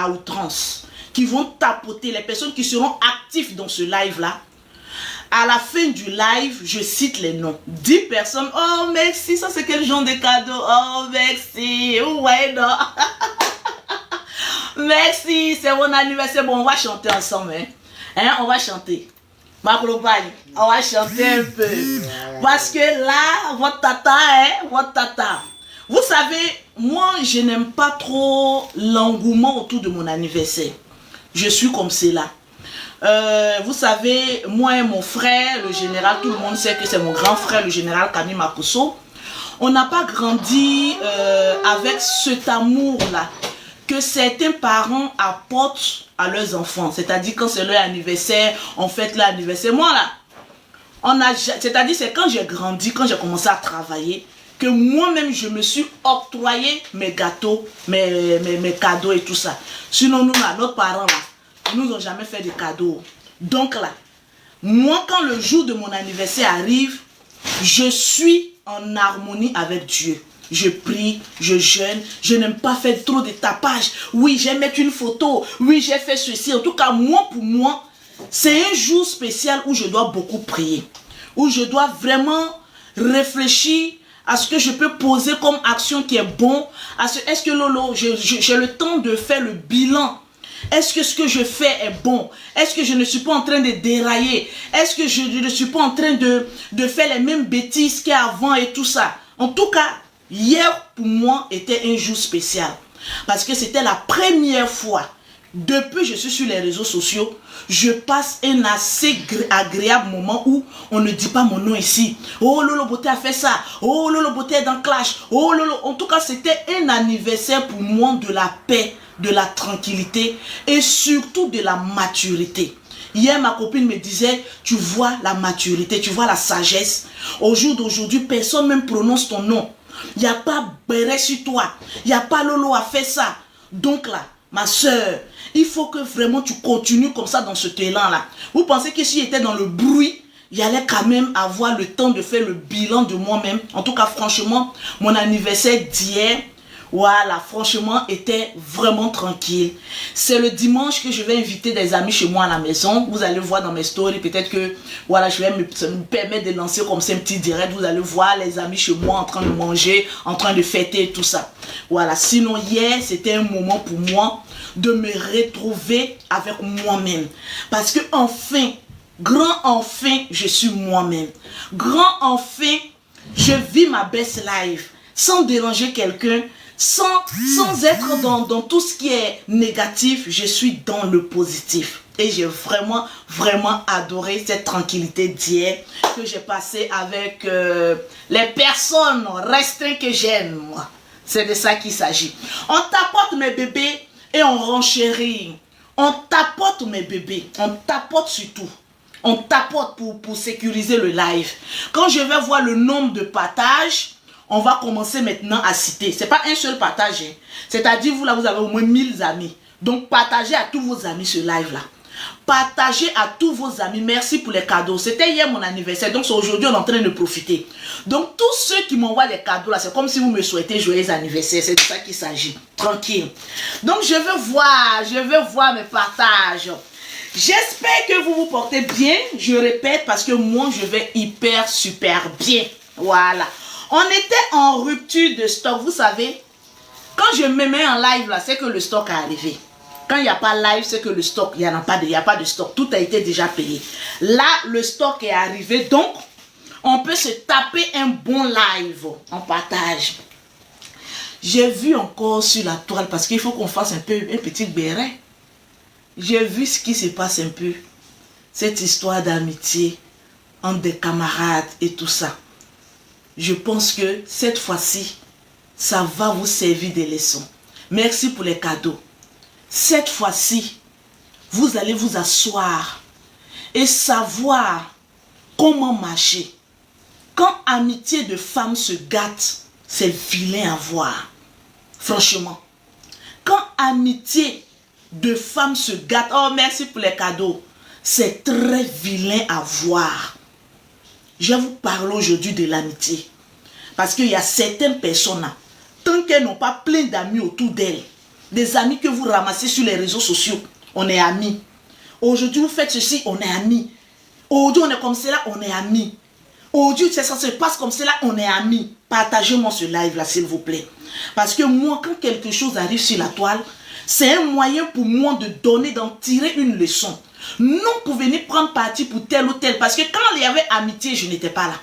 à outrance, qui vont tapoter, les personnes qui seront actives dans ce live-là. À la fin du live, je cite les noms. 10 personnes. Oh, merci, ça c'est quel genre de cadeau? Oh, merci. Ouais, non. Merci, c'est mon anniversaire. Bon, on va chanter ensemble. Hein, on va chanter. Ma compagne, on va chanter un peu. Parce que là, votre tata, votre tata. Vous savez, moi, je n'aime pas trop l'engouement autour de mon anniversaire. Je suis comme cela. Vous savez, moi et mon frère, le général, tout le monde sait que c'est mon grand frère, le général Camille Makosso. On n'a pas grandi avec cet amour-là que certains parents apportent à leurs enfants. C'est-à-dire quand c'est leur anniversaire, on fête leur anniversaire. Moi là, c'est-à-dire c'est quand j'ai grandi, quand j'ai commencé à travailler, que moi-même je me suis octroyé mes gâteaux, mes cadeaux et tout ça. Sinon nous là, nos parents là, nous n'ont jamais fait de cadeaux. Donc là, moi quand le jour de mon anniversaire arrive, je suis en harmonie avec Dieu. Je prie, je jeûne, je n'aime pas faire trop de tapage. Oui, j'aime mettre une photo. Oui, j'ai fait ceci. En tout cas, moi, pour moi, c'est un jour spécial où je dois beaucoup prier. Où je dois vraiment réfléchir à ce que je peux poser comme action qui est bon. Est-ce que Lolo, j'ai le temps de faire le bilan? Est-ce que ce que je fais est bon? Est-ce que je ne suis pas en train de dérailler? Est-ce que je ne suis pas en train de faire les mêmes bêtises qu'avant et tout ça? En tout cas, hier pour moi était un jour spécial. Parce que c'était la première fois, depuis que je suis sur les réseaux sociaux, je passe un assez agréable moment où on ne dit pas mon nom ici. Oh Lolo Beauté a fait ça. Oh Lolo Beauté est dans Clash. Oh Lolo. En tout cas, c'était un anniversaire pour moi de la paix, de la tranquillité et surtout de la maturité. Hier, ma copine me disait, tu vois la maturité, tu vois la sagesse. Au jour d'aujourd'hui, personne même prononce ton nom. Il n'y a pas béret sur toi. Il n'y a pas Lolo a fait ça. Donc là, ma soeur, il faut que vraiment tu continues comme ça dans ce élan-là. Vous pensez que si j'étais dans le bruit, il allait quand même avoir le temps de faire le bilan de moi-même. En tout cas, franchement, mon anniversaire d'hier, voilà, franchement, était vraiment tranquille. C'est le dimanche que je vais inviter des amis chez moi à la maison. Vous allez voir dans mes stories, peut-être que, voilà, je vais me permettre de lancer comme ça un petit direct. Vous allez voir les amis chez moi en train de manger, en train de fêter et tout ça. Voilà, sinon hier, c'était un moment pour moi de me retrouver avec moi-même. Parce que enfin, je suis moi-même. Grand enfin, je vis ma best life sans déranger quelqu'un. Sans être dans tout ce qui est négatif, je suis dans le positif. Et j'ai vraiment, vraiment adoré cette tranquillité d'hier que j'ai passé avec les personnes restreintes que j'aime. C'est de ça qu'il s'agit. On tapote mes bébés et on renchérit. On tapote mes bébés. On tapote surtout. On tapote pour sécuriser le live. Quand je vais voir le nombre de partages, on va commencer maintenant à citer. Ce n'est pas un seul partage. C'est-à-dire, vous là, vous avez au moins 1000 amis. Donc, partagez à tous vos amis ce live-là. Partagez à tous vos amis. Merci pour les cadeaux. C'était hier mon anniversaire. Donc, aujourd'hui, on est en train de profiter. Donc, tous ceux qui m'envoient des cadeaux là, c'est comme si vous me souhaitez joyeux anniversaire. C'est de ça qu'il s'agit. Tranquille. Donc, je veux voir mes partages. J'espère que vous vous portez bien. Je répète parce que moi, je vais hyper, super bien. Voilà. On était en rupture de stock, vous savez. Quand je me mets en live là, c'est que le stock est arrivé. Quand il n'y a pas live, c'est que le stock, il n'y a pas de stock. Tout a été déjà payé. Là, le stock est arrivé. Donc, on peut se taper un bon live en partage. J'ai vu encore sur la toile, parce qu'il faut qu'on fasse un petit béret. J'ai vu ce qui se passe un peu. Cette histoire d'amitié entre des camarades et tout ça. Je pense que cette fois-ci, ça va vous servir de leçon. Merci pour les cadeaux. Cette fois-ci, vous allez vous asseoir et savoir comment marcher. Quand amitié de femme se gâte, c'est vilain à voir. Franchement. Quand amitié de femme se gâte, oh merci pour les cadeaux, c'est très vilain à voir. Je vais vous parler aujourd'hui de l'amitié. Parce qu'il y a certaines personnes, tant qu'elles n'ont pas plein d'amis autour d'elles, Des amis que vous ramassez sur les réseaux sociaux. On est amis. Aujourd'hui, vous faites ceci, on est amis. Aujourd'hui, on est comme cela, on est amis. Aujourd'hui, ça se passe comme cela, on est amis. Partagez-moi ce live-là, s'il vous plaît. Parce que moi, quand quelque chose arrive sur la toile, c'est un moyen pour moi de donner, d'en tirer une leçon. Non pour venir prendre parti pour tel ou tel. Parce que quand il y avait amitié, je n'étais pas là.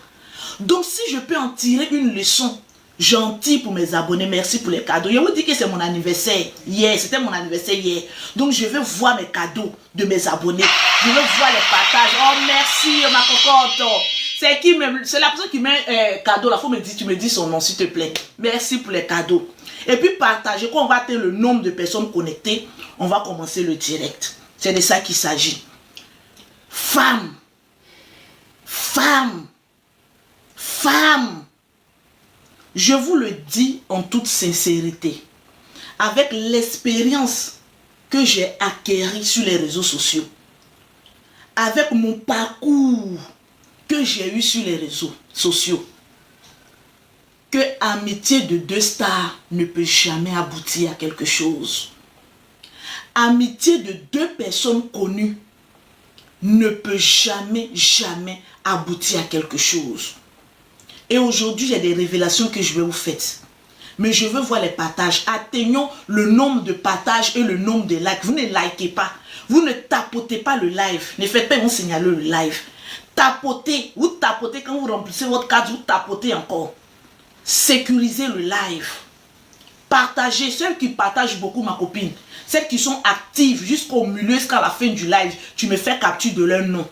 Donc, si je peux en tirer une leçon gentille pour mes abonnés, merci pour les cadeaux. Je vous dis que c'est mon anniversaire hier, c'était mon anniversaire hier. Donc, je veux voir mes cadeaux de mes abonnés. Je veux voir les partages. Oh, merci, ma cocotte. C'est la personne qui met cadeau là. Faut me dire, tu me dis son nom, s'il te plaît. Merci pour les cadeaux. Et puis, partagez. Quand on va atteindre le nombre de personnes connectées, on va commencer le direct. C'est de ça qu'il s'agit. Femme. Femme. Femme. Je vous le dis en toute sincérité, avec l'expérience que j'ai acquérie sur les réseaux sociaux, avec mon parcours que j'ai eu sur les réseaux sociaux, que amitié de deux stars ne peut jamais aboutir à quelque chose. Amitié de deux personnes connues ne peut jamais aboutir à quelque chose. Et aujourd'hui, il y a des révélations que je vais vous faire. Mais je veux voir les partages. Atteignons le nombre de partages et le nombre de likes. Vous ne likez pas. Vous ne tapotez pas le live. Ne faites pas vous signaler le live. Tapotez. Vous tapotez quand vous remplissez votre carte. Vous tapotez encore. Sécurisez le live. Partagez. Celles qui partagent beaucoup, ma copine. Celles qui sont actives jusqu'au milieu, jusqu'à la fin du live. Tu me fais capture de leur nom.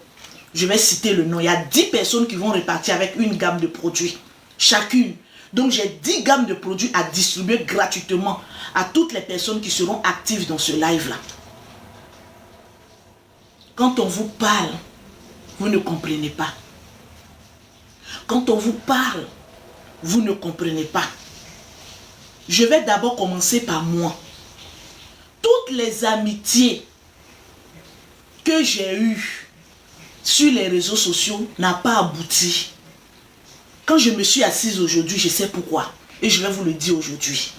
Je vais citer le nom. Il y a 10 personnes qui vont repartir avec une gamme de produits. Chacune. Donc, j'ai 10 gammes de produits à distribuer gratuitement à toutes les personnes qui seront actives dans ce live-là. Quand on vous parle, vous ne comprenez pas. Quand on vous parle, vous ne comprenez pas. Je vais d'abord commencer par moi. Toutes les amitiés que j'ai eues sur les réseaux sociaux n'a pas abouti. Quand je me suis assise aujourd'hui, je sais pourquoi. Et je vais vous le dire aujourd'hui.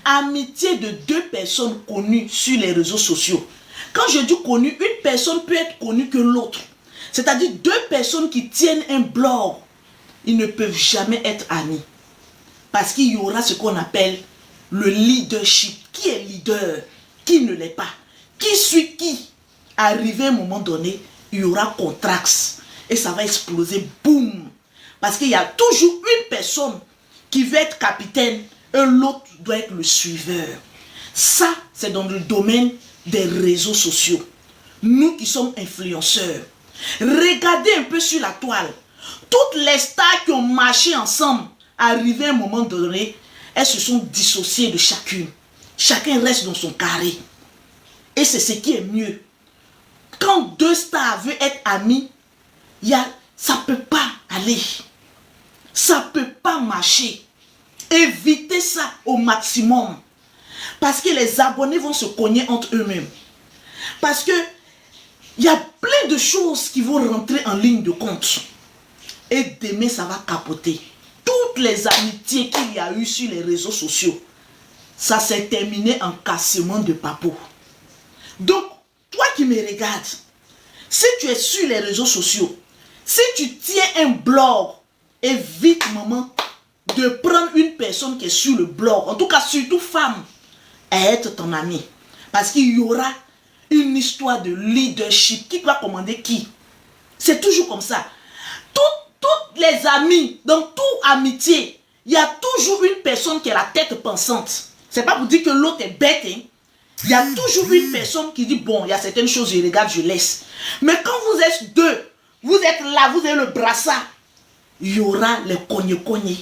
Amitié de deux personnes connues sur les réseaux sociaux. Quand je dis connues, une personne peut être connue que l'autre. C'est-à-dire deux personnes qui tiennent un blog. Ils ne peuvent jamais être amis. Parce qu'il y aura ce qu'on appelle le leadership. Qui est leader? Qui ne l'est pas? Qui suit qui? Arrivé à un moment donné, il y aura contraste et ça va exploser, boum. Parce qu'il y a toujours une personne qui veut être capitaine et l'autre doit être le suiveur. Ça, c'est dans le domaine des réseaux sociaux. Nous qui sommes influenceurs, regardez un peu sur la toile. Toutes les stars qui ont marché ensemble, arrivé à un moment donné, elles se sont dissociées de chacune. Chacun reste dans son carré. Et c'est ce qui est mieux. Quand deux stars veulent être amis, ça ne peut pas aller. Ça ne peut pas marcher. Évitez ça au maximum. Parce que les abonnés vont se cogner entre eux-mêmes. Parce que il y a plein de choses qui vont rentrer en ligne de compte. Et demain, ça va capoter. Toutes les amitiés qu'il y a eu sur les réseaux sociaux, ça s'est terminé en cassement de papeau. Donc, toi qui me regardes, si tu es sur les réseaux sociaux, si tu tiens un blog, évite, maman, de prendre une personne qui est sur le blog, en tout cas surtout femme, à être ton amie. Parce qu'il y aura une histoire de leadership. Qui doit commander qui? C'est toujours comme ça. Toutes les amies, dans toute amitié, il y a toujours une personne qui a la tête pensante. C'est pas pour dire que l'autre est bête, hein. Il y a toujours une personne qui dit, bon, il y a certaines choses, je regarde, je laisse. Mais quand vous êtes deux, vous êtes là, vous avez le brassard, il y aura les cogne-cogne.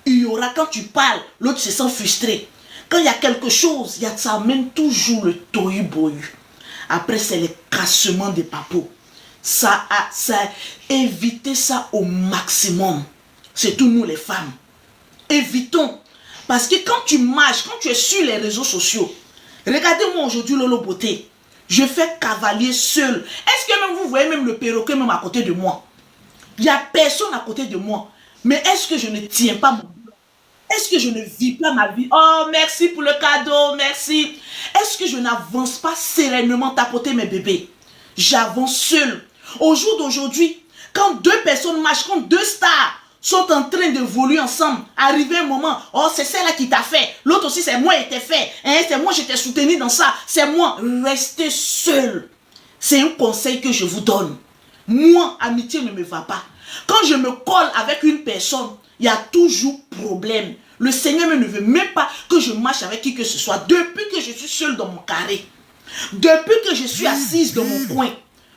Il y aura, quand tu parles, l'autre se sent frustré. Quand il y a quelque chose, ça amène toujours le tohu-bohu. Après, c'est le cassement des papos. Évitez ça au maximum. Surtout nous les femmes. Évitons. Parce que quand tu marches, quand tu es sur les réseaux sociaux, regardez-moi aujourd'hui Lolo Beauté. Je fais cavalier seul. Est-ce que même vous voyez même le perroquet même à côté de moi? Il n'y a personne à côté de moi. Mais est-ce que je ne tiens pas mon blog? Est-ce que je ne vis pas ma vie? Oh, merci pour le cadeau, merci. Est-ce que je n'avance pas sereinement tapoter mes bébés? J'avance seul. Au jour d'aujourd'hui, quand deux personnes marchent, quand deux stars sont en train d'évoluer ensemble, arrivé un moment, oh, c'est celle-là qui t'a fait, l'autre aussi, c'est moi qui t'ai fait, hein, c'est moi qui t'ai soutenu dans ça, c'est moi. Restez seul. C'est un conseil que je vous donne. Moi, amitié ne me va pas. Quand je me colle avec une personne, il y a toujours problème. Le Seigneur ne veut même pas que je marche avec qui que ce soit. Depuis que je suis seule dans mon carré, depuis que je suis assise dans mon coin,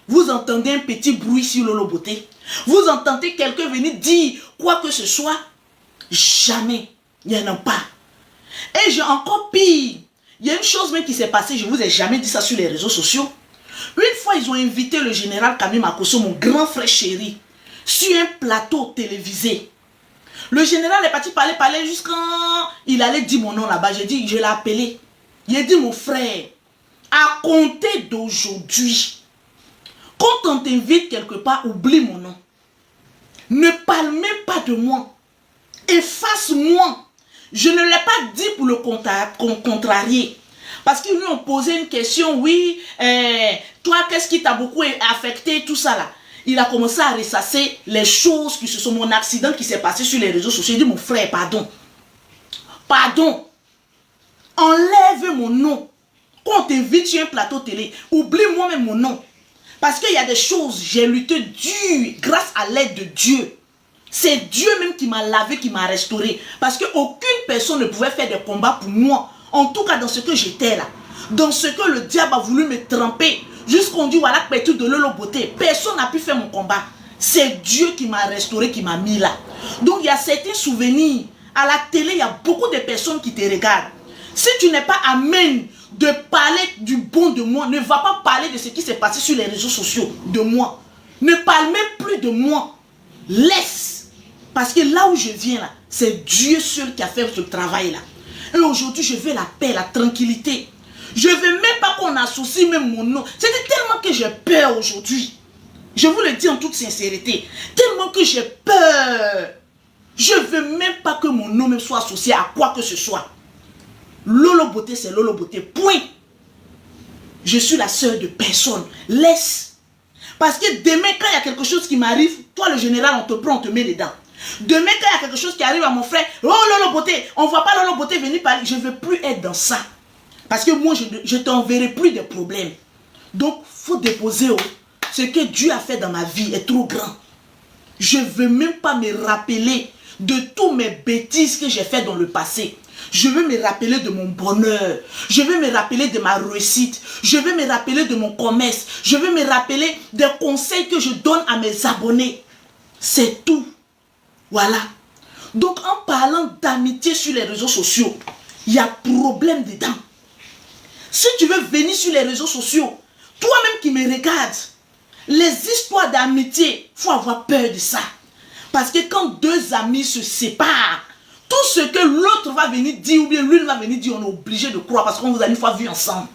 vous entendez un petit bruit sur Lolo Beauté? Vous entendez quelqu'un venir dire quoi que ce soit? Jamais. Il n'y en a pas. Et j'ai encore pire. Il y a une chose même qui s'est passée, je ne vous ai jamais dit ça sur les réseaux sociaux. Une fois, ils ont invité le général Camille Makosso, mon grand frère chéri, sur un plateau télévisé. Le général est parti parler jusqu'à... Il allait dire mon nom là-bas. J'ai dit, je l'ai appelé. Il a dit, mon frère, à compter d'aujourd'hui, quand on t'invite quelque part, oublie mon nom. Ne parle même pas de moi. Efface-moi. Je ne l'ai pas dit pour le contrarier. Parce qu'ils lui ont posé une question, oui, toi, qu'est-ce qui t'a beaucoup affecté, tout ça là. Il a commencé à ressasser les choses qui se sont, mon accident qui s'est passé sur les réseaux sociaux. Il dit, mon frère, pardon. Pardon. Enlève mon nom. Quand on t'invite sur un plateau télé, oublie moi-même mon nom. Parce qu'il y a des choses, j'ai lutté dur grâce à l'aide de Dieu. C'est Dieu même qui m'a lavé, qui m'a restauré. Parce qu'aucune personne ne pouvait faire des combats pour moi. En tout cas, dans ce que j'étais là. Dans ce que le diable a voulu me tremper. Jusqu'on dit, voilà, petit de Lolo Beauté. Personne n'a pu faire mon combat. C'est Dieu qui m'a restauré, qui m'a mis là. Donc, il y a certains souvenirs. À la télé, il y a beaucoup de personnes qui te regardent. Si tu n'es pas amène de parler du bon de moi, ne va pas parler de ce qui s'est passé sur les réseaux sociaux de moi. Ne parle même plus de moi. Laisse. Parce que là où je viens là, c'est Dieu seul qui a fait ce travail là. Et aujourd'hui, je veux la paix, la tranquillité. Je ne veux même pas qu'on associe même mon nom. C'était tellement que j'ai peur aujourd'hui. Je vous le dis en toute sincérité. Tellement que j'ai peur. Je ne veux même pas que mon nom même soit associé à quoi que ce soit. Lolo Beauté, c'est Lolo Beauté. Point. Je suis la sœur de personne. Laisse. Parce que demain, quand il y a quelque chose qui m'arrive, toi le général, on te prend, on te met dedans. Demain, quand il y a quelque chose qui arrive à mon frère, oh Lolo Beauté, on ne voit pas Lolo Beauté venir parler. Je ne veux plus être dans ça. Parce que moi, je ne t'enverrai plus de problèmes. Donc, il faut déposer. Oh, ce que Dieu a fait dans ma vie est trop grand. Je ne veux même pas me rappeler de toutes mes bêtises que j'ai faites dans le passé. Je veux me rappeler de mon bonheur. Je veux me rappeler de ma réussite. Je veux me rappeler de mon commerce. Je veux me rappeler des conseils que je donne à mes abonnés. C'est tout. Voilà. Donc, en parlant d'amitié sur les réseaux sociaux, il y a problème dedans. Si tu veux venir sur les réseaux sociaux, toi-même qui me regardes, les histoires d'amitié, il faut avoir peur de ça. Parce que quand deux amis se séparent, tout ce que l'autre va venir dire, ou bien l'une va venir dire, on est obligé de croire parce qu'on vous a une fois vu ensemble.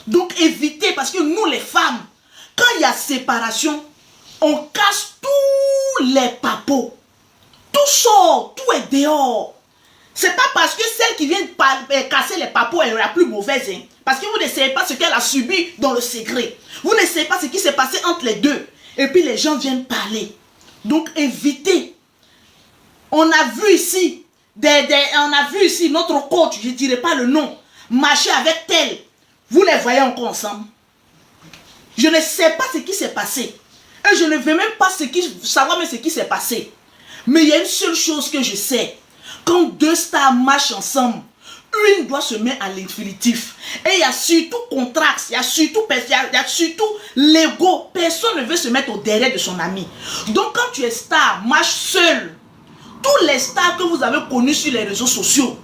Donc évitez, parce que nous les femmes, quand il y a séparation, on casse tous les papeaux. Tout sort, tout est dehors. C'est pas parce que celle qui vient casser les papeaux est la plus mauvaise. Hein. Parce que vous ne savez pas ce qu'elle a subi dans le secret. Vous ne savez pas ce qui s'est passé entre les deux. Et puis les gens viennent parler. Donc évitez. On a vu ici, notre coach, je ne dirai pas le nom, marcher avec tel. Vous les voyez encore ensemble. Je ne sais pas ce qui s'est passé. Et je ne veux même pas savoir même ce qui s'est passé. Mais il y a une seule chose que je sais. Quand deux stars marchent ensemble, une doit se mettre à l'infinitif. Et il y a surtout contraste, il y a surtout l'ego. Personne ne veut se mettre au derrière de son ami. Donc quand tu es star, marche seul. Tous les stars que vous avez connus sur les réseaux sociaux,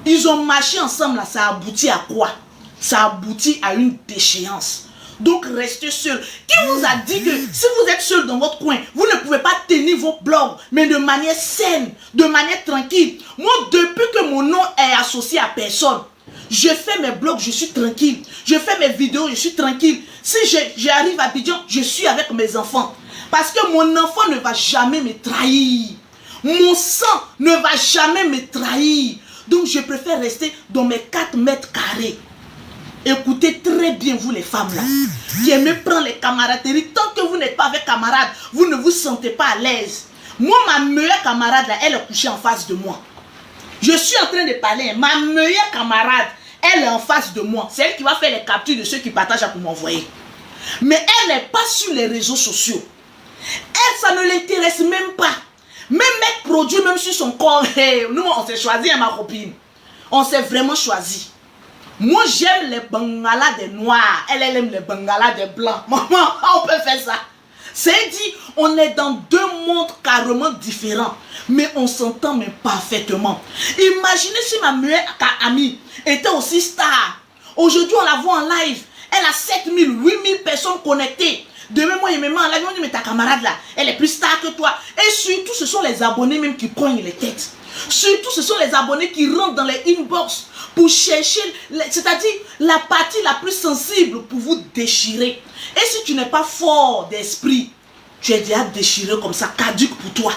ils ont marché ensemble là, ça aboutit à quoi? Ça aboutit à une déchéance. Donc restez seul. Qui vous a dit que si vous êtes seul dans votre coin, vous ne pouvez pas tenir vos blogs, mais de manière saine, de manière tranquille? Moi, depuis que mon nom est associé à personne, je fais mes blogs, je suis tranquille. Je fais mes vidéos, je suis tranquille. Si j'arrive à Abidjan, je suis avec mes enfants. Parce que mon enfant ne va jamais me trahir. Mon sang ne va jamais me trahir. Donc je préfère rester dans mes 4 mètres carrés. Écoutez très bien vous les femmes là, qui aimez prendre les camaraderies. Tant que vous n'êtes pas avec camarades, vous ne vous sentez pas à l'aise. Moi, ma meilleure camarade là, elle est couchée en face de moi. Je suis en train de parler. Ma meilleure camarade, elle est en face de moi. C'est elle qui va faire les captures de ceux qui partagent pour m'envoyer. Mais elle n'est pas sur les réseaux sociaux. Elle, ça ne l'intéresse même pas. Même mettre produit même sur son corps. Hey, nous, on s'est choisi, hein, ma copine. On s'est vraiment choisi. Moi, j'aime les bangalas des noirs. Elle aime les bangalas des blancs. Maman, on peut faire ça. C'est dit, on est dans 2 mondes carrément différents. Mais on s'entend mais parfaitement. Imaginez si ma meilleure amie était aussi star. Aujourd'hui, on la voit en live. Elle a 7000, 8000 personnes connectées. Demain, moi, il me met en live. On dit, mais ta camarade là, elle est plus star que toi. Et surtout, ce sont les abonnés même qui cognent les têtes. Surtout, ce sont les abonnés qui rentrent dans les inbox pour chercher, c'est-à-dire la partie la plus sensible pour vous déchirer. Et si tu n'es pas fort d'esprit, tu es déjà déchiré comme ça, caduque pour toi.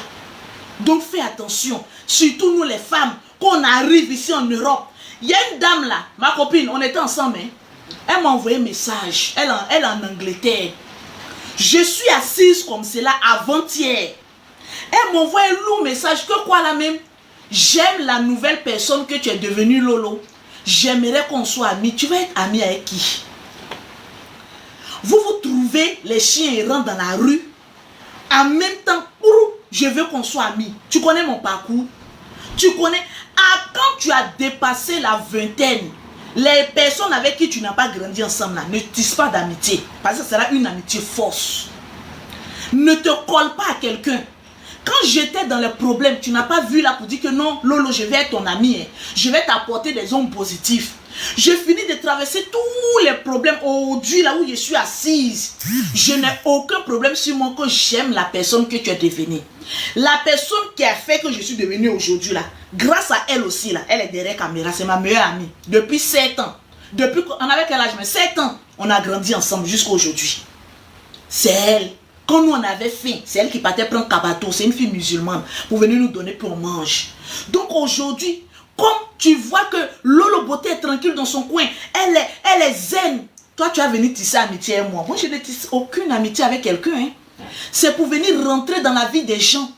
Donc fais attention, surtout nous les femmes, quand on arrive ici en Europe. Il y a une dame là, ma copine, on était ensemble, hein? Elle m'a envoyé un message, elle en Angleterre. Je suis assise comme cela avant-hier. Elle m'envoie un lourd message, que quoi là même? J'aime la nouvelle personne que tu es devenue, Lolo. J'aimerais qu'on soit amis. Tu vas être ami avec qui? Vous trouvez les chiens errants dans la rue. En même temps, je veux qu'on soit amis. Tu connais mon parcours? Tu connais? Quand tu as dépassé la vingtaine, les personnes avec qui tu n'as pas grandi ensemble là, ne tissent pas d'amitié. Parce que ce sera une amitié fausse. Ne te colle pas à quelqu'un. Quand j'étais dans les problèmes, tu n'as pas vu là pour dire que non, Lolo, je vais être ton ami. Hein. Je vais t'apporter des ondes positives. J'ai fini de traverser tous les problèmes aujourd'hui là où je suis assise. Je n'ai aucun problème sur moi que j'aime la personne que tu es devenue. La personne qui a fait que je suis devenue aujourd'hui là, grâce à elle aussi là, elle est derrière caméra, c'est ma meilleure amie. Depuis 7 ans. Depuis qu'on avait quel âge? Mais 7 ans, on a grandi ensemble jusqu'à aujourd'hui. C'est elle. Quand nous on avait faim, c'est elle qui partait prendre Kabato, c'est une fille musulmane, pour venir nous donner pour on mange. Donc aujourd'hui, comme tu vois que Lolo Beauté est tranquille dans son coin, elle est zen. Toi tu as venu tisser amitié avec moi. Moi je ne tisse aucune amitié avec quelqu'un. Hein. C'est pour venir rentrer dans la vie des gens.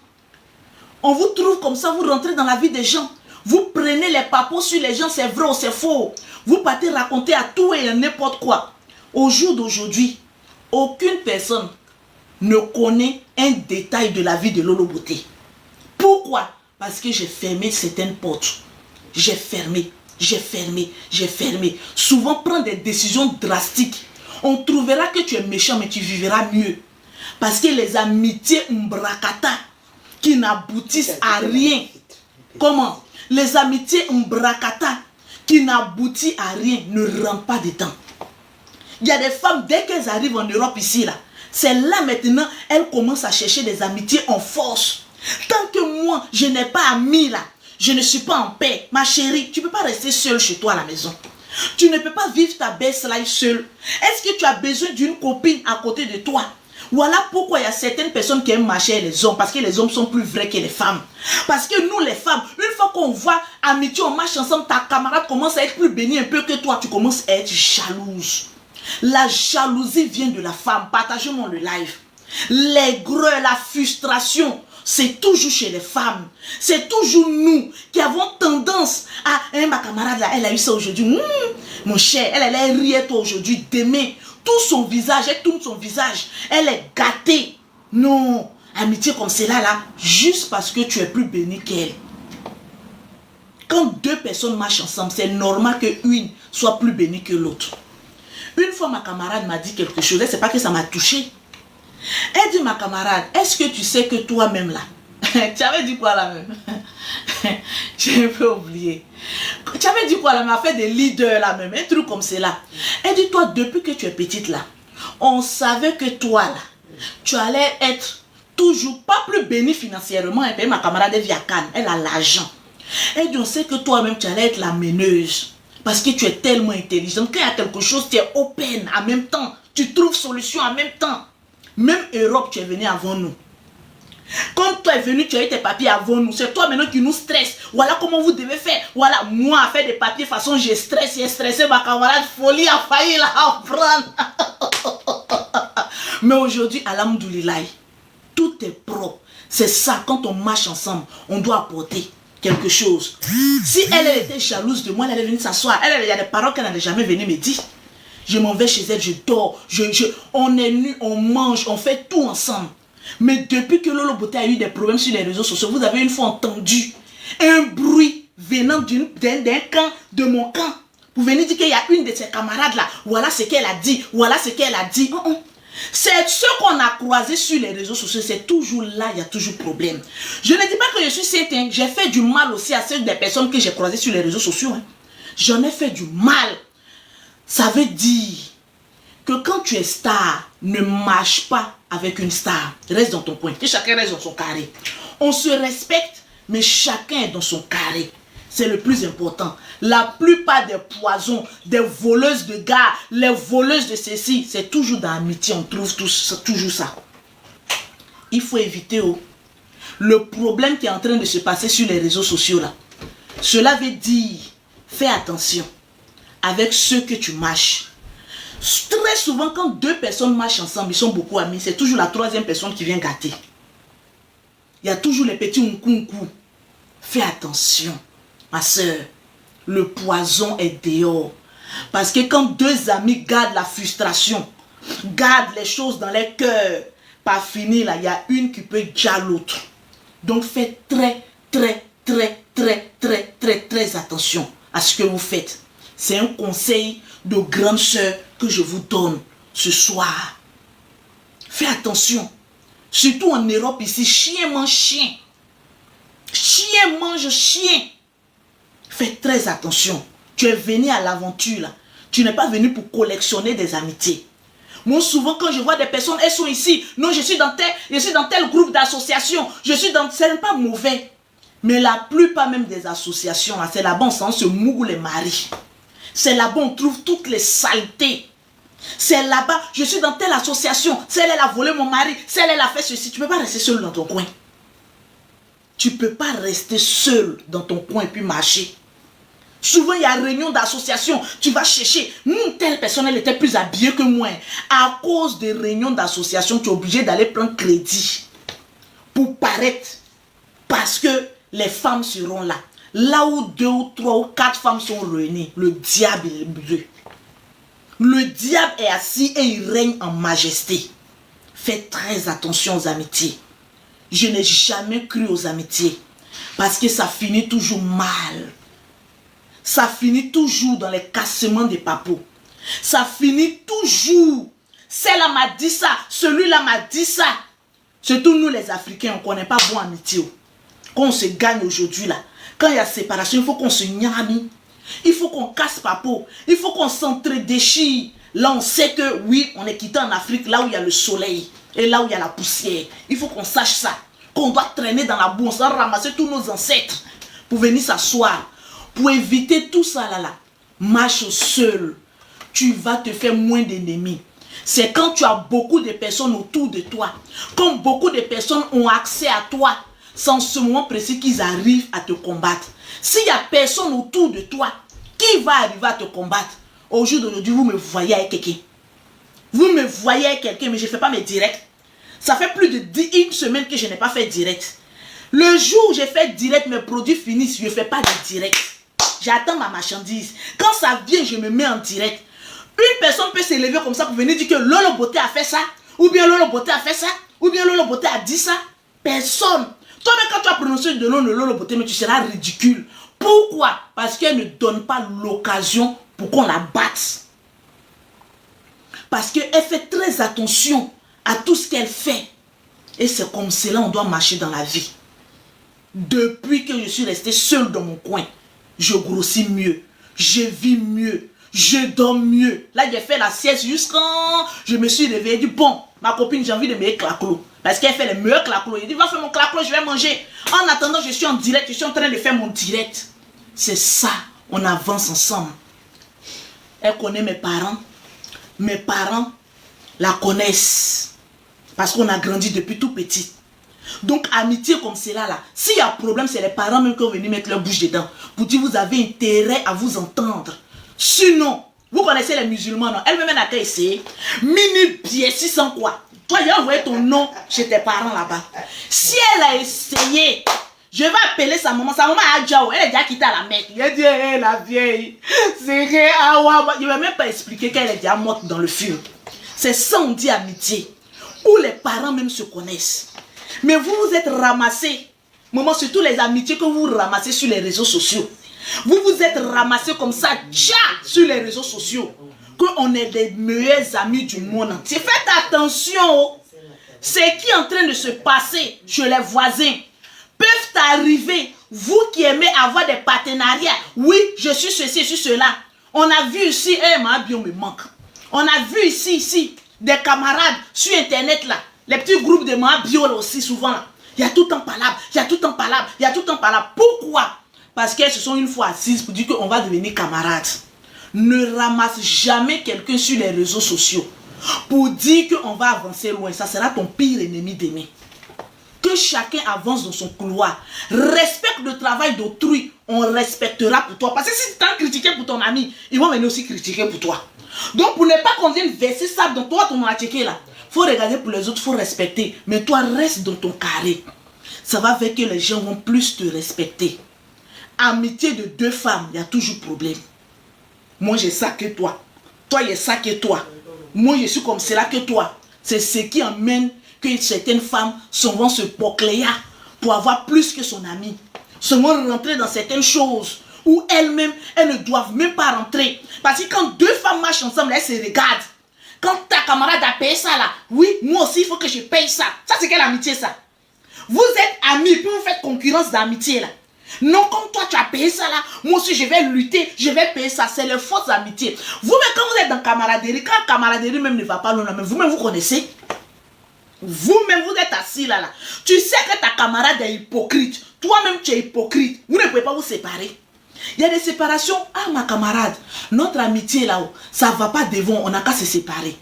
On vous trouve comme ça, vous rentrez dans la vie des gens. Vous prenez les papos sur les gens, c'est vrai ou c'est faux. Vous partez raconter à tout et à n'importe quoi. Au jour d'aujourd'hui, aucune personne ne connaît un détail de la vie de Lolo Beauté. Pourquoi? Parce que j'ai fermé certaines portes. J'ai fermé. Souvent, prendre des décisions drastiques. On trouvera que tu es méchant, mais tu vivras mieux. Parce que les amitiés mbrakata qui n'aboutissent à rien. Comment? Les amitiés mbrakata qui n'aboutissent à rien ne rentrent pas dedans. Il y a des femmes, dès qu'elles arrivent en Europe ici, là, c'est là maintenant, elles commencent à chercher des amitiés en force. Tant que moi, je n'ai pas ami là, je ne suis pas en paix. Ma chérie, tu ne peux pas rester seule chez toi à la maison. Tu ne peux pas vivre ta best life seule. Est-ce que tu as besoin d'une copine à côté de toi? Voilà pourquoi il y a certaines personnes qui aiment marcher avec les hommes. Parce que les hommes sont plus vrais que les femmes. Parce que nous les femmes, une fois qu'on voit amitié, on marche ensemble, ta camarade commence à être plus bénie un peu que toi. Tu commences à être jalouse. La jalousie vient de la femme. Partagez-moi le live. L'aigreur, la frustration, c'est toujours chez les femmes. C'est toujours nous qui avons tendance à... Hein, ma camarade là, elle a eu ça aujourd'hui. Mon cher, elle a ri à toi aujourd'hui. Demain, tout son visage, elle tourne son visage. Elle est gâtée. Non, amitié comme celle-là, là, juste parce que tu es plus béni qu'elle. Quand 2 personnes marchent ensemble, c'est normal qu'une soit plus bénie que l'autre. Une fois, ma camarade m'a dit quelque chose. C'est pas que ça m'a touché. Elle dit, ma camarade, est-ce que tu sais que toi-même là, tu avais dit quoi là même? J'ai un peu oublié. Tu avais dit quoi là, m'a fait des leaders là même, un truc comme cela. Elle dit, toi, depuis que tu es petite là, on savait que toi là, tu allais être toujours pas plus béni financièrement. Et puis ma camarade vit à Cannes, elle a l'argent. Elle dit, on sait que toi-même tu allais être la meneuse. Parce que tu es tellement intelligente. Quand il y a quelque chose, tu es open en même temps. Tu trouves solution en même temps. Même Europe, tu es venu avant nous. Quand toi es venu, tu as eu tes papiers avant nous. C'est toi maintenant qui nous stresse. Voilà comment vous devez faire. Voilà, moi, à faire des papiers, de façon, j'ai stressé ma camarade. Folie a failli la apprendre. Mais aujourd'hui, alhamdoulilah, tout est propre. C'est ça, quand on marche ensemble, on doit apporter quelque chose. Si elle était jalouse de moi, elle allait venir s'asseoir. Il y a des paroles qu'elle n'allait jamais venir me dire. Je m'en vais chez elle, je dors, on est nus, on mange, on fait tout ensemble. Mais depuis que Lolo Beauté a eu des problèmes sur les réseaux sociaux, vous avez une fois entendu un bruit venant d'un camp, de mon camp. Vous venez dire qu'il y a une de ses camarades là, voilà ce qu'elle a dit, voilà ce qu'elle a dit. C'est ce qu'on a croisé sur les réseaux sociaux, c'est toujours là, il y a toujours problème. Je ne dis pas que je suis sainte, hein. J'ai fait du mal aussi à celles des personnes que j'ai croisées sur les réseaux sociaux. Hein. J'en ai fait du mal. Ça veut dire que quand tu es star, ne marche pas avec une star. Reste dans ton coin. Que chacun reste dans son carré. On se respecte, mais chacun est dans son carré. C'est le plus important. La plupart des poisons, des voleuses de gars, les voleuses de ceci, c'est toujours dans l'amitié. On trouve toujours ça. Il faut éviter le problème qui est en train de se passer sur les réseaux sociaux là. Cela veut dire, fais attention avec ceux que tu marches. Très souvent, quand deux personnes marchent ensemble, ils sont beaucoup amis, c'est toujours la troisième personne qui vient gâter. Il y a toujours les petits unkunku. Fais attention, ma soeur. Le poison est dehors. Parce que quand deux amis gardent la frustration, gardent les choses dans leur cœur, pas fini là, il y a une qui peut dire l'autre. Donc faites très attention à ce que vous faites. C'est un conseil de grande sœur que je vous donne ce soir. Fais attention. Surtout en Europe ici, chien mange chien. Chien mange chien. Fais très attention. Tu es venu à l'aventure là. Tu n'es pas venu pour collectionner des amitiés. Moi souvent quand je vois des personnes, elles sont ici. Non, je suis dans tel groupe d'association. C'est pas mauvais. Mais la plupart même des associations, c'est là-bas on se mouille les maris. C'est là-bas on trouve toutes les saletés. C'est là-bas, je suis dans telle association. Celle elle a volé mon mari. Celle elle a fait ceci. Tu ne peux pas rester seul dans ton coin. Tu ne peux pas rester seul dans ton coin et puis marcher. Souvent il y a réunion d'association. Tu vas chercher. Telle personne elle était plus habillée que moi. À cause des réunions d'association, tu es obligé d'aller prendre crédit. Pour paraître. Parce que les femmes seront là. Là où 2 ou 3 ou 4 femmes sont réunies, le diable est bleu. Le diable est assis et il règne en majesté. Faites très attention aux amitiés. Je n'ai jamais cru aux amitiés. Parce que ça finit toujours mal. Ça finit toujours dans les cassements des papos. Ça finit toujours. Celle-là m'a dit ça. Celui-là m'a dit ça. Surtout nous les Africains, on ne connaît pas bon amitié. Quand on se gagne aujourd'hui là. Quand il y a séparation, il faut qu'on se gname. Il faut qu'on casse papo. Il faut qu'on s'entre-déchire. Là, on sait que oui, on est quitté en Afrique, là où il y a le soleil. Et là où il y a la poussière. Il faut qu'on sache ça. Qu'on doit traîner dans la boue. On doit ramasser tous nos ancêtres. Pour venir s'asseoir. Pour éviter tout ça là. Marche seul. Tu vas te faire moins d'ennemis. C'est quand tu as beaucoup de personnes autour de toi. Quand beaucoup de personnes ont accès à toi. C'est en ce moment précis qu'ils arrivent à te combattre. S'il n'y a personne autour de toi qui va arriver à te combattre, au jour d'aujourd'hui, vous me voyez avec quelqu'un. Vous me voyez avec quelqu'un, mais je ne fais pas mes directs. Ça fait plus de 1 semaine que je n'ai pas fait direct. Le jour où j'ai fait direct, mes produits finissent, je ne fais pas de direct. J'attends ma marchandise. Quand ça vient, je me mets en direct. Une personne peut s'élever comme ça pour venir dire que Lolo Beauté a fait ça, ou bien Lolo Beauté a fait ça, ou bien Lolo Beauté a dit ça. Personne. Toi-même, quand tu as prononcé le nom de Lolo Beauté, mais tu seras ridicule. Pourquoi? Parce qu'elle ne donne pas l'occasion pour qu'on la batte. Parce qu'elle fait très attention à tout ce qu'elle fait. Et c'est comme cela on doit marcher dans la vie. Depuis que je suis resté seul dans mon coin, je grossis mieux, je vis mieux, je dors mieux. Là, j'ai fait la sieste jusqu'à je me suis réveillé et dit, bon, ma copine, j'ai envie de me claclo. Parce qu'elle fait les meilleurs claclos. Il dit, va faire mon claclo, je vais manger. En attendant, je suis en direct, je suis en train de faire mon direct. C'est ça, on avance ensemble. Elle connaît mes parents. Mes parents la connaissent. Parce qu'on a grandi depuis tout petit. Donc, amitié comme cela, là, s'il y a problème, c'est les parents même qui vont venir mettre leur bouche dedans. Pour dire, vous avez intérêt à vous entendre. Sinon, vous connaissez les musulmans, non? Elle-même n'a qu'à essayer. Minute pied, 600 quoi. Toi, j'ai envoyé ton nom chez tes parents là-bas. Si elle a essayé, je vais appeler sa maman. Sa maman a déjà, elle est déjà quittée à la Mecque. Il a dit, hey, la vieille, c'est vrai, je ne vais même pas expliquer qu'elle est déjà morte dans le film. C'est ça, on dit amitié. Où les parents même se connaissent. Mais vous vous êtes ramassés. Maman, surtout les amitiés que vous ramassez sur les réseaux sociaux. Vous vous êtes ramassés comme ça, tcha, sur les réseaux sociaux. Qu'on est les meilleurs amis du monde entier. Faites attention. Ce qui est en train de se passer chez les voisins peuvent arriver. Vous qui aimez avoir des partenariats. Oui, je suis ceci, je suis cela. On a vu ici, ma bio me manque. On a vu ici, des camarades sur Internet là. Les petits groupes de ma bio là aussi souvent. Il y a tout le temps palabre, il y a tout le temps palabre, il y a tout le temps palabre. Pourquoi? Parce qu'elles se sont une fois assises pour dire qu'on va devenir camarades. Ne ramasse jamais quelqu'un sur les réseaux sociaux pour dire qu'on va avancer loin. Ça sera ton pire ennemi d'aimer. Que chacun avance dans son couloir. Respecte le travail d'autrui. On respectera pour toi. Parce que si tu t'as critiqué pour ton ami, ils vont venir aussi critiquer pour toi. Donc pour ne pas qu'on vienne verser ça dans toi, ton checké là. Il faut regarder pour les autres, il faut respecter. Mais toi, reste dans ton carré. Ça va faire que les gens vont plus te respecter. Amitié de deux femmes, il y a toujours problème. Moi, j'ai ça que toi. Toi, il y a ça que toi. Moi, je suis comme cela que toi. C'est ce qui amène que certaines femmes vont se procléer pour avoir plus que son ami. Vont rentrer dans certaines choses où elles-mêmes, elles ne doivent même pas rentrer. Parce que quand deux femmes marchent ensemble, elles se regardent. Quand ta camarade a payé ça là, oui, moi aussi, il faut que je paye ça. Ça, c'est quelle amitié ça? Vous êtes amis, puis vous faites concurrence d'amitié là. Non, comme toi, tu as payé ça là, moi aussi, je vais lutter, je vais payer ça. C'est les fausses amitiés. Vous-même, quand vous êtes dans camaraderie, quand camaraderie même ne va pas loin, mais vous-même, vous connaissez. Vous-même, vous êtes assis là. Tu sais que ta camarade est hypocrite. Toi-même, tu es hypocrite. Vous ne pouvez pas vous séparer. Il y a des séparations. Ah, ma camarade, notre amitié là-haut, ça ne va pas devant, on n'a qu'à se séparer.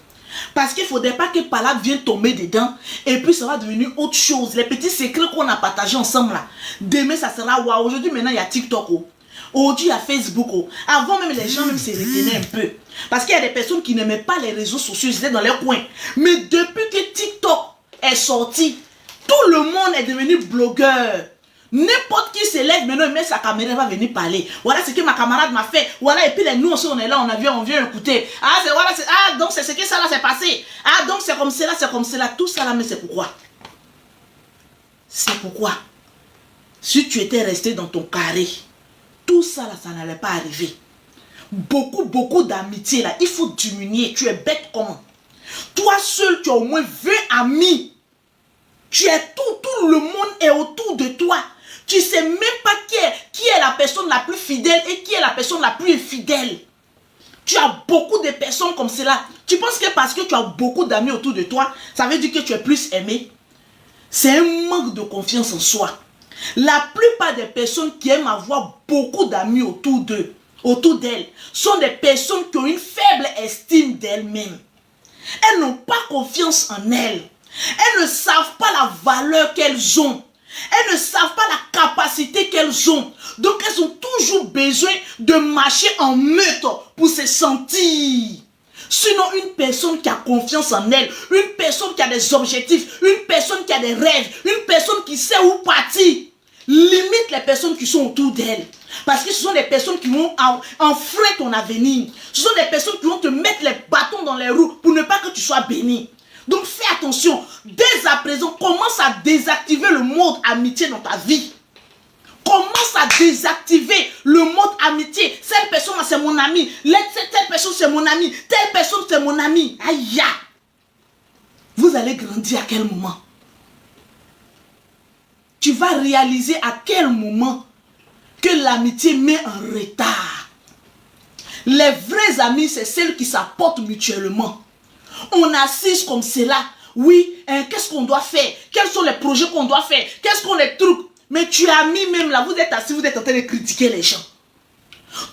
Parce qu'il ne faudrait pas que par là vienne tomber dedans et puis ça va devenir autre chose. Les petits secrets qu'on a partagés ensemble là. Demain, ça sera waouh. Aujourd'hui, maintenant, il y a TikTok. Aujourd'hui, il y a Facebook. Avant même, les gens même se retenaient un peu. Parce qu'il y a des personnes qui n'aimaient pas les réseaux sociaux, ils étaient dans leur coin. Mais depuis que TikTok est sorti, tout le monde est devenu blogueur. N'importe qui se lève maintenant, il met sa caméra, va venir parler. Voilà ce que ma camarade m'a fait. Voilà, et puis nous aussi, on est là, on vient écouter. Ah, voilà, donc c'est ce que ça là s'est passé. Ah, donc c'est comme cela, c'est comme cela. Tout ça là, mais c'est pourquoi? C'est pourquoi? Si tu étais resté dans ton carré, tout ça là, ça n'allait pas arriver. Beaucoup d'amitié là, il faut diminuer. Tu es bête comment? Toi seul, tu as au moins 20 amis. Tu es tout le monde est autour de toi. Tu ne sais même pas qui est la personne la plus fidèle et qui est la personne la plus infidèle. Tu as beaucoup de personnes comme cela. Tu penses que parce que tu as beaucoup d'amis autour de toi, ça veut dire que tu es plus aimé? C'est un manque de confiance en soi. La plupart des personnes qui aiment avoir beaucoup d'amis autour d'elles, sont des personnes qui ont une faible estime d'elles-mêmes. Elles n'ont pas confiance en elles. Elles ne savent pas la valeur qu'elles ont. Elles ne savent pas la capacité qu'elles ont. Donc elles ont toujours besoin de marcher en meute pour se sentir. Sinon, une personne qui a confiance en elle, une personne qui a des objectifs, une personne qui a des rêves, une personne qui sait où partir, limite les personnes qui sont autour d'elle. Parce que ce sont des personnes qui vont enfreindre ton avenir. Ce sont des personnes qui vont te mettre les bâtons dans les roues pour ne pas que tu sois béni. Donc fais attention. Dès à présent, commence à désactiver le mode amitié dans ta vie. Commence à désactiver le mode amitié. Cette personne c'est mon ami. Telle personne c'est mon ami. Telle personne c'est mon ami. Aïe. Vous allez grandir à quel moment? Tu vas réaliser à quel moment que l'amitié met en retard. Les vrais amis, c'est celles qui s'apportent mutuellement. On assiste comme cela. Oui, qu'est-ce qu'on doit faire? Quels sont les projets qu'on doit faire? Quels sont les trucs? Mais tu as mis même là, vous êtes assis, vous êtes en train de critiquer les gens.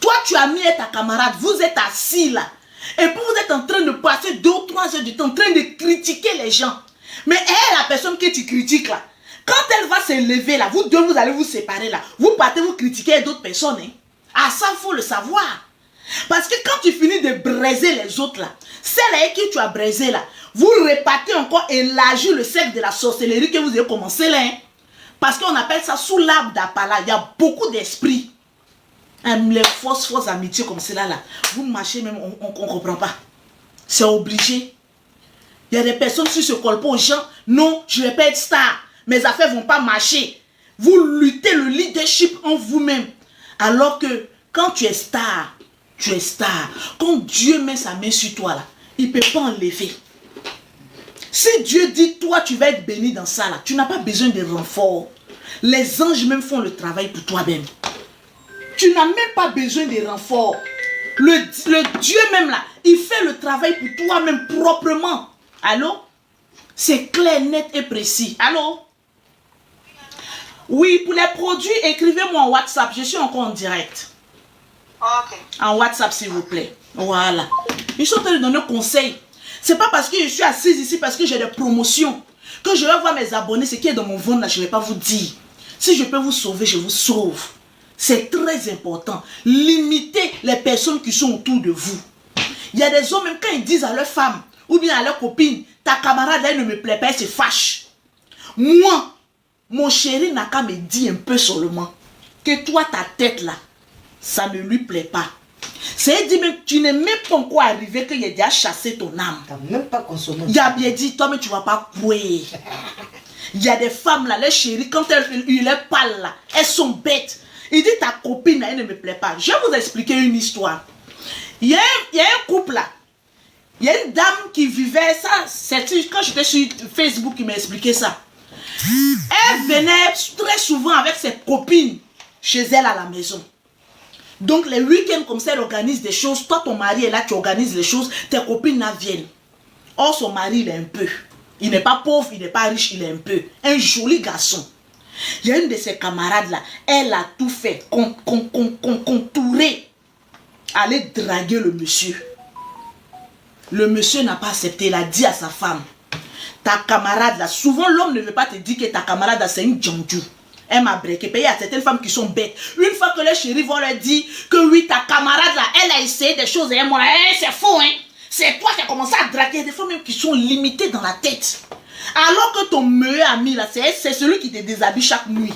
Toi, tu as mis ta camarade, vous êtes assis là. Et puis vous êtes en train de passer 2 ou 3 heures du temps en train de critiquer les gens. Mais elle, la personne que tu critiques là, Quand elle va se lever là, vous deux, vous allez vous séparer là. Vous partez, vous critiquer d'autres personnes. Hein. Ah, ça, il faut le savoir. Parce que quand tu finis de braiser les autres là, celle avec qui tu as braisé là, vous repartez encore élargir le cercle de la sorcellerie que vous avez commencé là. Hein. Parce qu'on appelle ça sous l'arbre d'Apala. Il y a beaucoup d'esprits. Hein, les fausses amitiés comme cela là. Vous marchez même, on ne comprend pas. C'est obligé. Il y a des personnes qui se collent pas aux gens. Non, je ne vais pas être star. Mes affaires ne vont pas marcher. Vous luttez le leadership en vous-même. Alors que quand tu es star, tu es star. Quand Dieu met sa main sur toi là, il ne peut pas enlever. Si Dieu dit toi tu vas être béni dans ça là, tu n'as pas besoin de renfort. Les anges même font le travail pour toi-même. Tu n'as même pas besoin de renfort. Le Dieu même là, il fait le travail pour toi-même proprement. Allô? C'est clair, net et précis. Allô? Oui, pour les produits, écrivez-moi en WhatsApp. Je suis encore en direct. Ok. En WhatsApp, s'il vous plaît. Voilà. Ils sont en train de donner conseil. C'est pas parce que je suis assise ici, parce que j'ai des promotions, que je vais voir mes abonnés, ce qui est dans mon ventre là, je ne vais pas vous dire. Si je peux vous sauver, je vous sauve. C'est très important. Limitez les personnes qui sont autour de vous. Il y a des hommes, même quand ils disent à leur femme, ou bien à leur copine, ta camarade elle ne me plaît pas, elle se fâche. Moi, mon chéri n'a qu'à me dire un peu seulement que toi, ta tête là, ça ne lui plaît pas. C'est dit, mais tu n'es même pas encore arrivé qu'il ait déjà chassé ton âme. Tu n'as même pas consommé. Il a bien dit, toi, mais tu ne vas pas courir. Il y a des femmes là, les chéris, quand il est pâle là, elles sont bêtes. Il dit, ta copine là, elle ne me plaît pas. Je vais vous expliquer une histoire. Il y a un couple là. Il y a une dame qui vivait ça. Quand j'étais sur Facebook, il m'a expliqué ça. Elle venait très souvent avec ses copines chez elle à la maison. Donc les week-ends comme ça, elle organise des choses. Toi, ton mari est là, tu organises les choses. Tes copines là viennent. Or, son mari, il est un peu. Il n'est pas pauvre, il n'est pas riche, il est un peu. Un joli garçon. Il y a une de ses camarades là. Elle a tout fait. Contourer. Aller draguer le monsieur. Le monsieur n'a pas accepté. Il a dit à sa femme. Ta camarade là. Souvent, l'homme ne veut pas te dire que ta camarade là, c'est une djandjou. Elle m'a breaké. Il y a certaines femmes qui sont bêtes. Une fois que les chéris vont leur dire que oui, ta camarade là, elle a essayé des choses et moi, c'est faux, hein. C'est toi qui as commencé à draguer. Des femmes même qui sont limitées dans la tête. Alors que ton meilleur ami là, c'est celui qui te déshabille chaque nuit.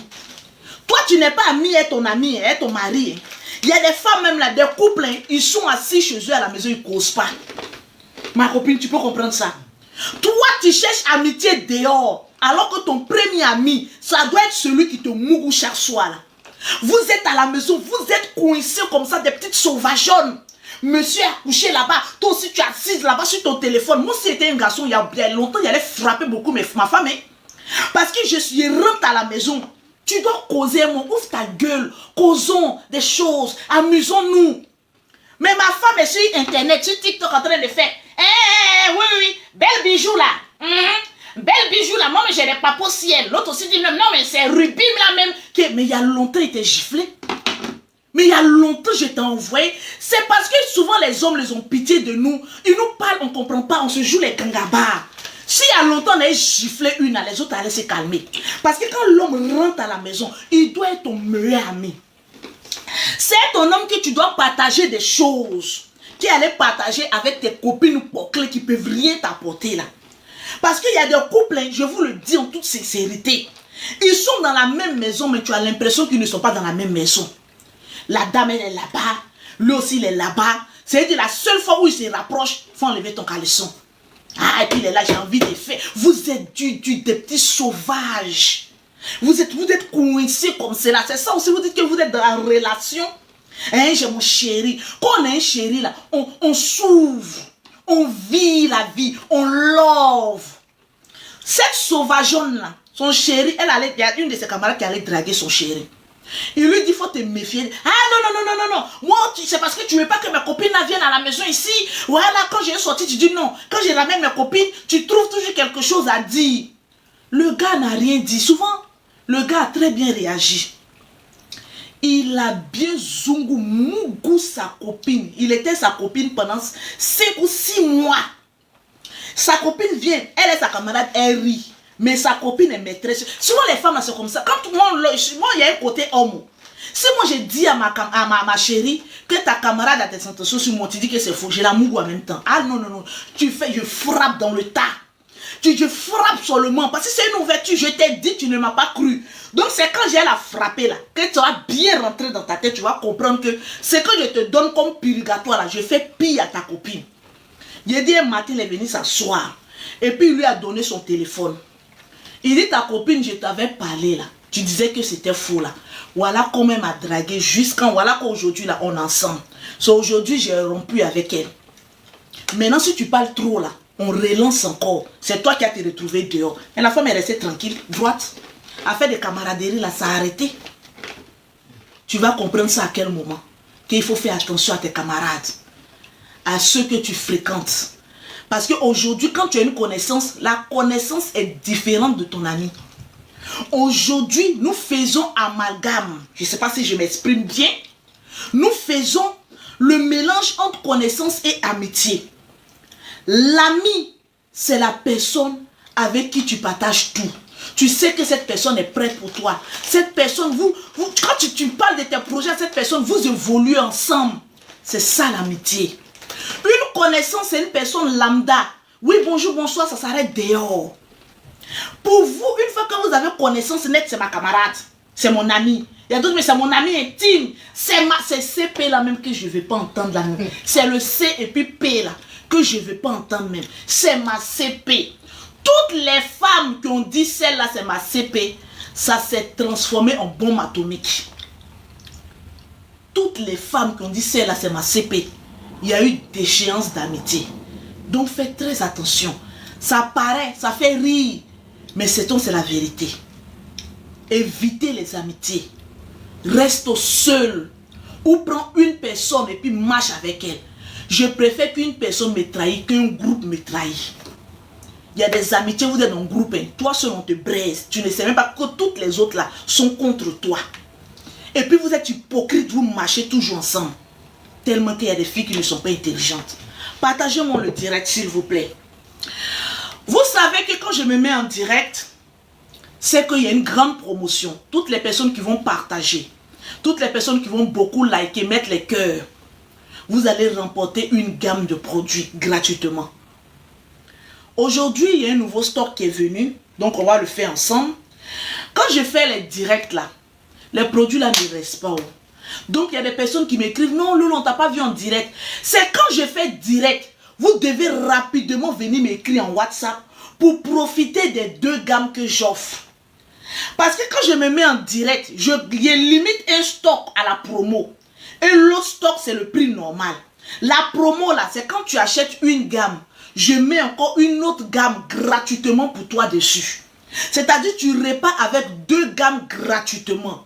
Toi, tu n'es pas ami, est ton ami, est ton mari. Hein. Il y a des femmes même là, des couples, hein, ils sont assis chez eux à la maison, ils ne causent pas. Ma copine, tu peux comprendre ça. Toi, tu cherches amitié dehors. Alors que ton premier ami, ça doit être celui qui te mougou chaque soir. Là. Vous êtes à la maison, vous êtes coincés comme ça, des petites sauvageonnes. Monsieur a couché là-bas, toi aussi tu es assise là-bas sur ton téléphone. Moi, si j'étais un garçon, il y a bien longtemps, il allait frapper beaucoup ma femme. Hein. Parce que je rentre à la maison. Tu dois causer, moi, ouvre ta gueule, causons des choses, amusons-nous. Mais ma femme est sur Internet, sur TikTok en train de faire. Oui, bel bijou là. Bel bijou là, moi mais j'ai des papos ciel. L'autre aussi dit même, non mais c'est Rubim là même. Mais il y a longtemps il était giflé. Mais il y a longtemps je t'ai envoyé. C'est parce que souvent les hommes les ont pitié de nous. Ils nous parlent, on ne comprend pas, on se joue les gangabars. Si il y a longtemps on a giflé une, les autres allaient se calmer. Parce que quand l'homme rentre à la maison, il doit être ton meilleur ami. C'est ton homme que tu dois partager des choses. Qui allait partager avec tes copines ou poclés qui peuvent rien t'apporter là. Parce qu'il y a des couples, je vous le dis en toute sincérité. Ils sont dans la même maison, mais tu as l'impression qu'ils ne sont pas dans la même maison. La dame, elle est là-bas. Lui aussi, il est là-bas. C'est-à-dire la seule fois où ils se rapprochent, il faut enlever ton caleçon. Ah, et puis il est là, j'ai envie de faire. Vous êtes des petits sauvages. Vous êtes coincés comme cela. C'est ça aussi, vous dites que vous êtes dans la relation. Hein, j'ai mon chéri. Quand on a un chéri là, on s'ouvre. On vit la vie. On love. Cette sauvageonne là, son chéri, il y a une de ses camarades qui allait draguer son chéri. Il lui dit, il faut te méfier. Ah non. Moi, c'est parce que tu ne veux pas que mes copines viennent à la maison ici. Voilà, quand j'ai sorti, tu dis non. Quand je ramène mes copines, tu trouves toujours quelque chose à dire. Le gars n'a rien dit. Souvent, le gars a très bien réagi. Il a bien mougou sa copine. Il était sa copine pendant 5 ou 6 mois. Sa copine vient, elle est sa camarade, elle rit. Mais sa copine est maîtresse. Souvent les femmes, c'est comme ça. Quand moi, il y a un côté homme. Si moi, je dis à ma chérie que ta camarade a des intentions sur moi, tu dis que c'est faux, j'ai l'amour en même temps. Ah non, non, non. Tu fais, je frappe dans le tas. Je frappe seulement. Parce que c'est une ouverture. Je t'ai dit, tu ne m'as pas cru. Donc c'est quand j'ai la frappé là, que tu vas bien rentrer dans ta tête, tu vas comprendre que ce que je te donne comme purgatoire là, je fais pire à ta copine. Il dit un matin, il est venu s'asseoir. Et puis il lui a donné son téléphone. Il dit, ta copine, je t'avais parlé là. Tu disais que c'était faux là. Voilà comment elle m'a dragué jusqu'en, voilà qu'aujourd'hui là, on est ensemble. So, aujourd'hui, j'ai rompu avec elle. Maintenant, si tu parles trop là, on relance encore. C'est toi qui as te retrouvé dehors. Mais la femme est restée tranquille, droite. A fait des camaraderies là, ça a arrêté. Tu vas comprendre ça à quel moment? Qu'il faut faire attention à tes camarades, à ceux que tu fréquentes. Parce qu'aujourd'hui, quand tu as une connaissance, la connaissance est différente de ton ami. Aujourd'hui, nous faisons amalgame. Je ne sais pas si je m'exprime bien. Nous faisons le mélange entre connaissance et amitié. L'ami, c'est la personne avec qui tu partages tout. Tu sais que cette personne est prête pour toi. Cette personne, quand tu parles de tes projets à cette personne, vous évoluez ensemble. C'est ça l'amitié. Une connaissance, c'est une personne lambda. Oui, bonjour, bonsoir, ça s'arrête dehors. Pour vous, une fois que vous avez connaissance nette, c'est ma camarade. C'est mon ami. Il y a d'autres, mais c'est mon ami intime. C'est CP là même que je ne vais pas entendre là. C'est le C et puis P là que je ne vais pas entendre même. C'est ma CP. Toutes les femmes qui ont dit celle-là, c'est ma CP, ça s'est transformé en bombe atomique. Toutes les femmes qui ont dit celle-là, c'est ma CP, il y a eu déchéance d'amitié. Donc faites très attention. Ça paraît, ça fait rire, mais c'est la vérité. Évitez les amitiés. Reste seul ou prends une personne et puis marche avec elle. Je préfère qu'une personne me trahisse qu'un groupe me trahisse. Il y a des amitiés, vous êtes dans un groupe, hein. Toi seul on te braise. Tu ne sais même pas que toutes les autres là sont contre toi. Et puis vous êtes hypocrite, vous marchez toujours ensemble. Tellement qu'il y a des filles qui ne sont pas intelligentes. Partagez-moi le direct s'il vous plaît. Vous savez que quand je me mets en direct, c'est qu'il y a une grande promotion. Toutes les personnes qui vont partager, toutes les personnes qui vont beaucoup liker, mettre les cœurs, vous allez remporter une gamme de produits gratuitement. Aujourd'hui, il y a un nouveau stock qui est venu, donc on va le faire ensemble. Quand je fais les directs là, les produits là ne restent pas. Donc il y a des personnes qui m'écrivent, non Loulou, on t'a pas vu en direct. C'est quand je fais direct, vous devez rapidement venir m'écrire en WhatsApp pour profiter des 2 gammes que j'offre. Parce que quand je me mets en direct, je limite un stock à la promo. Et l'autre stock, c'est le prix normal. La promo là, c'est quand tu achètes une gamme, je mets encore une autre gamme gratuitement pour toi dessus. C'est-à-dire tu repars avec 2 gammes gratuitement.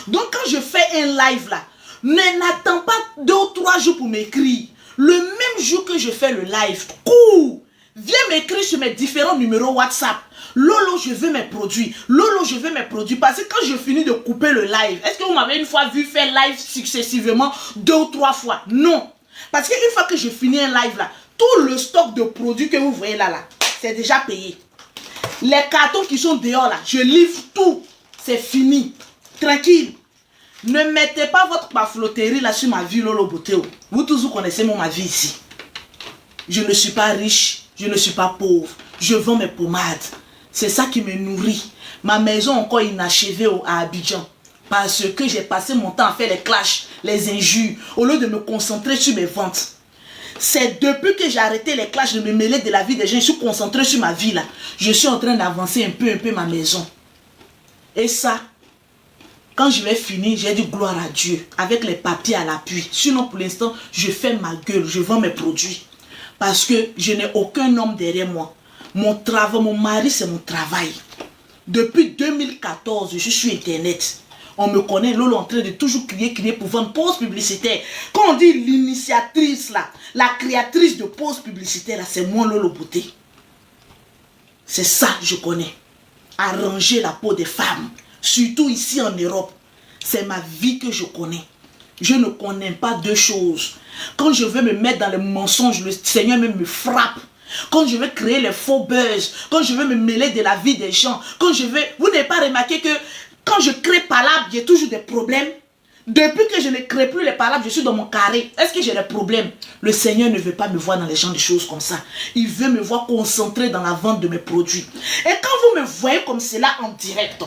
Donc quand je fais un live là, n'attends pas 2 ou 3 jours pour m'écrire. Le même jour que je fais le live, cours, viens m'écrire sur mes différents numéros WhatsApp. Lolo, je veux mes produits. Lolo, je veux mes produits. Parce que quand je finis de couper le live, est-ce que vous m'avez une fois vu faire live successivement 2 ou 3 fois? Non. Parce qu'une fois que je finis un live là, tout le stock de produits que vous voyez là, c'est déjà payé. Les cartons qui sont dehors là, je livre tout. C'est fini. Tranquille. Ne mettez pas votre bafloterie là sur ma vie Lolo Beauté. Vous tous vous connaissez ma vie ici. Je ne suis pas riche, je ne suis pas pauvre. Je vends mes pommades. C'est ça qui me nourrit. Ma maison encore inachevée à Abidjan. Parce que j'ai passé mon temps à faire les clashs, les injures, au lieu de me concentrer sur mes ventes. C'est depuis que j'ai arrêté les clashs de me mêler de la vie des gens, je suis concentré sur ma vie là. Je suis en train d'avancer un peu ma maison. Et ça, quand je vais finir, j'ai dit gloire à Dieu, avec les papiers à l'appui. Sinon pour l'instant, je fais ma gueule, je vends mes produits. Parce que je n'ai aucun homme derrière moi. Mon travail, mon mari, c'est mon travail. Depuis 2014, je suis sur Internet. On me connaît, Lolo en train de toujours crier pour vendre pause publicitaire. Quand on dit l'initiatrice là, la créatrice de pause publicitaire là, c'est moi Lolo Beauté. C'est ça je connais. Arranger la peau des femmes, surtout ici en Europe. C'est ma vie que je connais. Je ne connais pas 2 choses. Quand je veux me mettre dans les mensonges, le Seigneur même me frappe. quand je veux créer les faux buzz, quand je veux me mêler de la vie des gens, quand je veux... Vous n'avez pas remarqué que quand je crée palabres, j'ai toujours des problèmes? Depuis que je ne crée plus les palabres, je suis dans mon carré. Est-ce que j'ai des problèmes? Le Seigneur ne veut pas me voir dans les gens de choses comme ça. Il veut me voir concentré dans la vente de mes produits. Et quand vous me voyez comme cela en direct,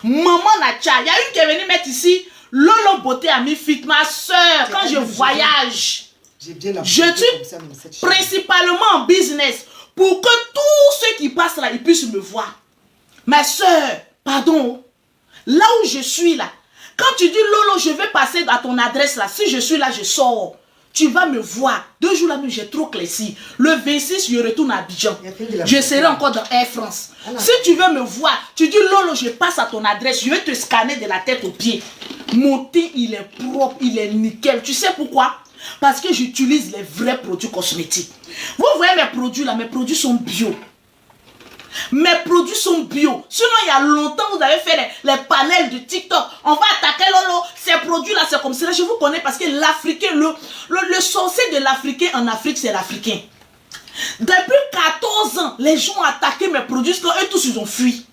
maman Nacha, il y a une qui est venue mettre ici, Lolo Beauté a mis fit, ma soeur, quand je voyage, je suis principalement en business pour que tous ceux qui passent là, ils puissent me voir. Ma soeur, pardon, là où je suis là, quand tu dis Lolo, je vais passer à ton adresse là, si je suis là, je sors. Tu vas me voir. 2 jours là, j'ai trop classé. Le 26, je retourne à Abidjan. Je serai encore dans Air France. Si tu veux me voir, tu dis Lolo, je passe à ton adresse. Je vais te scanner de la tête aux pieds. Mon teint, il est propre, il est nickel. Tu sais pourquoi? Parce que j'utilise les vrais produits cosmétiques. Vous voyez mes produits là, mes produits sont bio. Mes produits sont bio. Sinon, il y a longtemps, vous avez fait les panels de TikTok. On va attaquer Lolo. Ces produits-là, c'est comme ça. Je vous connais parce que l'Africain, le sorcier de l'Africain en Afrique, c'est l'Africain. Depuis 14 ans, les gens ont attaqué mes produits. Eux tous, ils ont fui.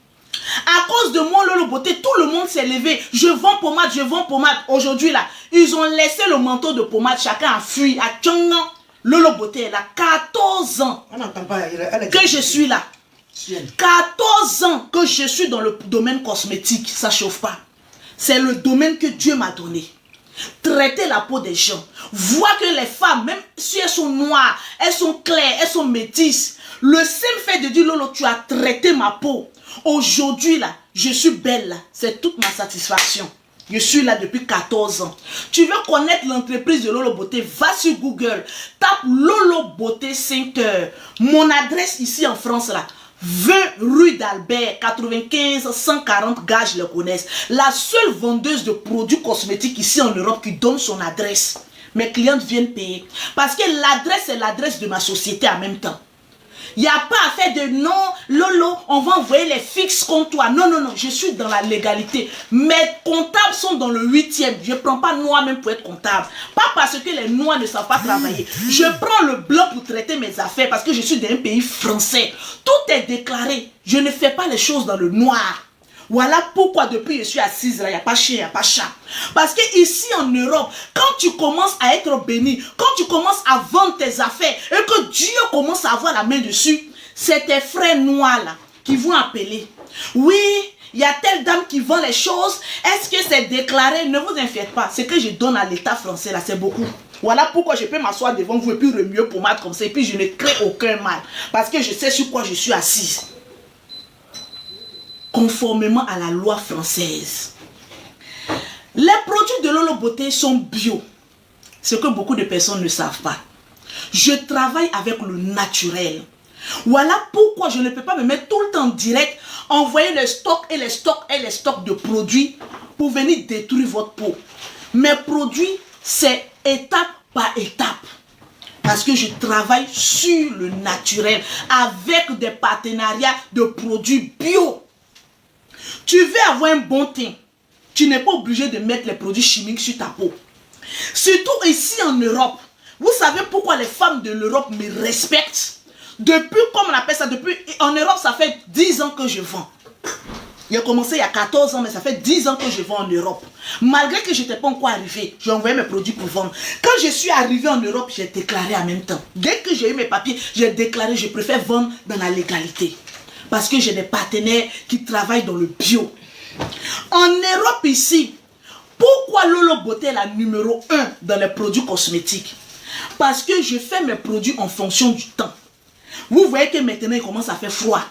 À cause de moi, Lolo Beauté, tout le monde s'est levé. Je vends pommade, je vends pommade. Aujourd'hui, là, ils ont laissé le manteau de pommade. Chacun a fui. À Tchongan, Lolo Beauté, elle a 14 ans que je suis là. 14 ans que je suis dans le domaine cosmétique, ça ne chauffe pas. C'est le domaine que Dieu m'a donné. Traiter la peau des gens. Voir que les femmes, même si elles sont noires, elles sont claires, elles sont métisses. Le simple fait de dire Lolo, tu as traité ma peau. Aujourd'hui là, je suis belle là. C'est toute ma satisfaction. Je suis là depuis 14 ans. Tu veux connaître l'entreprise de Lolo Beauté? Va sur Google. Tape Lolo Beauté 5 heures. Mon adresse ici en France là. 20 rue d'Albert, 95 140 gars, je le connaisse. La seule vendeuse de produits cosmétiques ici en Europe qui donne son adresse. Mes clientes viennent payer. Parce que l'adresse est l'adresse de ma société en même temps. Il n'y a pas à faire de non, Lolo, on va envoyer les fixes contre toi. Non, non, non, je suis dans la légalité. Mes comptables sont dans le 8e. Je ne prends pas noir même pour être comptable. Pas parce que les noirs ne savent pas travailler. Je prends le blanc pour traiter mes affaires parce que je suis dans un pays français. Tout est déclaré. Je ne fais pas les choses dans le noir. Voilà pourquoi depuis je suis assise là, il n'y a pas chien, il n'y a pas chat. Parce que ici en Europe, quand tu commences à être béni, quand tu commences à vendre tes affaires et que Dieu commence à avoir la main dessus, c'est tes frères noirs là qui vont appeler. Oui, il y a telle dame qui vend les choses. Est-ce que c'est déclaré? Ne vous inquiétez pas. Ce que je donne à l'État français là, c'est beaucoup. Voilà pourquoi je peux m'asseoir devant vous et puis remuer pommade comme ça. Et puis je ne crée aucun mal. Parce que je sais sur quoi je suis assise. Conformément à la loi française. Les produits de Lolo Beauté sont bio. Ce que beaucoup de personnes ne savent pas. Je travaille avec le naturel. Voilà pourquoi je ne peux pas me mettre tout le temps en direct, envoyer les stocks et les stocks et les stocks de produits pour venir détruire votre peau. Mes produits, c'est étape par étape. Parce que je travaille sur le naturel avec des partenariats de produits bio. Tu veux avoir un bon teint, tu n'es pas obligé de mettre les produits chimiques sur ta peau. Surtout ici en Europe. Vous savez pourquoi les femmes de l'Europe me respectent? Depuis, comme on appelle ça, depuis, en Europe, ça fait 10 ans que je vends. J'ai commencé il y a 14 ans, mais ça fait 10 ans que je vends en Europe. Malgré que je n'étais pas encore arrivé, j'ai envoyé mes produits pour vendre. Quand je suis arrivé en Europe, j'ai déclaré en même temps. Dès que j'ai eu mes papiers, j'ai déclaré, je préfère vendre dans la légalité. Parce que j'ai des partenaires qui travaillent dans le bio. En Europe ici, pourquoi Lolo Beauté est la numéro 1 dans les produits cosmétiques? Parce que je fais mes produits en fonction du temps. Vous voyez que maintenant il commence à faire froid.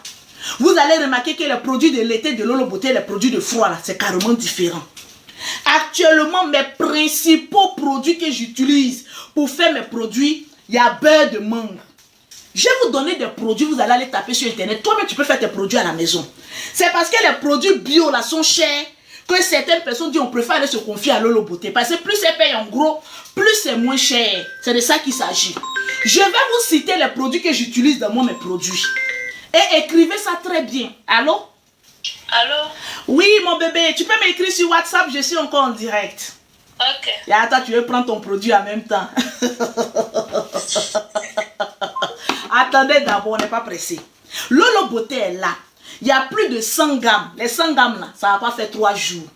Vous allez remarquer que les produits de l'été de Lolo Beauté et les produits de froid là, c'est carrément différent. Actuellement, mes principaux produits que j'utilise pour faire mes produits, il y a beurre de mangue. Je vais vous donner des produits, vous allez aller taper sur internet. Toi-même, tu peux faire tes produits à la maison. C'est parce que les produits bio là sont chers que certaines personnes disent on préfère aller se confier à Lolo Beauté. Parce que plus elles payent en gros, plus c'est moins cher. C'est de ça qu'il s'agit. Je vais vous citer les produits que j'utilise dans mes produits. Et écrivez ça très bien. Allô? Allô? Oui, mon bébé, tu peux m'écrire sur WhatsApp, je suis encore en direct. Ok. Et attends, tu veux prendre ton produit en même temps. Attendez d'abord, on n'est pas pressé. Lolo Beauté est là. Il y a plus de 100 gammes. Les 100 gammes là, ça va pas faire 3 jours.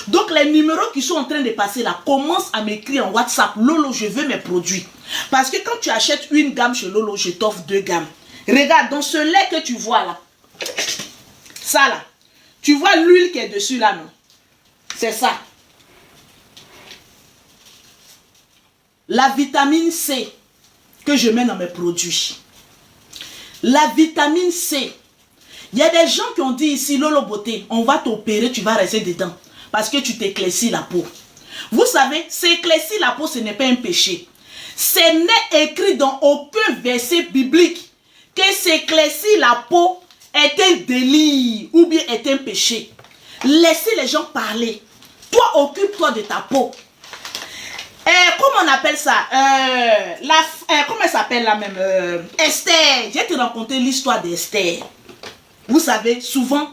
Donc les numéros qui sont en train de passer là, commence à m'écrire en WhatsApp. Lolo, je veux mes produits. Parce que quand tu achètes une gamme chez Lolo, je t'offre 2 gammes. Regarde, dans ce lait que tu vois là, ça là, tu vois l'huile qui est dessus là, non? C'est ça. La vitamine C que je mets dans mes produits. La vitamine C. Il y a des gens qui ont dit ici, Lolo Beauté, on va t'opérer, tu vas rester dedans. Parce que tu t'éclaircis la peau. Vous savez, s'éclaircir la peau, ce n'est pas un péché. Ce n'est écrit dans aucun verset biblique que s'éclaircir la peau est un délit ou bien est un péché. Laissez les gens parler. Toi, occupe-toi de ta peau. Comment on appelle ça? Comment elle s'appelle là même? Esther. J'ai te raconté l'histoire d'Esther. Vous savez, souvent,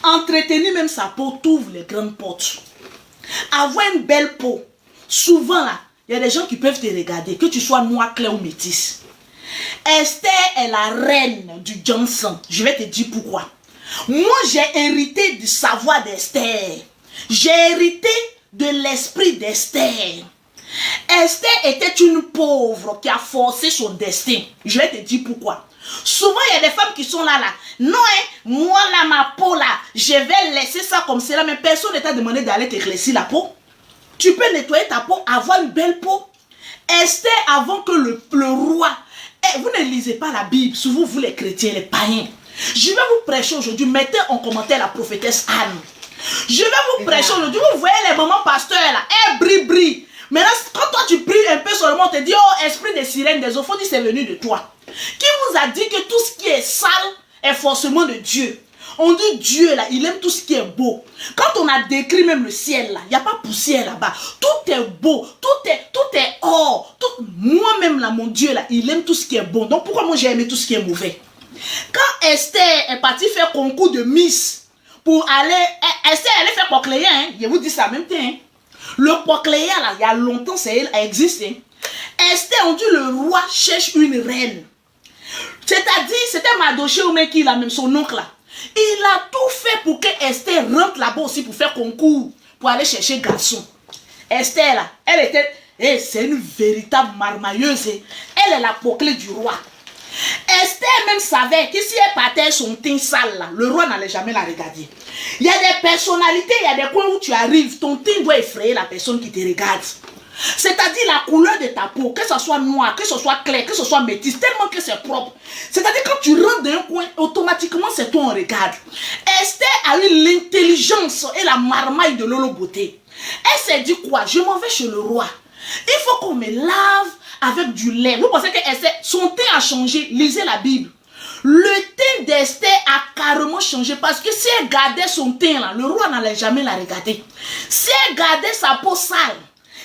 entretenir même sa peau t'ouvre les grandes portes. Avoir une belle peau, souvent là, il y a des gens qui peuvent te regarder, que tu sois noir, clair ou métisse. Esther est la reine du Johnson. Je vais te dire pourquoi. Moi, j'ai hérité du savoir d'Esther. J'ai hérité de l'esprit d'Esther. Esther était une pauvre qui a forcé son destin. Je vais te dire pourquoi. Souvent, il y a des femmes qui sont là. Non, moi, là, ma peau, là, je vais laisser ça comme cela, mais personne ne t'a demandé d'aller t'éclaircir la peau. Tu peux nettoyer ta peau, avoir une belle peau. Esther, avant que le roi... vous ne lisez pas la Bible, souvent vous les chrétiens, les païens. Je vais vous prêcher aujourd'hui, mettez en commentaire la prophétesse Anne. Je vais vous prêcher aujourd'hui, vous voyez les mamans pasteurs là, elles brillent. Maintenant, quand toi tu pries un peu seulement, on te dit, oh, esprit des sirènes, des eaux, faut dire c'est venu de toi. Qui vous a dit que tout ce qui est sale est forcément de Dieu? On dit Dieu là, il aime tout ce qui est beau. Quand on a décrit même le ciel là, il n'y a pas poussière là-bas. Tout est beau, tout est or. Moi-même là, mon Dieu là, il aime tout ce qui est bon. Donc pourquoi moi j'ai aimé tout ce qui est mauvais? Quand Esther est partie faire concours de Miss pour aller... Esther allait faire Pocléa, hein? Je vous dis ça en même temps. Hein? Le Pocléa là, il y a longtemps, ça existe. Hein? Esther, on dit le roi cherche une reine. C'est-à-dire, c'était Mardochée ou qui là, même son oncle là. Il a tout fait pour que Esther rentre là-bas aussi pour faire concours, pour aller chercher garçon. Esther là, elle était, c'est une véritable marmailleuse. Elle est la poclée du roi. Esther même savait que si elle partait son teint sale là, le roi n'allait jamais la regarder. Il y a des personnalités, il y a des coins où tu arrives, ton teint doit effrayer la personne qui te regarde. C'est-à-dire la couleur de ta peau, que ce soit noir, que ce soit clair, que ce soit métis, tellement que c'est propre. C'est-à-dire quand tu rentres dans un coin, automatiquement c'est toi on regarde. Esther a eu l'intelligence et la marmaille de Lolo Beauté. Elle s'est dit quoi? Je m'en vais chez le roi. Il faut qu'on me lave avec du lait. Vous pensez que Esther, son teint a changé? Lisez la Bible. Le teint d'Esther a carrément changé parce que si elle gardait son teint là, le roi n'allait jamais la regarder. Si elle gardait sa peau sale,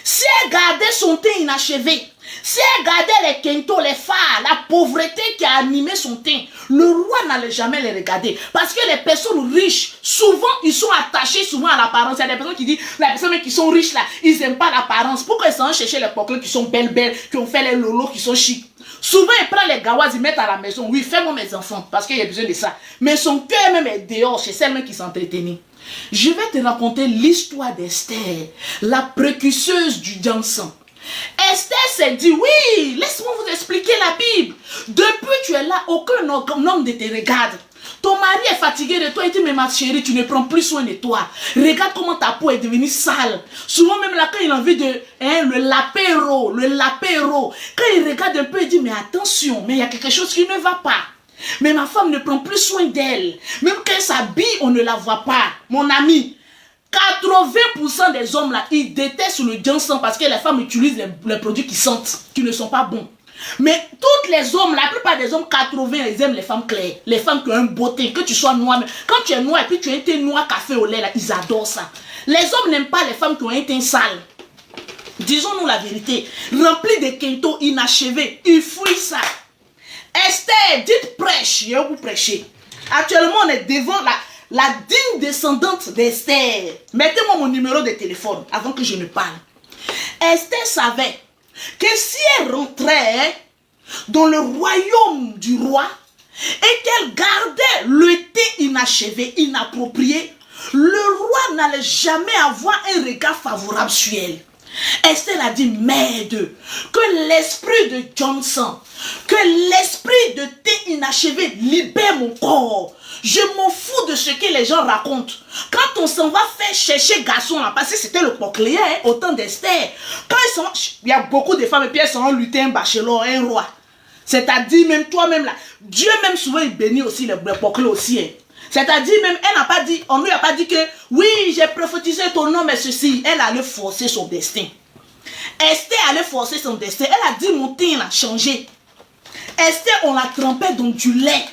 si elle gardait son teint inachevé, si elle gardait les quintos, les phares, la pauvreté qui a animé son teint, le roi n'allait jamais les regarder. Parce que les personnes riches, souvent, ils sont attachés souvent à l'apparence. Il y a des personnes qui disent, les personnes qui sont riches là, ils n'aiment pas l'apparence. Pourquoi ils s'en chercher les pocles qui sont belles, qui ont fait les lolos, qui sont chics? Souvent, ils prennent les gawaz, ils mettent à la maison. Oui, fais-moi mes enfants, parce qu'il y a besoin de ça. Mais son cœur même est dehors, chez celles-là qui s'entretenaient. Je vais te raconter l'histoire d'Esther, la précurseuse du Johnson. Esther s'est dit, oui, laisse-moi vous expliquer la Bible. Depuis tu es là, aucun homme ne te regarde. Ton mari est fatigué de toi, il dit, mais ma chérie, tu ne prends plus soin de toi. Regarde comment ta peau est devenue sale. Souvent même là, quand il a envie de, le lapéro, quand il regarde un peu, il dit, mais attention, mais il y a quelque chose qui ne va pas. Mais ma femme ne prend plus soin d'elle. Même quand elle s'habille, on ne la voit pas. Mon ami, 80% des hommes là, ils détestent le Johnson parce que les femmes utilisent les produits qui sentent, qui ne sont pas bons. Mais tous les hommes, la plupart des hommes, 80, ils aiment les femmes claires. Les femmes qui ont un beau teint, que tu sois noir. Quand tu es noir et puis tu as un teint noir café au lait, là, ils adorent ça. Les hommes n'aiment pas les femmes qui ont un teint sale. Disons-nous la vérité. Rempli de quintos inachevés, ils fouillent ça. Esther, dites prêche, je vais vous prêcher. Actuellement, on est devant la digne descendante d'Esther. Mettez-moi mon numéro de téléphone avant que je ne parle. Esther savait que si elle rentrait, dans le royaume du roi et qu'elle gardait le thé inachevé, inapproprié, le roi n'allait jamais avoir un regard favorable sur elle. Esther a dit, merde, que l'esprit de Johnson, que l'esprit de thé inachevé libère mon corps. Je m'en fous de ce que les gens racontent. Quand on s'en va faire chercher garçon là, parce que c'était le Pocléen, hein, au temps d'Esther. Quand ils sont, il y a beaucoup de femmes et puis elles sont lutter un bachelor, un roi. C'est-à-dire même toi-même là, Dieu même souvent il bénit aussi les Poclés aussi. Hein. C'est-à-dire même, elle n'a pas dit, on lui a pas dit que, oui, j'ai prophétisé ton nom, mais ceci, elle allait forcer son destin. Esther allait forcer son destin. Elle a dit, mon teint a changé. Esther, on la trempait dans du lait.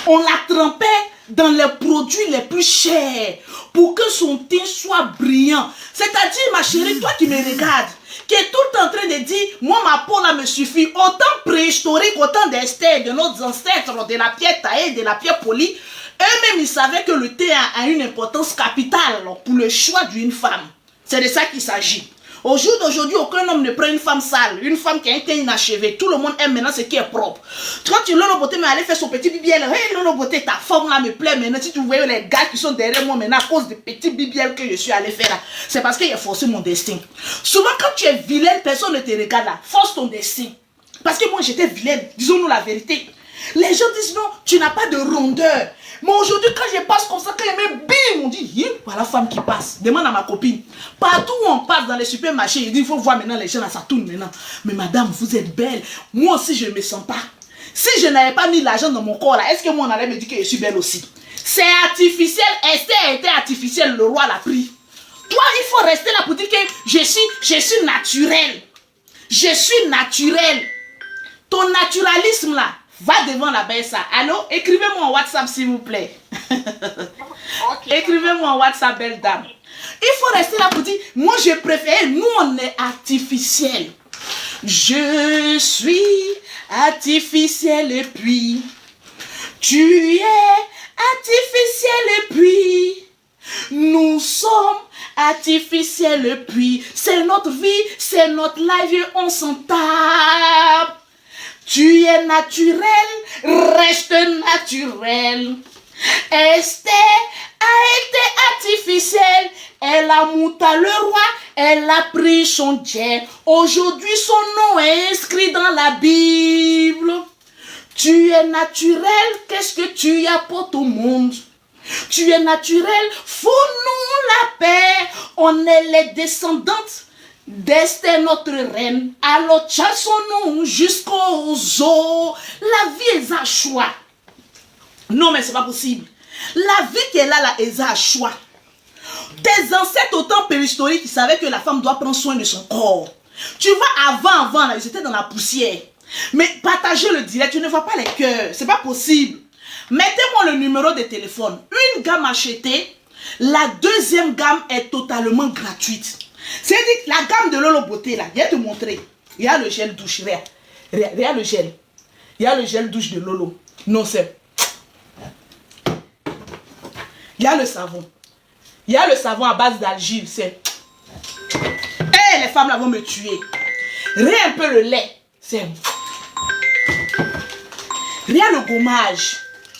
On la trempait dans les produits les plus chers pour que son teint soit brillant. C'est-à-dire, ma chérie, toi qui me regardes, qui est tout le temps en train de dire, moi, ma peau là me suffit. Autant préhistorique, autant d'Esther, de nos ancêtres, de la pierre taillée, de la pierre polie, eux-mêmes, ils savaient que le thé a une importance capitale pour le choix d'une femme. C'est de ça qu'il s'agit. Au jour d'aujourd'hui, aucun homme ne prend une femme sale, une femme qui a un teint inachevé. Tout le monde aime maintenant ce qui est propre. Quand tu Lolo Beauté mais allait faire son petit bibiel, hey Lolo Beauté, ta forme là me plaît maintenant. Si tu voyais les gars qui sont derrière moi maintenant à cause des petits bibiels que je suis allé faire là, c'est parce qu'il a forcé mon destin. Souvent quand tu es vilaine, personne ne te regarde là. Force ton destin. Parce que moi j'étais vilaine, disons-nous la vérité. Les gens disent non, tu n'as pas de rondeur. Mais aujourd'hui, quand je passe comme ça, quand ils me bim, on dit, voilà la femme qui passe. Demande à ma copine. Partout où on passe dans les supermarchés, il dit, il faut voir maintenant les gens, là, ça tourne maintenant. Mais madame, vous êtes belle. Moi aussi, je ne me sens pas. Si je n'avais pas mis l'argent dans mon corps, là, est-ce que moi, on allait me dire que je suis belle aussi? C'est artificiel. Esther était artificielle, le roi l'a pris. Toi, il faut rester là pour dire que je suis naturel. Je suis naturel. Ton naturalisme, là, va devant la BSA. Allô? Écrivez-moi en WhatsApp, s'il vous plaît. Okay. Écrivez-moi en WhatsApp, belle dame. Il faut rester là pour dire, moi, je préfère, nous, on est artificiel. Je suis artificiel et puis, tu es artificiel et puis, nous sommes artificiels et puis, c'est notre vie, c'est notre life et on s'en tape. Tu es naturel, reste naturel. Esther a été artificielle. Elle a monté le roi, elle a pris son jet. Aujourd'hui, son nom est inscrit dans la Bible. Tu es naturel, qu'est-ce que tu apportes au monde? Tu es naturel, fous-nous la paix. On est les descendantes d'Esther, notre reine. Alors chassons-nous jusqu'aux eaux. La vie est un choix. Non, mais c'est pas possible. La vie qui est là, est un choix. Tes ancêtres au temps préhistorique, ils savaient que la femme doit prendre soin de son corps. Tu vois, avant, là, ils étaient dans la poussière. Mais partagez le direct, tu ne vois pas les cœurs. C'est pas possible. Mettez-moi le numéro de téléphone. Une gamme achetée, la deuxième gamme est totalement gratuite. C'est-à-dire la gamme de Lolo Beauté là, je vais te montrer. Il y a le gel douche, regarde le gel. Il y a le gel douche de Lolo. Non, c'est. Il y a le savon. Il y a le savon à base d'argile, c'est. Eh, les femmes là vont me tuer. Regarde un peu le lait, c'est. Regarde le gommage.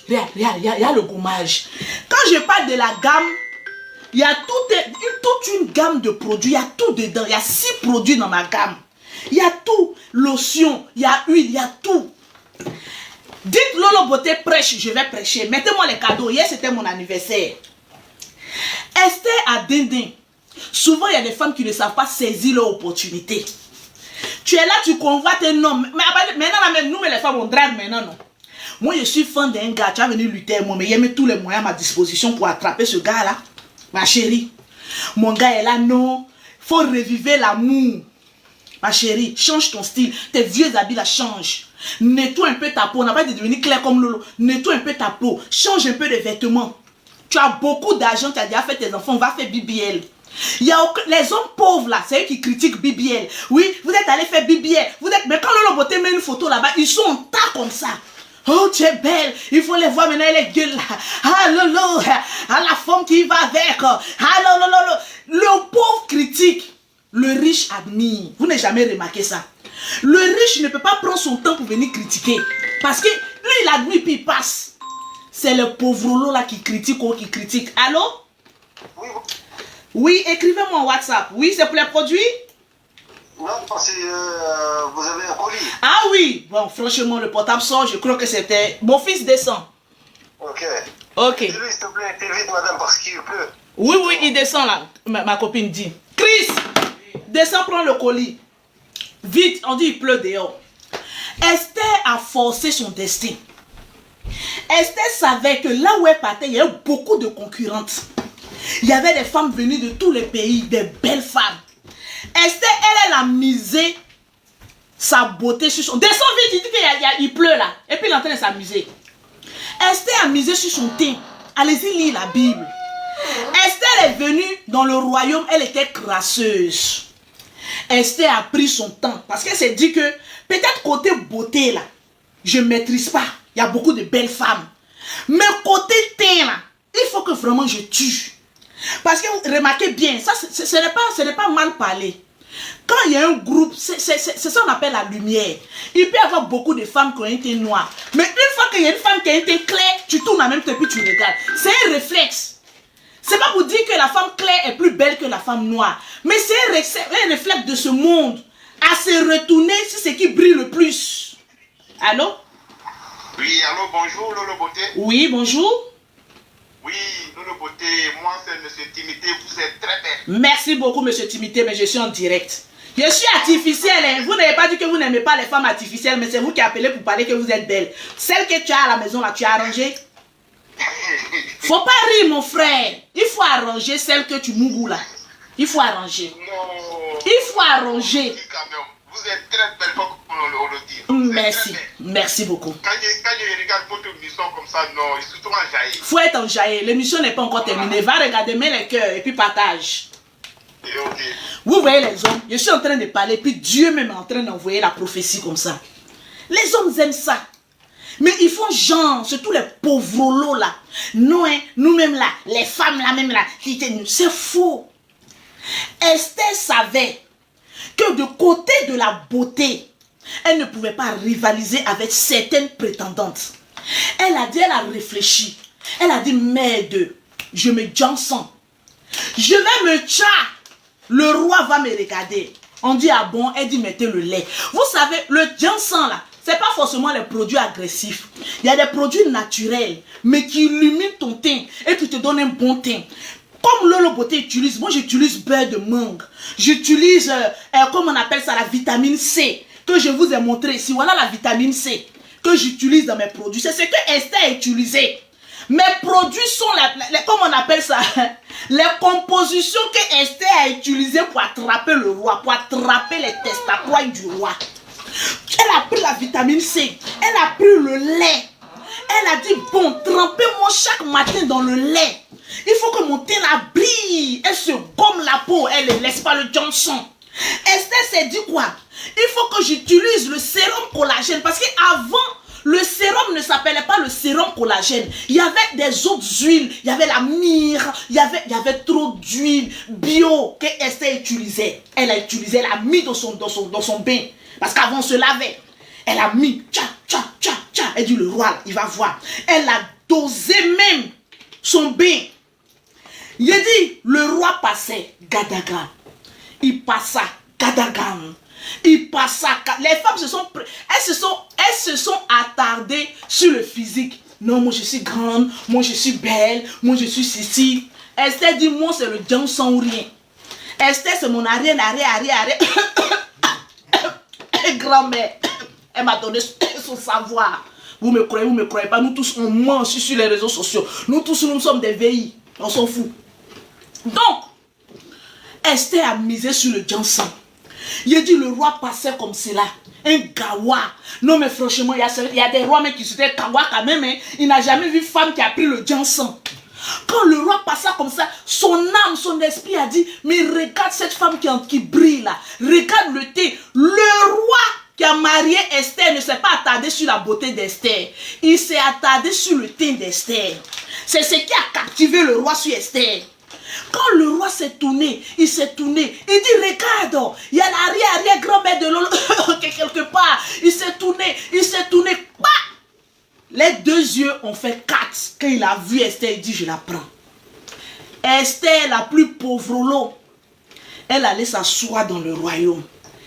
Regarde le gommage. Quand je parle de la gamme, il y a toute une gamme de produits. Il y a tout dedans. Il y a 6 produits dans ma gamme. Il y a tout. Lotion, il y a huile, il y a tout. Dites Lolo Beauté prêche, je vais prêcher. Mettez-moi les cadeaux. Hier, c'était mon anniversaire. Esther à Dindin. Souvent, il y a des femmes qui ne savent pas saisir leur opportunité. Tu es là, tu convoites un homme. Mais maintenant, nous, les femmes, on drague maintenant, non. Moi, je suis fan d'un gars. Tu as venu lutter avec moi, mais il met tous les moyens à ma disposition pour attraper ce gars-là. Ma chérie, mon gars est là, non. Il faut reviver l'amour. Ma chérie, change ton style. Tes vieux habits là, change. Nettoie un peu ta peau. On n'a pas de devenir clair comme Lolo. Nettoie un peu ta peau. Change un peu de vêtements. Tu as beaucoup d'argent, tu as déjà fait tes enfants. On va faire BBL. Il y a les hommes pauvres là, c'est eux qui critiquent BBL. Oui, vous êtes allés faire BBL. Mais quand Lolo Beauté met une photo là-bas, ils sont en tas comme ça. Oh, tu es belle. Il faut les voir maintenant, les gueules là. Ah, Lolo. Ah, la femme qui va avec. Ah, Lolo. Le pauvre critique. Le riche admire. Vous n'avez jamais remarqué ça. Le riche ne peut pas prendre son temps pour venir critiquer. Parce que lui, il admet puis il passe. C'est le pauvre là qui critique ou qui critique. Allô? Oui, Oui, écrivez-moi en WhatsApp. Oui, c'est pour les produits? non, parce que vous avez un colis. Ah oui. Bon, franchement, le portable sort. Je crois que c'était... Mon fils descend. Ok. Ok. Dis-lui, s'il te plaît, t'es vite, madame, parce qu'il pleut. Oui, oui, il descend là. Ma copine dit. Chris, descends prendre le colis. Vite, on dit il pleut dehors. Esther a forcé son destin. Esther savait que là où elle partait, il y avait beaucoup de concurrentes. Il y avait des femmes venues de tous les pays, des belles femmes. Esther, elle a misé sa beauté sur son... Descends vite, il dit qu'il pleut là. Et puis il est en train de s'amuser. Esther a misé sur son teint. Allez-y lire la Bible. Esther est venue dans le royaume, elle était crasseuse. Esther a pris son temps parce qu'elle s'est dit que peut-être côté beauté là, je ne maîtrise pas. Il y a beaucoup de belles femmes. Mais côté teint là, il faut que vraiment je tue. Parce que vous remarquez bien, ça ce n'est pas mal parlé. Quand il y a un groupe, c'est ça qu'on appelle la lumière. Il peut y avoir beaucoup de femmes qui ont été noires. Mais une fois qu'il y a une femme qui a été claire, tu tournes en même temps et puis tu regardes. C'est un réflexe. C'est pas pour dire que la femme claire est plus belle que la femme noire. Mais c'est un réflexe de ce monde à se retourner sur ce qui brille le plus. Allô? Oui, allô, bonjour, Lolo Beauté. Oui, bonjour. Oui, Lolo Beauté, moi c'est M. Timité, vous êtes très belle. Merci beaucoup, M. Timité, mais je suis en direct. Je suis artificielle, hein. Vous n'avez pas dit que vous n'aimez pas les femmes artificielles, mais c'est vous qui appelez pour parler que vous êtes belle. Celle que tu as à la maison, là, tu as arrangé? Faut pas rire, mon frère. Il faut arranger celle que tu mougous là. Il faut arranger. Non. Il faut arranger. Vous êtes très belle, comme on le dit. Merci. Merci beaucoup. Quand je regarde votre émission comme ça, non, il est surtout enjaillé. Faut être enjaillé. L'émission n'est pas encore terminée. Va regarder, mets les cœurs et puis partage. Ok. Vous voyez les hommes, je suis en train de parler, puis Dieu même est en train d'envoyer la prophétie comme ça. Les hommes aiment ça. Mais ils font genre, surtout les pauvres lots là. Nous, hein, nous-mêmes là, les femmes là même là, c'est faux. Esther savait que de côté de la beauté, elle ne pouvait pas rivaliser avec certaines prétendantes. Elle a dit, elle a réfléchi. Elle a dit, merde, je me Johnson. Je vais me tcha. Le roi va me regarder. On dit, ah bon, elle dit, mettez le lait. Vous savez, le Johnson là, c'est pas forcément les produits agressifs. Il y a des produits naturels, mais qui illuminent ton teint et qui te donnent un bon teint. Comme Lolo Beauté utilise, moi j'utilise beurre de mangue. J'utilise, comment on appelle ça, la vitamine C, que je vous ai montré ici. Voilà la vitamine C que j'utilise dans mes produits. C'est ce que Esther a utilisé. Mes produits sont, comment on appelle ça, les compositions que Esther a utilisées pour attraper le roi, pour attraper les testatoires du roi. Elle a pris la vitamine C, elle a pris le lait. Elle a dit, bon, trempez-moi chaque matin dans le lait. Il faut que mon teint la brille. Elle se gomme la peau, elle ne laisse pas le Johnson. Esther s'est dit quoi? Il faut que j'utilise le sérum collagène. Parce qu'avant, le sérum ne s'appelait pas le sérum collagène. Il y avait des autres huiles. Il y avait la myrrhe. Il y avait trop d'huile bio que Esther utilisait. Elle a utilisé, elle a mis dans son bain. Parce qu'avant, on se lavait. Elle a mis, tcha, tcha, tcha, tcha. Elle dit, le roi, il va voir. Elle a dosé même son bain. Il a dit, le roi passait, gadaga. Il passa, gadagam. Il passa. Les femmes elles se sont attardées sur le physique. Non, moi je suis grande, moi je suis belle, moi je suis ceci. Esther dit, moi c'est le Johnson ou rien. Esther c'est mon arrière. Grand-mère, elle m'a donné son savoir. Vous me croyez pas, nous tous on ment sur les réseaux sociaux. Nous tous nous sommes des VI, on s'en fout. Donc, Esther a misé sur le Johnson. Il a dit le roi passait comme cela, un gawa. Non mais franchement, il y a des rois mais qui étaient gawa quand même. Hein. Il n'a jamais vu femme qui a pris le Johnson. Quand le roi passa comme ça, son âme, son esprit a dit, mais regarde cette femme qui brille là. Regarde le thé. Le roi qui a marié Esther ne s'est pas attardé sur la beauté d'Esther. Il s'est attardé sur le teint d'Esther. C'est ce qui a captivé le roi sur Esther. Quand le roi s'est tourné, il s'est tourné. Il dit, regarde, il y a l'arrière-grand-mère de Lolo quelque part. Il s'est tourné. Bah! Les deux yeux ont fait 4. Quand il a vu Esther, il dit, je la prends. Esther, la plus pauvre Lolo, elle allait s'asseoir dans le royaume.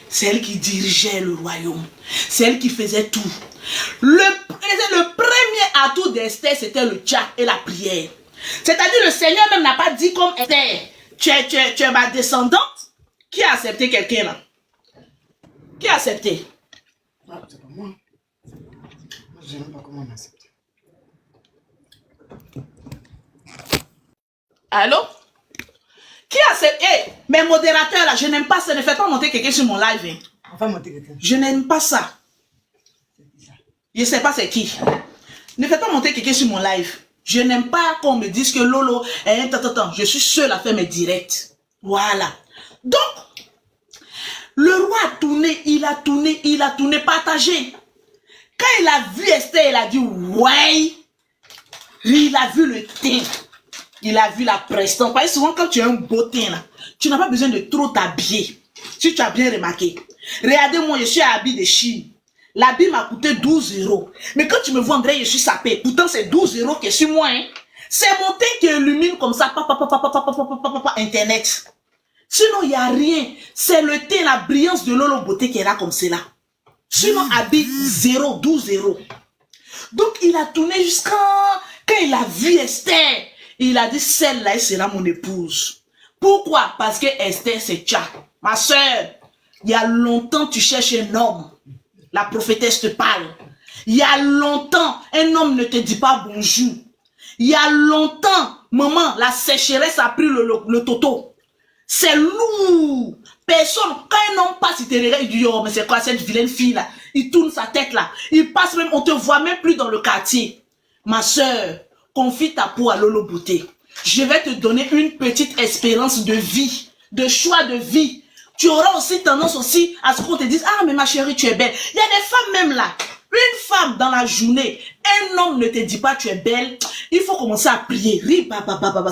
C'est elle qui dirigeait le royaume. C'est elle qui faisait tout. Le premier atout d'Esther, c'était le tchak et la prière. C'est-à-dire, le Seigneur même n'a pas dit comme Esther, tu es ma descendante. Qui a accepté quelqu'un là? Qui a accepté? Ah, c'est pas moi. Moi, je ne sais pas comment on accepte. Allô? Qui a accepté? Hey, mes modérateurs là, je n'aime pas ça. Ne faites pas monter quelqu'un sur mon live. Hein. Enfin, monter quelqu'un. Je n'aime pas ça. Je ne sais pas c'est qui. Ne faites pas monter quelqu'un sur mon live. Je n'aime pas qu'on me dise que Lolo, je suis seule à faire mes directs. Voilà. Donc, le roi a tourné, il a tourné, partagé. Quand il a vu Esther, il a dit, ouais. Il a vu le teint. Il a vu la prestance. Parce que souvent, quand tu as un beau teint, là, tu n'as pas besoin de trop t'habiller. Si tu as bien remarqué. Regardez-moi, je suis habillé de Chine. L'habit m'a coûté 12 €. Mais quand tu me vois, André, je suis sapé. Pourtant, c'est 12 € que sur moi. Hein. C'est mon teint qui illumine comme ça. Internet. Sinon, il n'y a rien. C'est le teint, la brillance de Lolo Beauté qui est là comme cela. Sinon, habit 0, 12 €. Donc, il a tourné jusqu'à... Quand il a vu Esther, il a dit, celle-là, elle sera mon épouse. Pourquoi? Parce que Esther, c'est Tcha. Ma soeur, il y a longtemps, tu cherches un homme. La prophétesse te parle. Il y a longtemps, un homme ne te dit pas bonjour. Il y a longtemps, maman, la sécheresse a pris le toto. C'est lourd. Personne, quand un homme passe, il te regarde, il dit, oh, mais c'est quoi cette vilaine fille là? Il tourne sa tête là. Il passe même, on te voit même plus dans le quartier. Ma soeur, confie ta peau à Lolo Beauté. Je vais te donner une petite espérance de vie, de choix de vie. Tu auras aussi tendance aussi à ce qu'on te dise, ah mais ma chérie, tu es belle. Il y a des femmes même là. Une femme dans la journée, un homme ne te dit pas tu es belle. Il faut commencer à prier.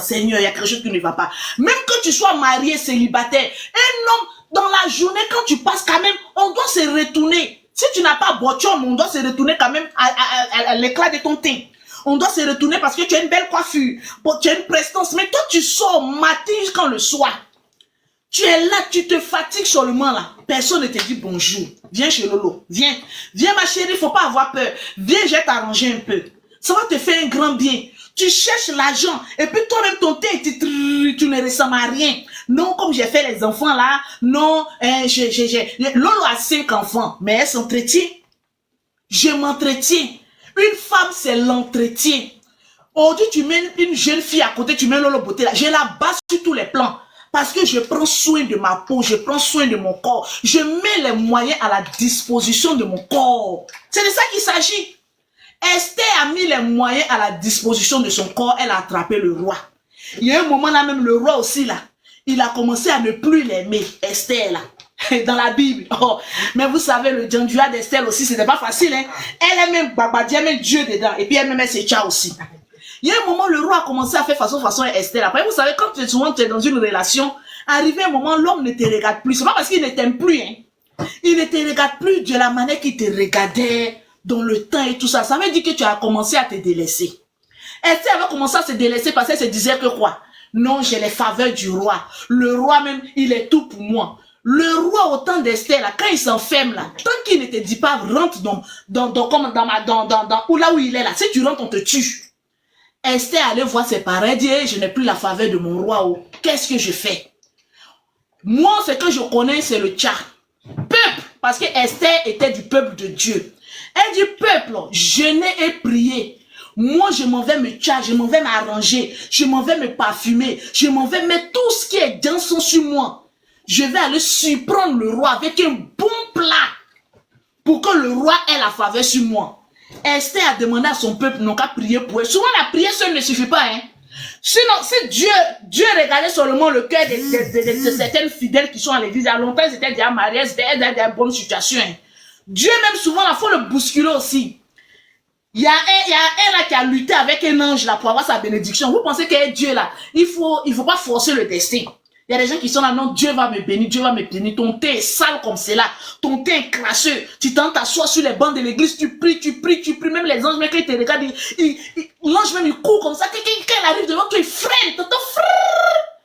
Seigneur, il y a quelque chose qui ne va pas. Même que tu sois marié, célibataire, un homme dans la journée, quand tu passes quand même, on doit se retourner. Si tu n'as pas voiture, on doit se retourner quand même à l'éclat de ton teint. On doit se retourner parce que tu as une belle coiffure, tu as une prestance. Mais toi, tu sors matin jusqu'à le soir. Tu es là, tu te fatigues seulement là. Personne ne te dit bonjour. Viens chez Lolo. Viens. Viens ma chérie, il ne faut pas avoir peur. Viens, je vais t'arranger un peu. Ça va te faire un grand bien. Tu cherches l'argent. Et puis toi-même, ton teint, tu ne ressembles à rien. Non, comme j'ai fait les enfants là. Non, Lolo a 5 enfants. Mais elle s'entretient. Je m'entretiens. Une femme, c'est l'entretien. Aujourd'hui, tu mets une jeune fille à côté, tu mets Lolo Beauté là. Je la bats sur tous les plans. Parce que je prends soin de ma peau, je prends soin de mon corps. Je mets les moyens à la disposition de mon corps. C'est de ça qu'il s'agit. Esther a mis les moyens à la disposition de son corps. Elle a attrapé le roi. Il y a un moment là même, le roi aussi là, il a commencé à ne plus l'aimer. Esther là, dans la Bible. Oh. Mais vous savez, le Djandua d'Esther aussi, c'était pas facile. Hein? Elle est même Babadia, même Dieu dedans. Et puis elle même ses tchas aussi. Il y a un moment, le roi a commencé à faire façon à Esther. Après, vous savez, quand tu es dans une relation, arrivé un moment, l'homme ne te regarde plus. C'est pas parce qu'il ne t'aime plus. Hein. Il ne te regarde plus de la manière qu'il te regardait dans le temps et tout ça. Ça veut dire que tu as commencé à te délaisser. Esther avait commencé à se délaisser parce qu'elle se disait que quoi? Non, j'ai les faveurs du roi. Le roi même, il est tout pour moi. Le roi au temps d'Esther, là, quand il s'enferme là, tant qu'il ne te dit pas, rentre là où il est là. Si tu rentres, on te tue. Esther allait voir ses parents et dit, hey, je n'ai plus la faveur de mon roi. Oh. Qu'est-ce que je fais? Moi, ce que je connais, c'est le tcha. Peuple. Parce que Esther était du peuple de Dieu. Elle dit, peuple, jeûnez et priez. Moi, je m'en vais me tcha, je m'en vais m'arranger, je m'en vais me parfumer, je m'en vais mettre tout ce qui est dansant sur moi. Je vais aller surprendre le roi avec un bon plat pour que le roi ait la faveur sur moi. Esther a demandé à son peuple non qu'à prier pour elle. Souvent la prière seule ne suffit pas. Hein. Sinon, si Dieu regardait seulement le cœur de certaines fidèles qui sont à l'église, il y a longtemps ils étaient déjà mariés, ils étaient dans une bonne situation. Hein. Dieu même souvent, il faut le bousculer aussi. Il y a un là qui a lutté avec un ange là pour avoir sa bénédiction. Vous pensez que Dieu là, il faut pas forcer le destin. Il y a des gens qui sont là, non, Dieu va me bénir, Dieu va me bénir. Ton thé est sale comme c'est là. Ton thé est crasseux. Tu t'assois sur les bancs de l'église, tu pries. Même les anges, même quand ils te regardent, l'ange même il court comme ça. Quand il arrive devant toi, il freine, t'entends frrrr.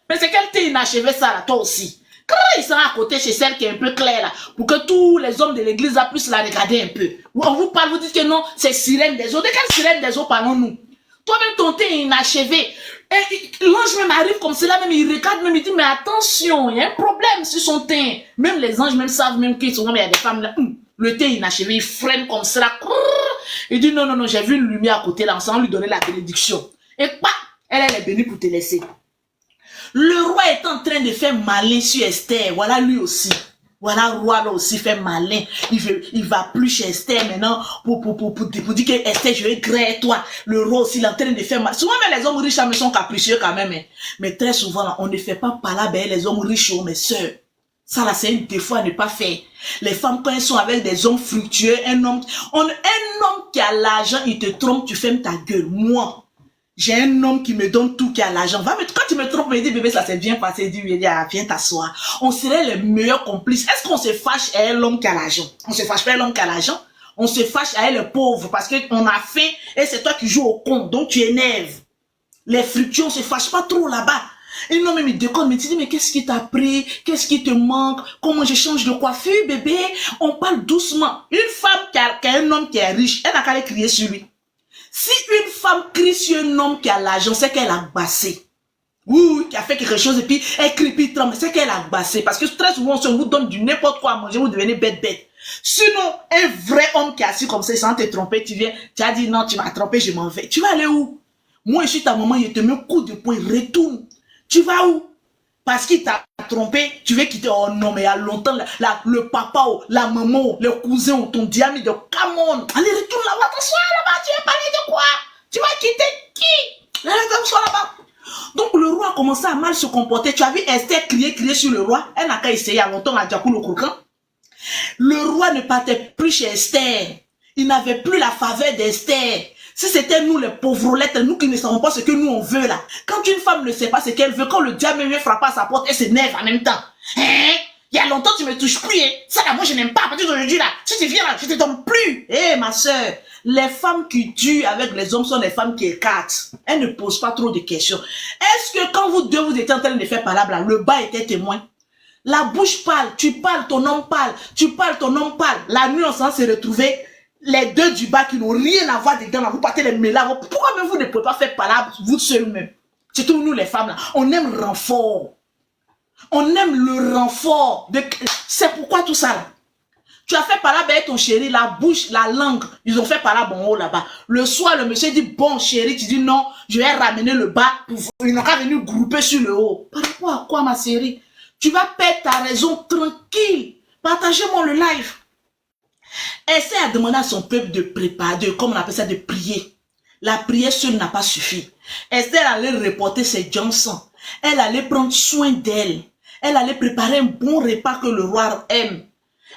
Mais c'est quel thé inachevé ça là, toi aussi. Quand il sera à côté chez celle qui est un peu claire là, pour que tous les hommes de l'église là puissent la regarder un peu. On vous parle, vous dites que non, c'est sirène des eaux. De quelle sirène des eaux parlons-nous? Toi-même, ton thé est inachevé. Et l'ange même arrive comme cela, même il regarde, même il dit, mais attention, il y a un problème sur son teint. Même les anges même savent même qu'il y a des femmes là, le thé est inachevé, il freine comme cela. Il dit, non, j'ai vu une lumière à côté là, on lui donner la bénédiction. Et pas, elle est bénie pour te laisser. Le roi est en train de faire malin sur Esther. Voilà lui aussi. Voilà, le roi là aussi fait malin. Il va plus chez Esther maintenant pour dire que Esther, je vais griller toi. Le roi aussi, il est en train de faire malin. Souvent, mais les hommes riches, mais sont capricieux quand même. Hein. Mais très souvent, là, on ne fait pas par là, ben, les hommes riches, mes soeurs. Ça là, c'est un défaut à ne pas faire. Les femmes, quand elles sont avec des hommes fructueux, un homme qui a l'argent, il te trompe, tu fermes ta gueule. Moi, j'ai un homme qui me donne tout, qui a l'argent. Quand tu me trompes, il dit, bébé, ça s'est bien passé. Il dit, viens t'asseoir. On serait les meilleurs complices. Est-ce qu'on se fâche à l'homme qui a l'argent? On se fâche pas à l'homme qui a l'argent. On se fâche à le pauvre parce qu'on a faim et c'est toi qui joues au con. Donc tu énerves. Les fructueux, on se fâche pas trop là-bas. Et non, mais il déconne, mais tu dis, mais qu'est-ce qui t'a pris? Qu'est-ce qui te manque? Comment je change de coiffure, bébé? On parle doucement. Une femme qui a un homme qui est riche, elle n'a qu'à aller crier sur lui. Si une femme crie sur un homme qui a l'argent, c'est qu'elle a bassé. Oui, qui a fait quelque chose et puis elle crie, puis tremble, c'est qu'elle a bassé. Parce que très souvent, si on vous donne du n'importe quoi à manger, vous devenez bête. Sinon, un vrai homme qui est assis comme ça, sans te tromper, tu viens, tu as dit non, tu m'as trompé, je m'en vais. Tu vas aller où? Moi, je suis ta maman, je te mets un coup de poing, retourne. Tu vas où? Parce qu'il t'a trompé, tu veux quitter. Oh non, mais il y a longtemps, le papa, la maman, le cousin, ton diami de come on. Allez, retourne là-bas, t'assois là-bas, tu veux parler de quoi? Tu vas quitter qui? Allez, t'assois là-bas. Donc le roi a commencé à mal se comporter. Tu as vu Esther crier sur le roi. Elle n'a qu'à essayer il y a longtemps à Djakou le Croquant. Le roi ne partait plus chez Esther. Il n'avait plus la faveur d'Esther. Si c'était nous les pauvrolettes, nous qui ne savons pas ce que nous on veut là. Quand une femme ne sait pas ce qu'elle veut, quand le diable vient frapper à sa porte, elle s'énerve en même temps. Hein? Il y a longtemps tu me touches plus. Hein? Ça là, moi je n'aime pas. À partir d'aujourd'hui là, si tu viens là, je te donne plus. Eh ma soeur, les femmes qui durent avec les hommes sont des femmes qui écartent. Elles ne posent pas trop de questions. Est-ce que quand vous deux vous étiez en train de faire parler là, le bas était témoin? La bouche parle, tu parles, ton homme parle, tu parles, ton homme parle. La nuit on s'en s'est retrouvé. Les deux du bas qui n'ont rien à voir dedans, là, vous partez les mélanges. Pourquoi même vous ne pouvez pas faire parler vous seul même? Surtout nous les femmes là, on aime le renfort. On aime le renfort. C'est pourquoi tout ça là. Tu as fait parler avec ton chéri, la bouche, la langue, ils ont fait parler bon haut là-bas. Le soir, le monsieur dit, bon chéri, tu dis non, je vais ramener le bas. Ils n'ont qu'à venir grouper sur le haut. Par rapport à quoi ma chérie? Tu vas perdre ta raison tranquille. Partagez-moi le live. Esther a demandé à son peuple de préparer, comme on appelle ça, de prier. La prière seule n'a pas suffi. Esther allait reporter ses Johnson. Elle allait prendre soin d'elle. Elle allait préparer un bon repas que le roi aime.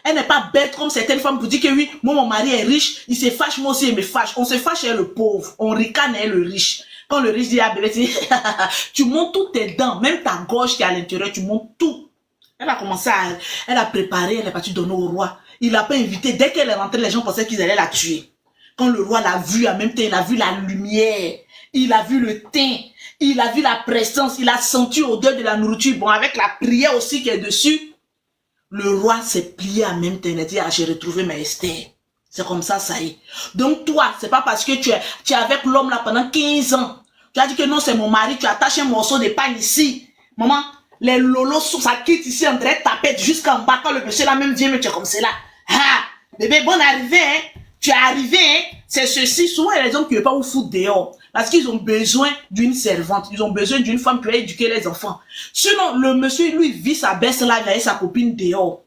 Elle n'est pas bête comme certaines femmes pour dire que oui, moi mon mari est riche, il se fâche, moi aussi il me fâche. On se fâche avec le pauvre, on ricane avec le riche. Quand le riche dit ah bébé, tu montes toutes tes dents, même ta gorge qui est à l'intérieur, tu montes tout. Elle a commencé à, elle a préparé, elle est partie donner au roi. Il l'a pas invité. Dès qu'elle est rentrée, les gens pensaient qu'ils allaient la tuer. Quand le roi l'a vue, en même temps, il a vu la lumière. Il a vu le teint. Il a vu la présence. Il a senti l'odeur de la nourriture. Bon, avec la prière aussi qui est dessus. Le roi s'est plié en même temps. Il a dit, ah, j'ai retrouvé ma Esther. C'est comme ça, ça y est. Donc toi, c'est pas parce que tu es avec l'homme là pendant 15 ans. Tu as dit que non, c'est mon mari. Tu attaches un morceau de pain ici. Maman, les lolos, ça quitte ici, on dirait tapette jusqu'en bas. Quand le monsieur là même vient, mais tu es comme cela. Ah, bébé, bonne arrivée, hein. Tu es arrivé, hein. C'est ceci. Souvent, il y a des hommes qui ne veulent pas vous foutre dehors. Parce qu'ils ont besoin d'une servante. Ils ont besoin d'une femme qui va éduquer les enfants. Sinon, le monsieur, lui, vit sa baisse là, avec sa copine dehors.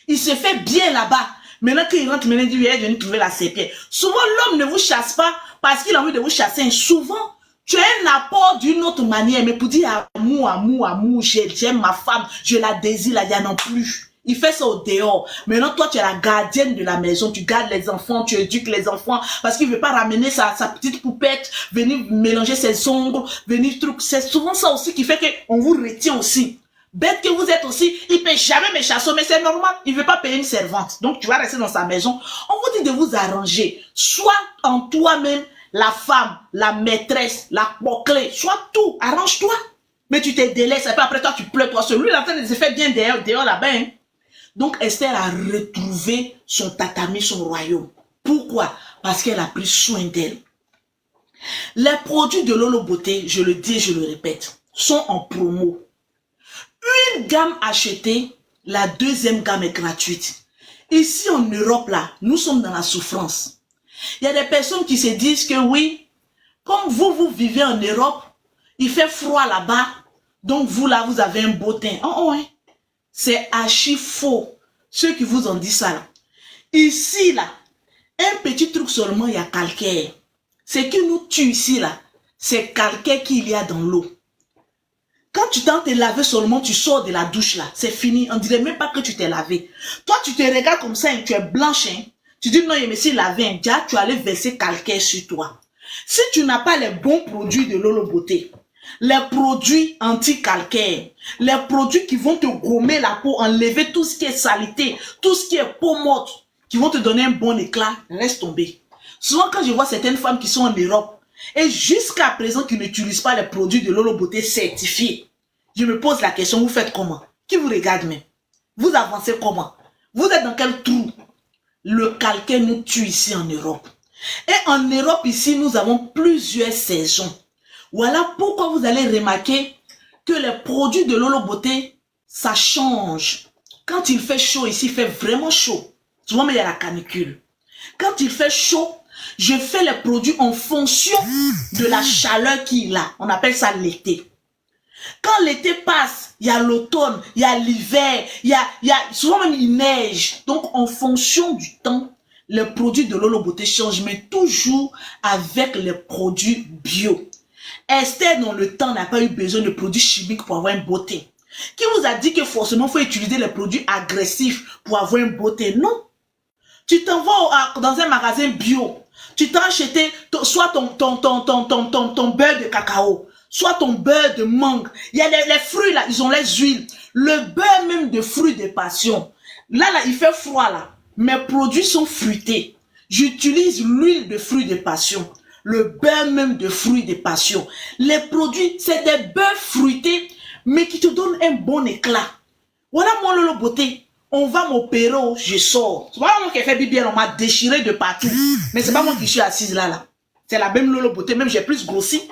Il se fait bien là-bas. Maintenant qu'il rentre, maintenant, il dit, il est venu trouver la serpillère. Souvent, l'homme ne vous chasse pas parce qu'il a envie de vous chasser. Souvent, tu as un apport d'une autre manière. Mais pour dire amour, j'aime ma femme, je la désire, là, il n'y en a plus. Il fait ça au dehors. Maintenant, toi, tu es la gardienne de la maison. Tu gardes les enfants, tu éduques les enfants. Parce qu'il ne veut pas ramener sa petite poupette, venir mélanger ses ongles, venir truc. C'est souvent ça aussi qui fait qu'on vous retient aussi. Bête que vous êtes aussi, il ne paye jamais mes chasseurs, mais c'est normal. Il ne veut pas payer une servante. Donc, tu vas rester dans sa maison. On vous dit de vous arranger. Sois en toi-même la femme, la maîtresse, la clé. Sois tout. Arrange-toi. Mais tu te délaisses. Et puis après toi, tu pleures toi seul. Lui, il est en train de se faire bien dehors là-bas. Hein. Donc, Esther a retrouvé son tatami, son royaume. Pourquoi? Parce qu'elle a pris soin d'elle. Les produits de Lolo Beauté, je le dis et je le répète, sont en promo. Une gamme achetée, la deuxième gamme est gratuite. Ici en Europe, là, nous sommes dans la souffrance. Il y a des personnes qui se disent que oui, comme vous vivez en Europe, il fait froid là-bas, donc vous là, vous avez un beau teint. Oh, hein. C'est archi faux. Ceux qui vous ont dit ça là. Ici là, un petit truc seulement, il y a calcaire. Ce qui nous tue ici là, c'est calcaire qu'il y a dans l'eau. Quand tu tentes de laver seulement, tu sors de la douche là, c'est fini. On dirait même pas que tu t'es lavé. Toi, tu te regardes comme ça et tu es blanche. Hein? Tu dis non, mais si laver, déjà, tu allais verser calcaire sur toi. Si tu n'as pas les bons produits de Lolo Beauté, les produits anti-calcaire, les produits qui vont te gommer la peau, enlever tout ce qui est saleté, tout ce qui est peau morte, qui vont te donner un bon éclat, laisse tomber. Souvent, quand je vois certaines femmes qui sont en Europe, et jusqu'à présent qui n'utilisent pas les produits de Lolo Beauté certifiés, je me pose la question, vous faites comment? Qui vous regarde même? Vous avancez comment? Vous êtes dans quel trou? Le calcaire nous tue ici en Europe. Et en Europe, ici, nous avons plusieurs saisons. Voilà pourquoi vous allez remarquer que les produits de Lolo Beauté, ça change. Quand il fait chaud ici, il fait vraiment chaud. Souvent, il y a la canicule. Quand il fait chaud, je fais les produits en fonction de la chaleur qu'il a. On appelle ça l'été. Quand l'été passe, il y a l'automne, il y a l'hiver, souvent même il neige. Donc, en fonction du temps, les produits de Lolo Beauté changent, mais toujours avec les produits bio. Esther, dans le temps, n'a pas eu besoin de produits chimiques pour avoir une beauté. Qui vous a dit que forcément, il faut utiliser les produits agressifs pour avoir une beauté? Non. Tu t'en vas dans un magasin bio. Tu t'as acheté soit ton beurre de cacao, soit ton beurre de mangue. Il y a les fruits là, ils ont les huiles. Le beurre même de fruits de passion. Là, il fait froid là. Mes produits sont fruités. J'utilise l'huile de fruits de passion. Le beurre même de fruits de passion. Les produits, c'est des beurres fruités, mais qui te donnent un bon éclat. Voilà mon Lolo Beauté. On va m'opérer, je sors. C'est pas moi qui ai fait bibi, on m'a déchiré de partout. Mais c'est pas moi qui suis assise là. C'est la même Lolo Beauté, même j'ai plus grossi.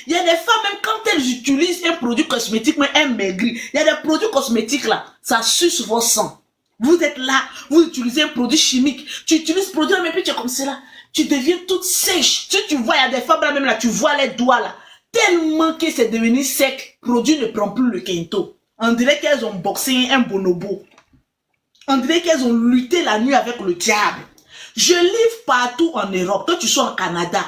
Il y a des femmes, même quand elles utilisent un produit cosmétique, mais elles maigrissent. Il y a des produits cosmétiques là, ça suce vos sangs. Vous êtes là, vous utilisez un produit chimique. Tu utilises ce produit, mais puis tu es comme cela. Tu deviens toute sèche. Si tu vois, il y a des femmes là, même là, tu vois les doigts là. Tellement que c'est devenu sec, le produit ne prend plus le kento. On dirait qu'elles ont boxé un bonobo. On dirait qu'elles ont lutté la nuit avec le diable. Je livre partout en Europe, que tu sois en Canada,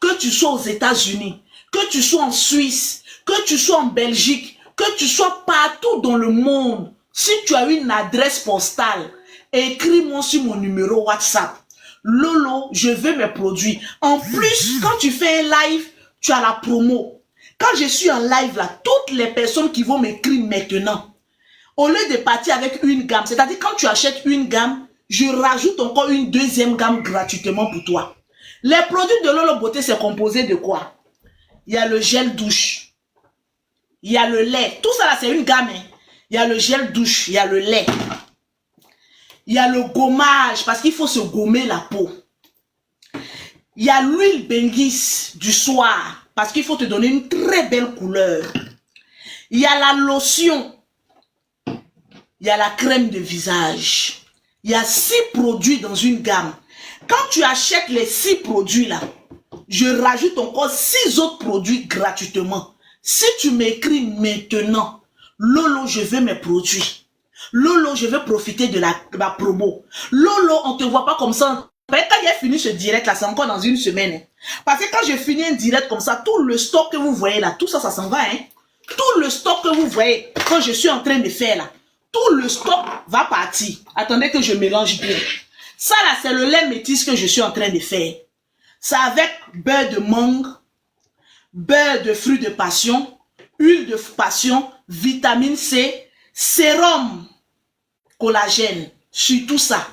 que tu sois aux États-Unis, que tu sois en Suisse, que tu sois en Belgique, que tu sois partout dans le monde. Si tu as une adresse postale, écris-moi sur mon numéro WhatsApp. Lolo, je veux mes produits. En plus, quand tu fais un live, tu as la promo. Quand je suis en live là, toutes les personnes qui vont m'écrire maintenant, au lieu de partir avec une gamme, c'est-à-dire quand tu achètes une gamme, je rajoute encore une deuxième gamme gratuitement pour toi. Les produits de Lolo Beauté, c'est composé de quoi? Il y a le gel douche. Il y a le lait. Tout ça là, c'est une gamme. Hein. Il y a le gel douche, il y a le lait. Il y a le gommage, parce qu'il faut se gommer la peau. Il y a l'huile Benguis du soir, parce qu'il faut te donner une très belle couleur. Il y a la lotion. Il y a la crème de visage. Il y a 6 produits dans une gamme. Quand tu achètes les 6 produits là, je rajoute encore 6 autres produits gratuitement. Si tu m'écris maintenant, Lolo, je veux mes produits. Lolo, je veux profiter de ma promo. Lolo, on ne te voit pas comme ça. Quand j'ai fini ce direct là, c'est encore dans une semaine. Parce que quand je finis un direct comme ça, tout le stock que vous voyez là, tout ça, ça s'en va. Hein? Tout le stock que vous voyez, quand je suis en train de faire là, tout le stock va partir. Attendez que je mélange bien. Ça là, c'est le lait métis que je suis en train de faire. C'est avec beurre de mangue, beurre de fruits de passion, huile de passion, vitamine C, sérum collagène, surtout ça.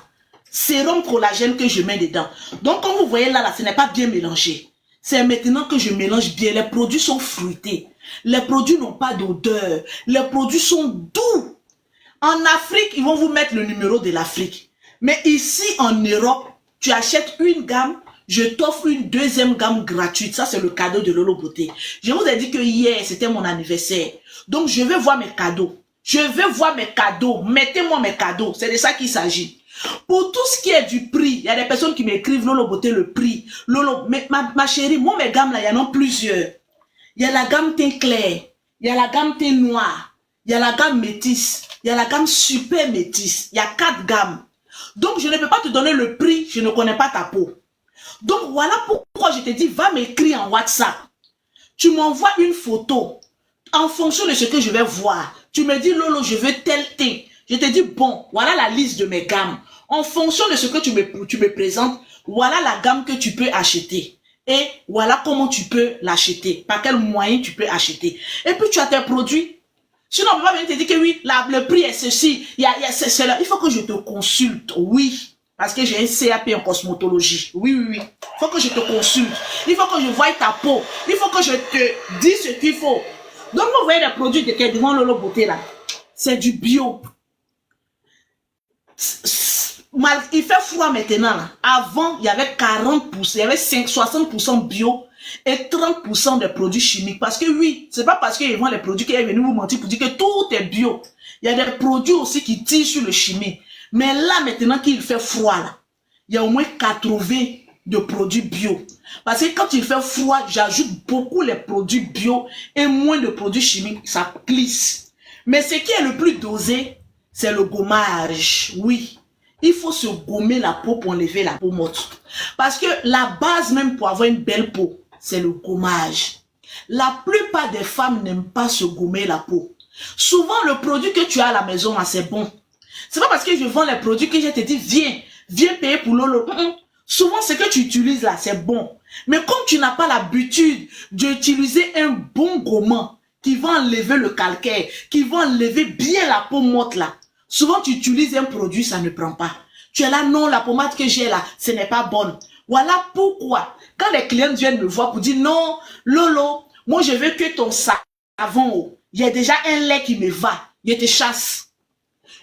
Sérum collagène que je mets dedans. Donc, comme vous voyez là, ce n'est pas bien mélangé. C'est maintenant que je mélange bien. Les produits sont fruités. Les produits n'ont pas d'odeur. Les produits sont doux. En Afrique, ils vont vous mettre le numéro de l'Afrique. Mais ici, en Europe, tu achètes une gamme, je t'offre une deuxième gamme gratuite. Ça, c'est le cadeau de Lolo Beauté. Je vous ai dit que hier, c'était mon anniversaire. Donc, je vais voir mes cadeaux. Je vais voir mes cadeaux. Mettez-moi mes cadeaux. C'est de ça qu'il s'agit. Pour tout ce qui est du prix, il y a des personnes qui m'écrivent Lolo Beauté le prix. Lolo, mais ma chérie, moi mes gammes là, il y en a plusieurs. Il y a la gamme teint clair, il y a la gamme teint noir, il y a la gamme métisse, il y a la gamme super métisse. Il y a 4 gammes. Donc je ne peux pas te donner le prix, je ne connais pas ta peau. Donc voilà pourquoi je te dis, va m'écrire en WhatsApp. Tu m'envoies une photo en fonction de ce que je vais voir. Tu me dis Lolo, je veux tel teint. Je te dis, bon, voilà la liste de mes gammes. En fonction de ce que tu me présentes, voilà la gamme que tu peux acheter. Et voilà comment tu peux l'acheter. Par quel moyen tu peux acheter. Et puis tu as tes produits. Sinon, on ne peut pas venir te dire que oui, le prix est ceci. Il faut que je te consulte. Oui. Parce que j'ai un CAP en cosmétologie. Oui. Il faut que je te consulte. Il faut que je voie ta peau. Il faut que je te dise ce qu'il faut. Donc, vous voyez les produits devant Lolo Beauté là. C'est du bio. Il fait froid maintenant là. Avant il y avait 40%, il y avait 60% bio et 30% de produits chimiques. Parce que oui, c'est pas parce qu'ils vendent les produits qu'ils est venu vous mentir pour dire que tout est bio. Il y a des produits aussi qui tirent sur le chimique. Mais là maintenant qu'il fait froid là, il y a au moins 80 de produits bio. Parce que quand il fait froid, j'ajoute beaucoup les produits bio et moins de produits chimiques, ça glisse. Mais ce qui est le plus dosé, c'est le gommage. Oui, il faut se gommer la peau pour enlever la peau morte. Parce que la base même pour avoir une belle peau, c'est le gommage. La plupart des femmes n'aiment pas se gommer la peau. Souvent, le produit que tu as à la maison, c'est bon. C'est pas parce que je vends les produits que je te dis, viens payer pour Lolo. Souvent, ce que tu utilises là, c'est bon. Mais comme tu n'as pas l'habitude d'utiliser un bon gommant qui va enlever le calcaire, qui va enlever bien la peau morte là, souvent, tu utilises un produit, ça ne prend pas. Tu es là, non, la pommade que j'ai là, ce n'est pas bonne. Voilà pourquoi, quand les clients viennent me voir pour dire, non, Lolo, moi, je veux que ton savon, il y a déjà un lait qui me va, je te chasse.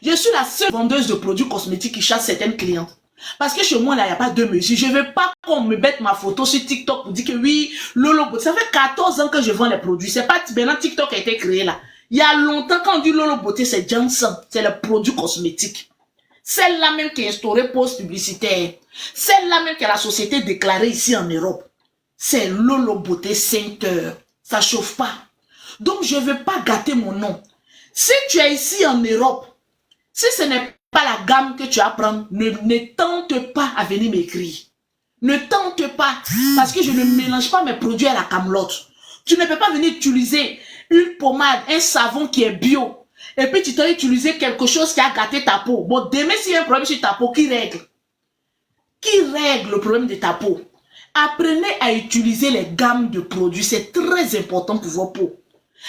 Je suis la seule vendeuse de produits cosmétiques qui chasse certaines clientes. Parce que chez moi, là, il n'y a pas de mesure. Je ne veux pas qu'on me mette ma photo sur TikTok pour dire que oui, Lolo, ça fait 14 ans que je vends les produits. C'est pas maintenant TikTok a été créé là. Il y a longtemps, quand on dit Lolo Beauté, c'est Johnson, c'est le produit cosmétique. Celle-là même qui est instaurée post publicitaire. Celle-là même qui est la société déclarée ici en Europe. C'est Lolo Beauté 5 heures. Ça chauffe pas. Donc, je ne veux pas gâter mon nom. Si tu es ici en Europe, si ce n'est pas la gamme que tu as à prendre, ne tente pas à venir m'écrire. Ne tente pas, parce que je ne mélange pas mes produits à la camelote. Tu ne peux pas venir utiliser une pommade, un savon qui est bio, et puis tu t'as utilisé quelque chose qui a gâté ta peau. Bon, demain, s'il y a un problème sur ta peau, qui règle? Qui règle le problème de ta peau? Apprenez à utiliser les gammes de produits. C'est très important pour vos peaux.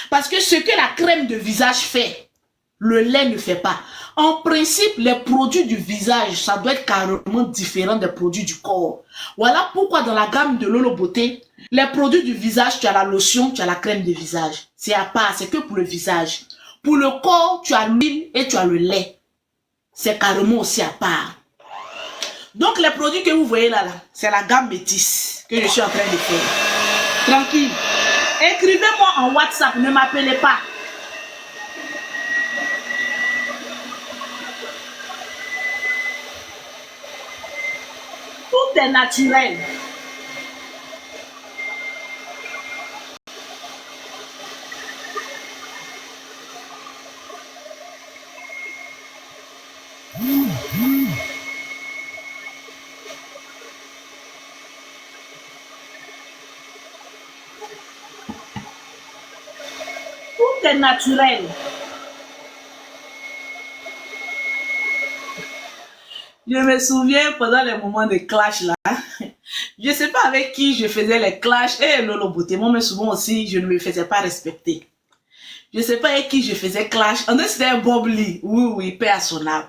Parce que ce que la crème de visage fait, le lait ne fait pas. En principe, les produits du visage, ça doit être carrément différent des produits du corps. Voilà pourquoi dans la gamme de Lolo Beauté, les produits du visage, tu as la lotion, tu as la crème de visage. C'est à part, c'est que pour le visage. Pour le corps, tu as l'huile et tu as le lait. C'est carrément aussi à part. Donc les produits que vous voyez là, c'est la gamme métisse que je suis en train de faire. Tranquille. Écrivez-moi en WhatsApp, ne m'appelez pas. Tout est naturel. Tout est naturel. Je me souviens pendant les moments de clash là. Je ne sais pas avec qui je faisais les clashs. Et Lolo Beauté, moi, mais souvent aussi, je ne me faisais pas respecter. Je ne sais pas avec qui je faisais clash. En fait, c'était Bob Lee. Oui, paix à son âme.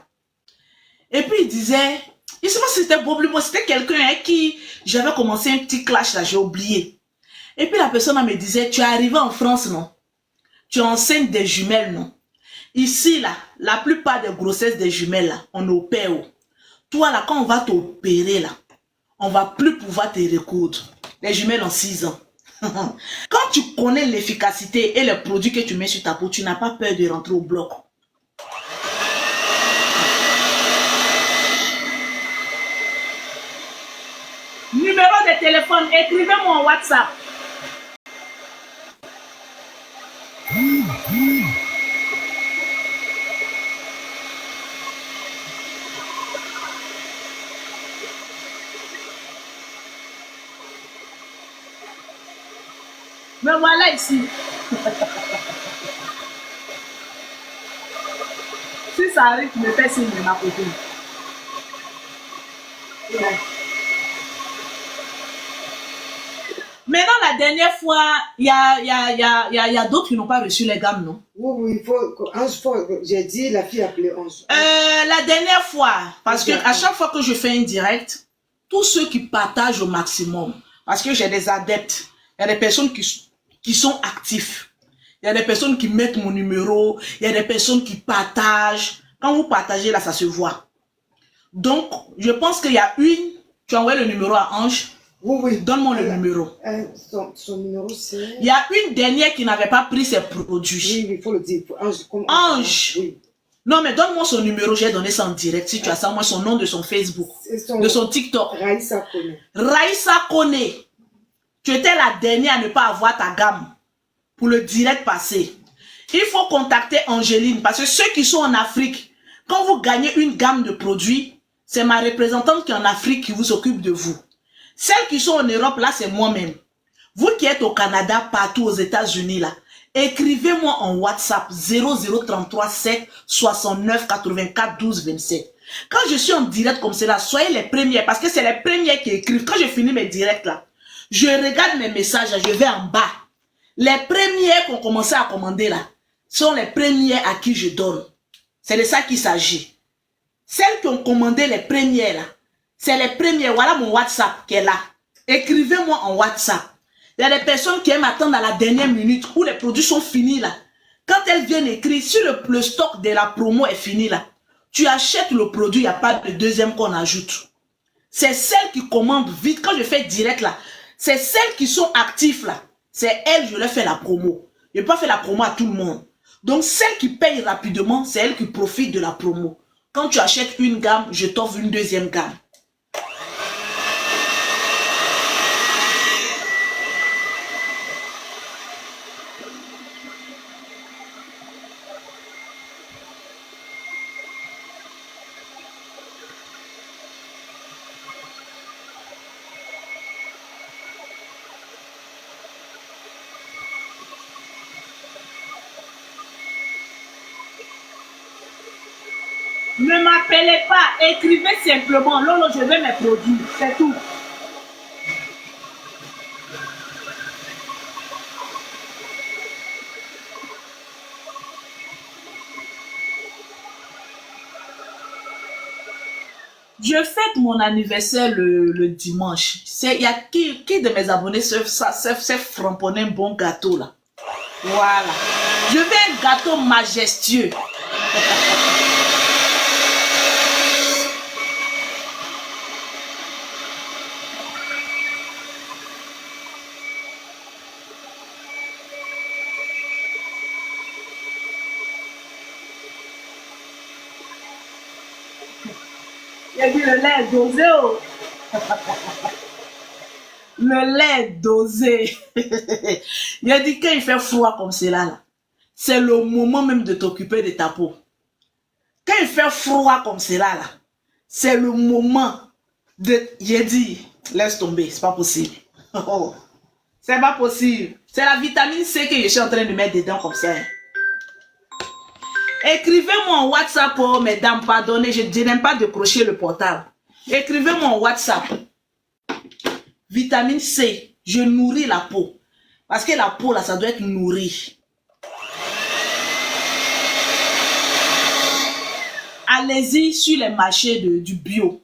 Et puis, il disait, je ne sais pas si c'était Bob Lee, moi, c'était quelqu'un avec qui j'avais commencé un petit clash là, j'ai oublié. Et puis, la personne me disait, tu es arrivé en France, non? Tu es enceinte des jumelles, non? Ici, là, la plupart des grossesses des jumelles, là, on opère. Toi, là, quand on va t'opérer, là, on va plus pouvoir te recoudre. Les jumelles en 6 ans. Quand tu connais l'efficacité et les produits que tu mets sur ta peau, tu n'as pas peur de rentrer au bloc. Numéro de téléphone, écrivez-moi en WhatsApp. Me voilà ici. Si ça arrive, tu me fais signe de ma copine. Ouais. Maintenant, la dernière fois, il y a d'autres qui n'ont pas reçu les gammes, non? Oui, il faut, j'ai dit, la fille appelée 11. La dernière fois, parce que à chaque fois que je fais un direct, tous ceux qui partagent au maximum, parce que j'ai des adeptes, il y a des personnes qui sont actifs. Il y a des personnes qui mettent mon numéro. Il y a des personnes qui partagent. Quand vous partagez, là, ça se voit. Donc, je pense qu'il y a une... Tu as envoyé le numéro à Ange. Oui. Donne-moi le numéro. Son numéro, c'est... Il y a une dernière qui n'avait pas pris ses produits. Oui, il faut le dire. Ange. Oui. Non, mais donne-moi son numéro. J'ai donné ça en direct. Si tu as ça, moi, son nom de son Facebook. De son TikTok. Raïssa Kone. Raïssa Kone. Tu étais la dernière à ne pas avoir ta gamme pour le direct passé. Il faut contacter Angéline parce que ceux qui sont en Afrique, quand vous gagnez une gamme de produits, c'est ma représentante qui est en Afrique qui vous occupe de vous. Celles qui sont en Europe, là, c'est moi-même. Vous qui êtes au Canada, partout aux États-Unis, là, écrivez-moi en WhatsApp 0033 7 69 84 12 27. Quand je suis en direct comme cela, soyez les premières parce que c'est les premières qui écrivent. Quand je finis mes directs, là, je regarde mes messages, je vais en bas. Les premières qui ont commencé à commander là, sont les premières à qui je donne. C'est de ça qu'il s'agit. Celles qui ont commandé les premières là, c'est les premières. Voilà mon WhatsApp qui est là. Écrivez-moi en WhatsApp. Il y a des personnes qui aiment attendre à la dernière minute où les produits sont finis là. Quand elles viennent écrire, si le stock de la promo est fini là, tu achètes le produit, il n'y a pas de deuxième qu'on ajoute. C'est celles qui commandent vite. Quand je fais direct là, c'est celles qui sont actives là. C'est elles, je leur fais la promo. Je n'ai pas fait la promo à tout le monde. Donc, celles qui payent rapidement, c'est elles qui profitent de la promo. Quand tu achètes une gamme, je t'offre une deuxième gamme. Ne m'appelez pas, écrivez simplement. Lolo, je veux mes produits, c'est tout. Je fête mon anniversaire le dimanche. Il y a qui de mes abonnés savent framponner un bon gâteau là. Voilà. Je veux un gâteau majestueux. Il a dit le lait dosé. Oh. Le lait dosé. Il a dit quand il fait froid comme cela, là, c'est le moment même de t'occuper de ta peau. Quand il fait froid comme cela, là, c'est le moment de... J'ai dit, laisse tomber, c'est pas possible. Oh, c'est pas possible. C'est la vitamine C que je suis en train de mettre dedans comme ça. Écrivez-moi en WhatsApp, oh, mesdames, pardonnez, je n'aime pas décrocher le portable. Écrivez-moi en WhatsApp. Vitamine C, je nourris la peau. Parce que la peau, là, ça doit être nourri. Allez-y sur les marchés du bio.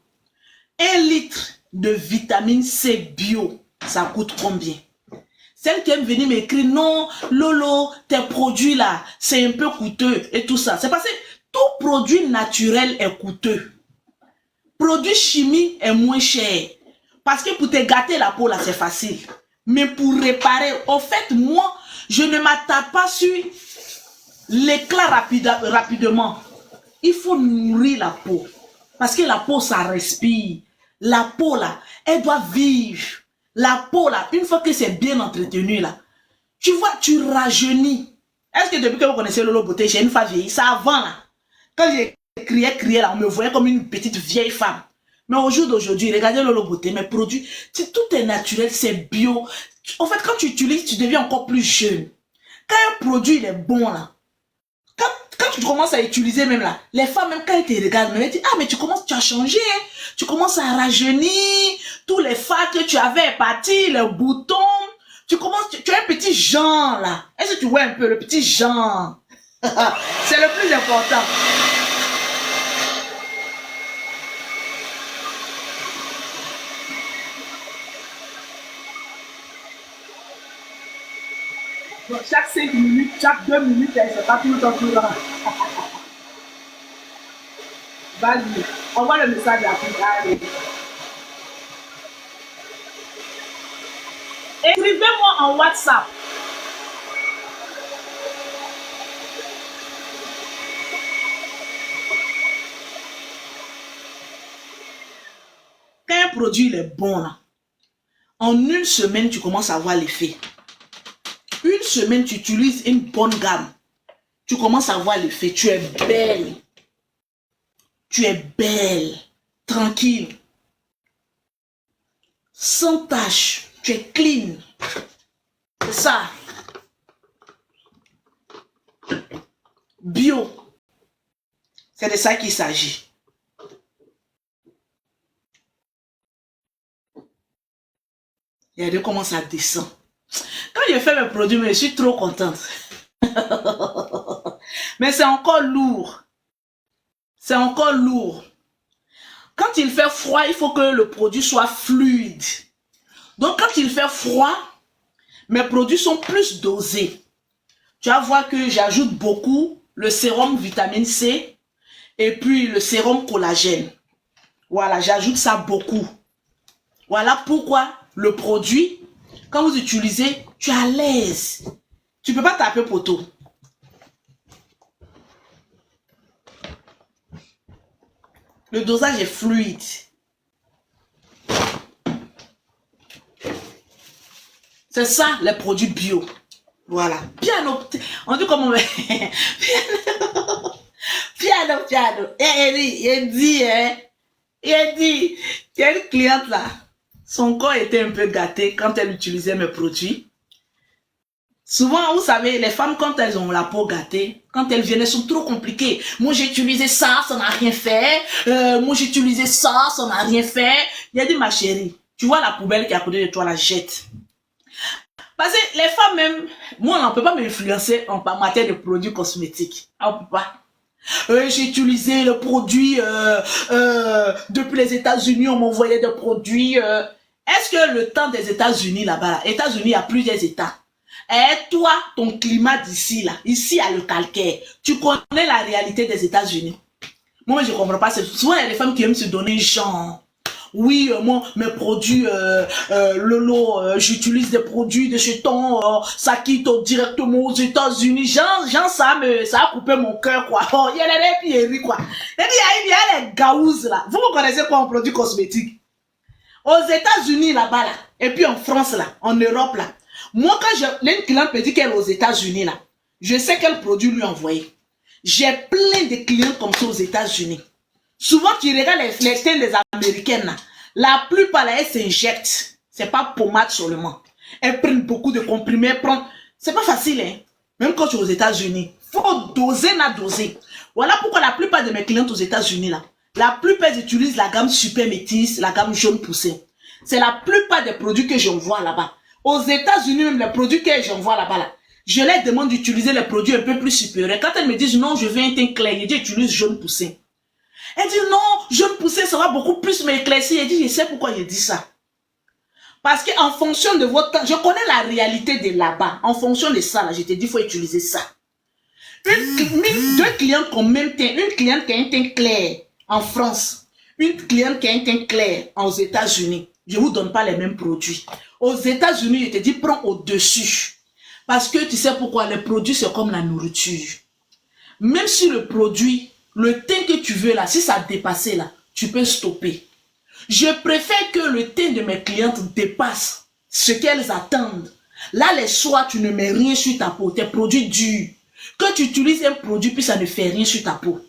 1 litre de vitamine C bio, ça coûte combien? Celle qui aime venir m'écrire, non, Lolo, tes produits là, c'est un peu coûteux et tout ça. C'est parce que tout produit naturel est coûteux. Produit chimique est moins cher. Parce que pour te gâter la peau là, c'est facile. Mais pour réparer, au fait, moi, je ne m'attarde pas sur l'éclat rapidement. Il faut nourrir la peau. Parce que la peau, ça respire. La peau là, elle doit vivre. La peau là, une fois que c'est bien entretenu là, tu vois, tu rajeunis. Est-ce que depuis que vous connaissez Lolo Beauté, j'ai une fois vieilli? Ça avant là. Quand j'ai crié là, on me voyait comme une petite vieille femme. Mais au jour d'aujourd'hui, regardez Lolo Beauté, mes produits, tout est naturel, c'est bio. En fait, quand tu utilises, tu deviens encore plus jeune. Quand un produit il est bon là, quand tu commences à utiliser même là, les femmes même quand elles te regardent, elles disent, ah mais tu as changé, hein? Tu commences à rajeunir, tous les fards que tu avais partis, les boutons, tu as un petit Jean là. Est-ce que tu vois un peu le petit Jean? C'est le plus important. Donc, chaque 5 minutes, chaque 2 minutes, c'est pas tout le temps plus grand. Vas-y, envoie le message à tout. Écrivez-moi en WhatsApp. Quand un produit il est bon, là, en 1 semaine, tu commences à voir l'effet. 1 semaine, tu utilises une bonne gamme. Tu commences à voir l'effet. Tu es belle. Tu es belle. Tranquille. Sans tache. Tu es clean. C'est ça. Bio. C'est de ça qu'il s'agit. Regardez comment ça descend. Quand j'ai fait mes produits, je suis trop contente. Mais c'est encore lourd. C'est encore lourd. Quand il fait froid, il faut que le produit soit fluide. Donc quand il fait froid, mes produits sont plus dosés. Tu vas voir que j'ajoute beaucoup le sérum vitamine C et puis le sérum collagène. Voilà, j'ajoute ça beaucoup. Voilà pourquoi le produit, quand vous utilisez, tu es à l'aise. Tu ne peux pas taper poteau. Le dosage est fluide. C'est ça, les produits bio. Voilà. Piano. On dit comment on met. Piano. Il dit, il y a une cliente là. Son corps était un peu gâté quand elle utilisait mes produits. Souvent, vous savez, les femmes, quand elles ont la peau gâtée, quand elles viennent, elles sont trop compliquées. Moi, j'ai utilisé ça n'a rien fait. Moi, j'ai utilisé ça n'a rien fait. Il a dit, ma chérie, tu vois la poubelle qui est à côté de toi, la jette. Parce que les femmes même, moi, on ne peut pas m'influencer en matière de produits cosmétiques. On ne peut pas. J'ai utilisé le produit depuis les États-Unis, on m'envoyait des produits. Est-ce que le temps des États-Unis là-bas, États-Unis, il y a plusieurs États. Et toi, ton climat d'ici là, ici à le calcaire, tu connais la réalité des États-Unis. Moi, je ne comprends pas. Souvent, il y a des femmes qui aiment se donner genre. Oui, moi, mes produits, Lolo, j'utilise des produits de chez ton, ça quitte directement aux États-Unis. Genre, ça a coupé mon cœur, quoi. Oh, il y a les pierreries, quoi. Il y a les gaouzes, là. Vous me connaissez quoi en produits cosmétiques? Aux États-Unis, là-bas, là. Et puis en France, là. En Europe, là. Moi, quand une cliente me dit qu'elle est aux États-Unis, là, je sais quel produit lui envoyer. J'ai plein de clients comme ça aux États-Unis. Souvent, tu regardes les scènes des Américaines, là. La plupart, là, elles s'injectent. C'est pas pommade seulement. Elles prennent beaucoup de comprimés. C'est pas facile, hein. Même quand tu es aux États-Unis. faut doser, doser. Voilà pourquoi la plupart de mes clientes aux États-Unis, là, la plupart utilisent la gamme super métisse, la gamme jaune poussée. C'est la plupart des produits que j'envoie là-bas. Aux États-Unis, même les produits que j'envoie là-bas, là, je leur demande d'utiliser les produits un peu plus supérieurs. Quand elles me disent non, je veux un teint clair, je dis utilise jaune poussé. Elle dit non, jaune poussé, ça va beaucoup plus m'éclaircir. Elle dit, je sais pourquoi je dis ça. Parce qu'en fonction de votre temps, je connais la réalité de là-bas. En fonction de ça, là, je te dis, il faut utiliser ça. Deux clientes qui ont même teint, une cliente qui a un teint clair en France, une cliente qui a un teint clair aux États-Unis. Je ne vous donne pas les mêmes produits. Aux États-Unis, je te dis, prends au-dessus. Parce que tu sais pourquoi? Les produits, c'est comme la nourriture. Même si le produit, le teint que tu veux là, si ça a dépassé là, tu peux stopper. Je préfère que le teint de mes clientes dépasse ce qu'elles attendent. Là, les soirs, tu ne mets rien sur ta peau. Tes produits durs. Que tu utilises un produit, puis ça ne fait rien sur ta peau.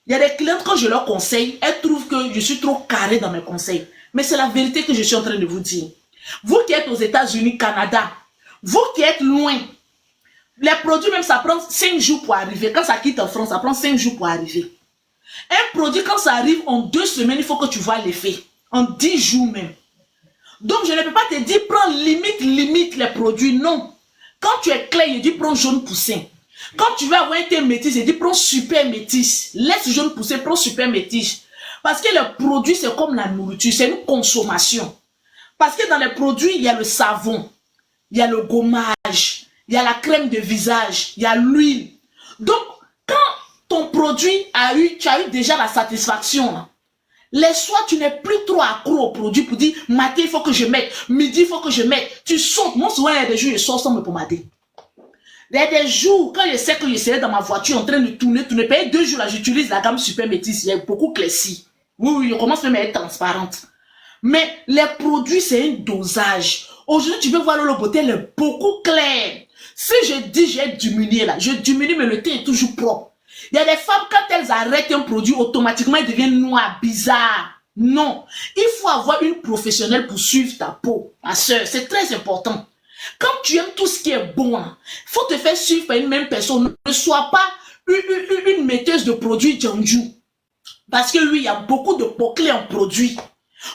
Il y a des clientes, quand je leur conseille, elles trouvent que je suis trop carré dans mes conseils. Mais c'est la vérité que je suis en train de vous dire. Vous qui êtes aux États-Unis, Canada, vous qui êtes loin, les produits même, ça prend 5 jours pour arriver. Quand ça quitte en France, ça prend 5 jours pour arriver. Un produit, quand ça arrive en 2 semaines, il faut que tu vois l'effet. En 10 jours même. Donc, je ne peux pas te dire, prends limite les produits. Non. Quand tu es clair, je dis, prends jaune poussé. Quand tu veux avoir un teint métis, je dis, prends super métis. Laisse jaune poussé, prends super métis. Parce que le produit, c'est comme la nourriture. C'est une consommation. Parce que dans les produits, il y a le savon. Il y a le gommage. Il y a la crème de visage. Il y a l'huile. Donc, quand ton produit tu as eu déjà la satisfaction, là, les soirs, tu n'es plus trop accro au produit pour dire, matin, il faut que je mette, midi, il faut que je mette. Tu sautes. Moi, souvent, il y a des jours, je sors sans me pommader. Il y a des jours, quand je sais que je serai dans ma voiture en train de tourner, payer 2 jours, là, j'utilise la gamme super métisse. Il y a beaucoup classique. Oui, je commence même à être transparente. Mais les produits, c'est un dosage. Aujourd'hui, tu veux voir le beauté, elle est beaucoup claire. Si je dis, j'ai diminué là, je diminue, mais le teint est toujours propre. Il y a des femmes, quand elles arrêtent un produit, automatiquement, elles deviennent noires, bizarres. Non. Il faut avoir une professionnelle pour suivre ta peau. Ma soeur, c'est très important. Quand tu aimes tout ce qui est bon, il faut te faire suivre par une même personne. Ne sois pas une metteuse de produits Djanju. Parce que oui, il y a beaucoup de pots-clés en produits.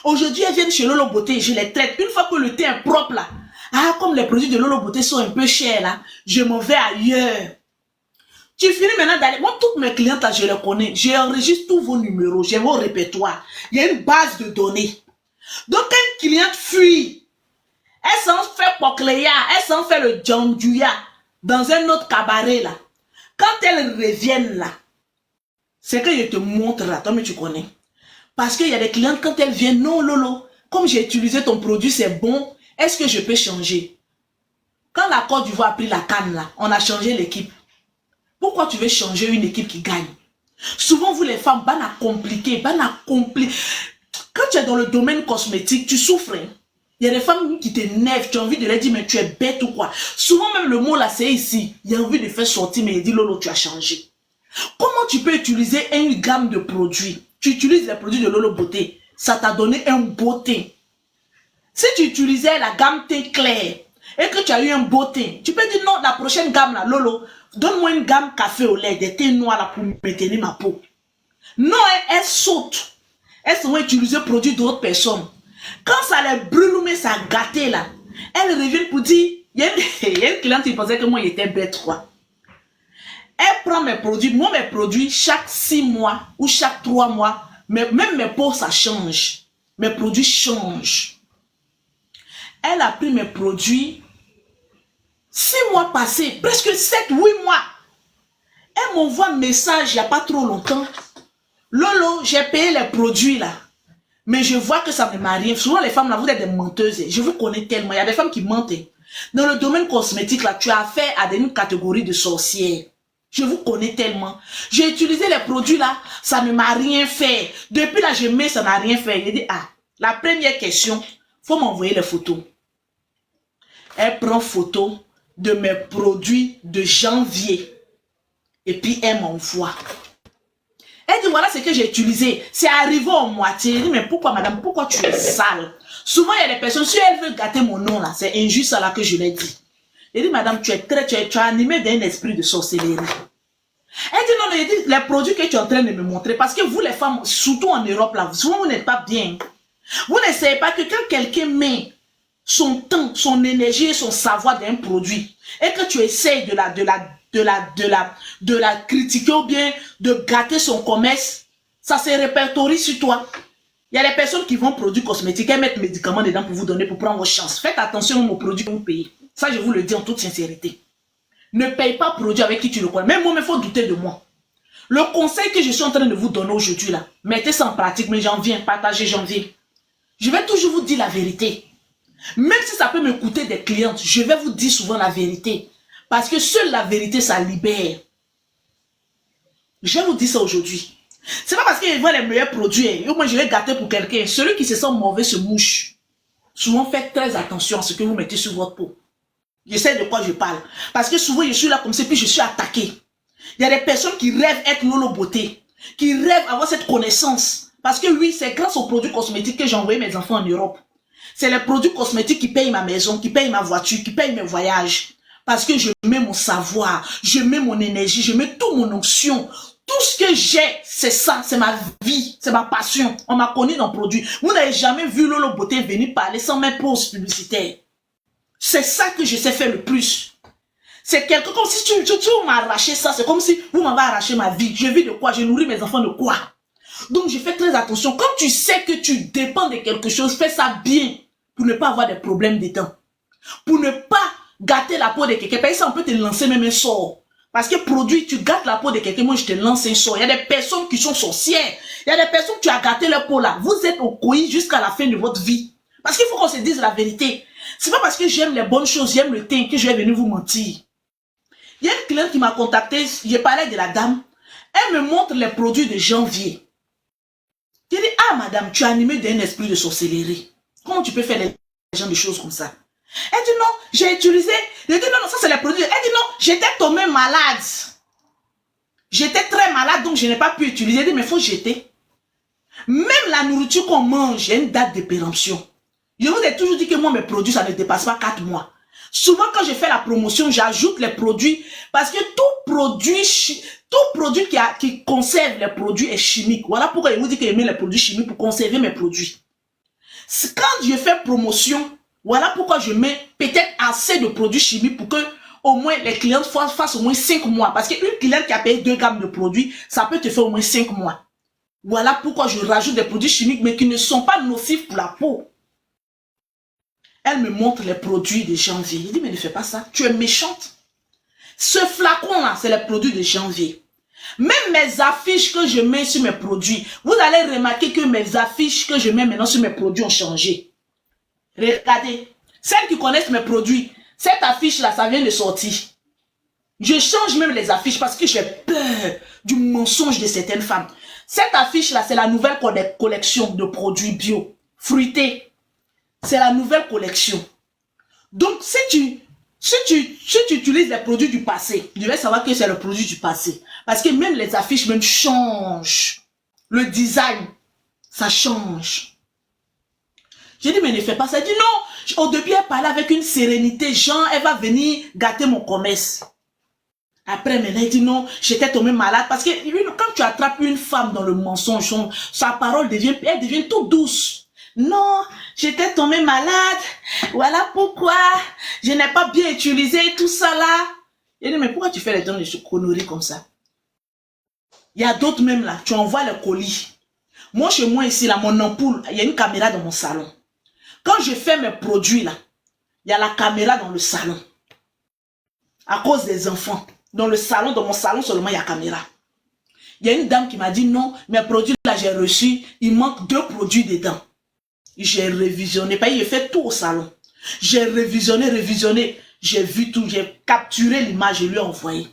Aujourd'hui, elles viennent chez Lolo Beauté, je les traite. Une fois que le teint est propre là, comme les produits de Lolo Beauté sont un peu chers là, je m'en vais ailleurs. Tu finis maintenant d'aller. Moi, toutes mes clientes là, je les connais. J'enregistre tous vos numéros, j'ai vos répertoires. Il y a une base de données. Donc, quand une cliente fuit, elle s'en fait pocléa, elle s'en fait le djandouya dans un autre cabaret là. Quand elles reviennent là, c'est que je te montre là, toi mais tu connais. Parce qu'il y a des clientes, quand elles viennent, non Lolo, comme j'ai utilisé ton produit, c'est bon, est-ce que je peux changer? Quand la Côte d'Ivoire a pris la canne là, on a changé l'équipe. Pourquoi tu veux changer une équipe qui gagne? Souvent, vous les femmes, compliqué. Quand tu es dans le domaine cosmétique, tu souffres. Hein? Il y a des femmes qui t'énervent, tu as envie de leur dire, mais tu es bête ou quoi? Souvent, même le mot là, c'est ici. Il y a envie de faire sortir, mais il dit, Lolo, tu as changé. Comment tu peux utiliser une gamme de produits? Tu utilises les produits de Lolo Beauté. Ça t'a donné un beau teint. Si tu utilisais la gamme teint clair et que tu as eu un beau teint, tu peux dire non, la prochaine gamme là, Lolo, donne-moi une gamme café au lait, des teints noirs là pour maintenir ma peau. Non, elle saute. Elles vont utiliser le produit d'autres personnes. Quand ça les brûle, mais ça a gâté là, elles reviennent pour dire, il y a une cliente qui pensait que moi j'étais bête quoi. Elle prend mes produits, moi mes produits, chaque 6 mois ou chaque 3 mois, mais même mes peaux ça change. Mes produits changent. Elle a pris mes produits 6 mois passés, presque 7, 8 mois. Elle m'envoie un message il n'y a pas trop longtemps. Lolo, j'ai payé les produits là. Mais je vois que ça ne m'a rien. Souvent les femmes là, vous êtes des menteuses. Je vous connais tellement. Il y a des femmes qui mentent. Dans le domaine cosmétique là, tu as affaire à une catégorie de sorcières. Je vous connais tellement. J'ai utilisé les produits là, ça ne m'a rien fait. Depuis là, je mets, ça n'a rien fait. J'ai dit, la première question, faut m'envoyer les photos. Elle prend photo de mes produits de janvier. Et puis, elle m'envoie. Elle dit, voilà ce que j'ai utilisé. C'est arrivé en moitié. Elle dit, mais pourquoi, madame, pourquoi tu es sale? Souvent, il y a des personnes, si elle veut gâter mon nom là, c'est injuste là que je l'ai dit. Il dit, madame, tu es animée d'un esprit de sorcellerie. Elle dit, non, il dit, les produits que tu es en train de me montrer, parce que vous les femmes, surtout en Europe, là, souvent vous n'êtes pas bien. Vous ne savez pas que quand quelqu'un met son temps, son énergie et son savoir d'un produit, et que tu essayes de la critiquer ou bien de gâter son commerce, ça se répertorie sur toi. Il y a des personnes qui vont produire cosmétiques et mettre médicaments dedans pour vous donner, pour prendre vos chances. Faites attention aux produits que vous payez. Ça, je vous le dis en toute sincérité. Ne paye pas produit avec qui tu le connais. Même moi, il faut douter de moi. Le conseil que je suis en train de vous donner aujourd'hui, là, mettez ça en pratique, mais j'en viens, partagez, j'en viens. Je vais toujours vous dire la vérité. Même si ça peut me coûter des clientes, je vais vous dire souvent la vérité. Parce que seule la vérité, ça libère. Je vais vous dire ça aujourd'hui. C'est pas parce qu'il voit les meilleurs produits, et moi je vais gâter pour quelqu'un. Celui qui se sent mauvais se mouche. Souvent, faites très attention à ce que vous mettez sur votre peau. Je sais de quoi je parle. Parce que souvent, je suis là comme ça, puis je suis attaqué. Il y a des personnes qui rêvent être Lolo Beauté, qui rêvent avoir cette connaissance. Parce que oui, c'est grâce aux produits cosmétiques que j'ai envoyé mes enfants en Europe. C'est les produits cosmétiques qui payent ma maison, qui payent ma voiture, qui payent mes voyages. Parce que je mets mon savoir, je mets mon énergie, je mets toute mon onction. Tout ce que j'ai, c'est ça, c'est ma vie, c'est ma passion. On m'a connu dans le produit. Vous n'avez jamais vu Lolo Beauté venir parler sans mes pauses publicitaires. C'est ça que je sais faire le plus. C'est quelque comme si tu m'as arraché ça, c'est comme si vous m'avez arraché ma vie. Je vis de quoi? Je nourris mes enfants de quoi? Donc je fais très attention. Quand tu sais que tu dépends de quelque chose, fais ça bien pour ne pas avoir des problèmes dedans. Pour ne pas gâter la peau de quelqu'un. Parce que ça, on peut te lancer même un sort. Parce que produit, tu gâtes la peau de quelqu'un, moi je te lance un sort. Il y a des personnes qui sont sorcières. Il y a des personnes qui tu as gâté leur peau là. Vous êtes au coï jusqu'à la fin de votre vie. Parce qu'il faut qu'on se dise la vérité. C'est pas parce que j'aime les bonnes choses, j'aime le teint que je vais venir vous mentir. Il y a une cliente qui m'a contacté, j'ai parlé de la dame. Elle me montre les produits de janvier. Je dis, ah madame, tu es animée d'un esprit de sorcellerie. Comment tu peux faire les gens de choses comme ça? Elle dit non, j'ai utilisé. Je dis non, ça c'est les produits. Elle dit non, j'étais tombée malade. J'étais très malade, donc je n'ai pas pu utiliser. Elle dit mais il faut jeter. Même la nourriture qu'on mange, il y a une date de péremption. Je vous ai toujours dit que moi, mes produits, ça ne dépasse pas 4 mois. Souvent, quand je fais la promotion, j'ajoute les produits parce que tout produit qui conserve les produits est chimique. Voilà pourquoi je vous dis que je mets les produits chimiques pour conserver mes produits. Quand je fais promotion, voilà pourquoi je mets peut-être assez de produits chimiques pour que au moins les clientes fassent au moins 5 mois. Parce qu'une cliente qui a payé 2 gammes de produits, ça peut te faire au moins 5 mois. Voilà pourquoi je rajoute des produits chimiques mais qui ne sont pas nocifs pour la peau. Elle me montre les produits de janvier. Je dis, mais ne fais pas ça. Tu es méchante. Ce flacon-là, c'est les produits de janvier. Même mes affiches que je mets sur mes produits, vous allez remarquer que mes affiches que je mets maintenant sur mes produits ont changé. Regardez. Celles qui connaissent mes produits, cette affiche-là, ça vient de sortir. Je change même les affiches parce que j'ai peur du mensonge de certaines femmes. Cette affiche-là, c'est la nouvelle collection de produits bio, fruités. C'est la nouvelle collection. Donc, si tu utilises les produits du passé, tu vas savoir que c'est le produit du passé. Parce que même les affiches même changent. Le design, ça change. J'ai dit, mais ne fais pas ça. Elle dit, non. Au début, elle parlait avec une sérénité. Genre, elle va venir gâter mon commerce. Après, maintenant, elle dit, non, j'étais tombée malade. Parce que quand tu attrapes une femme dans le mensonge, sa parole devient toute douce. Non, j'étais tombée malade. Voilà pourquoi je n'ai pas bien utilisé tout ça là. Il dit, mais pourquoi tu fais les dons de conneries comme ça? Il y a d'autres même là. Tu envoies les colis. Moi, chez moi ici, là, mon ampoule, il y a une caméra dans mon salon. Quand je fais mes produits là, il y a la caméra dans le salon. À cause des enfants. Dans mon salon seulement, il y a caméra. Il y a une dame qui m'a dit, non, mes produits là, j'ai reçu, il manque 2 produits dedans. J'ai révisionné, parce que j'ai fait tout au salon. J'ai révisionné, j'ai vu tout, j'ai capturé l'image, je lui ai envoyé.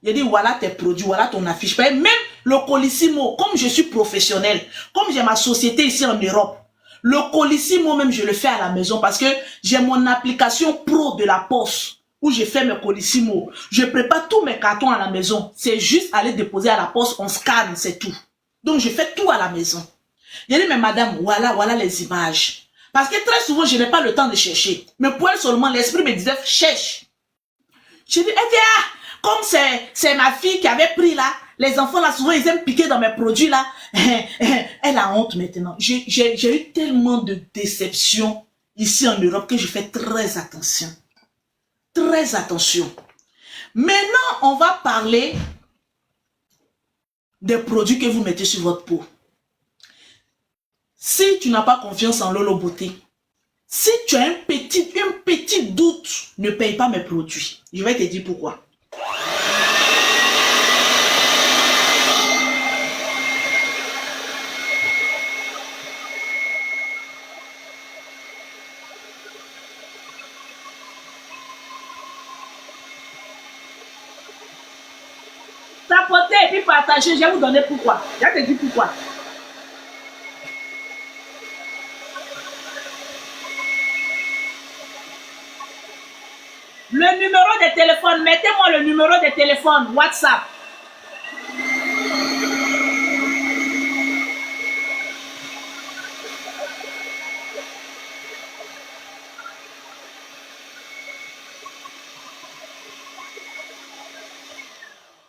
Il a dit, voilà tes produits, voilà ton affiche. Même le Colissimo, comme je suis professionnel, comme j'ai ma société ici en Europe, le Colissimo même, je le fais à la maison parce que j'ai mon application pro de la poste où je fais mes Colissimo. Je prépare tous mes cartons à la maison. C'est juste aller déposer à la poste, on scanne, c'est tout. Donc, je fais tout à la maison. Il a dit, mais madame, voilà les images. Parce que très souvent, je n'ai pas le temps de chercher. Mais pour elle seulement, l'esprit me disait, cherche. Je dis, eh bien, comme c'est ma fille qui avait pris là, les enfants là, souvent, ils aiment piquer dans mes produits là. Elle a honte maintenant. J'ai eu tellement de déceptions ici en Europe que je fais très attention. Très attention. Maintenant, on va parler des produits que vous mettez sur votre peau. Si tu n'as pas confiance en Lolo Beauté, si tu as un petit doute, ne paye pas mes produits. Je vais te dire pourquoi. Tapoter et puis partager, je vais vous donner pourquoi. Je vais te dire pourquoi. Le numéro de téléphone, mettez-moi le numéro de téléphone, WhatsApp.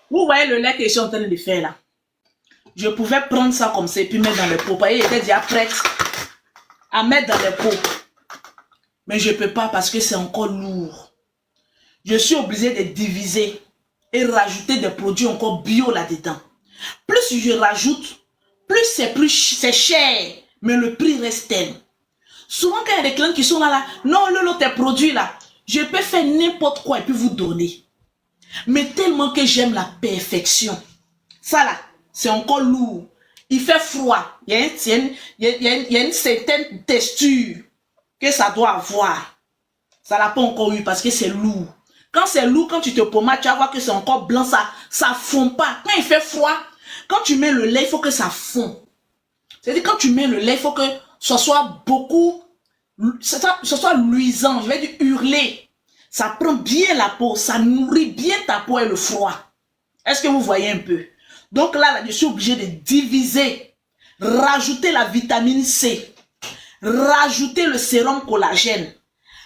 Vous voyez le lait que je suis en train de faire là. Je pouvais prendre ça comme ça et puis mettre dans le pot. Vous voyez, il était déjà prête à mettre dans le pot. Mais je ne peux pas parce que c'est encore lourd. Je suis obligé de diviser et rajouter des produits encore bio là-dedans. Plus je rajoute, plus c'est cher, mais le prix reste tel. Souvent quand il y a des clients qui sont là, non, tes produits là, je peux faire n'importe quoi et puis vous donner. Mais tellement que j'aime la perfection. Ça là, c'est encore lourd. Il fait froid. Il y a une certaine texture que ça doit avoir. Ça l'a pas encore eu parce que c'est lourd. Quand c'est lourd, quand tu te pommades, tu vas voir que c'est encore blanc, ça fond pas. Quand il fait froid, quand tu mets le lait, il faut que ça fond. C'est-à-dire quand tu mets le lait, il faut que ce soit beaucoup, ce soit luisant, je vais dire hurler. Ça prend bien la peau, ça nourrit bien ta peau et le froid. Est-ce que vous voyez un peu? Donc là, je suis obligé de diviser, rajouter la vitamine C, rajouter le sérum collagène,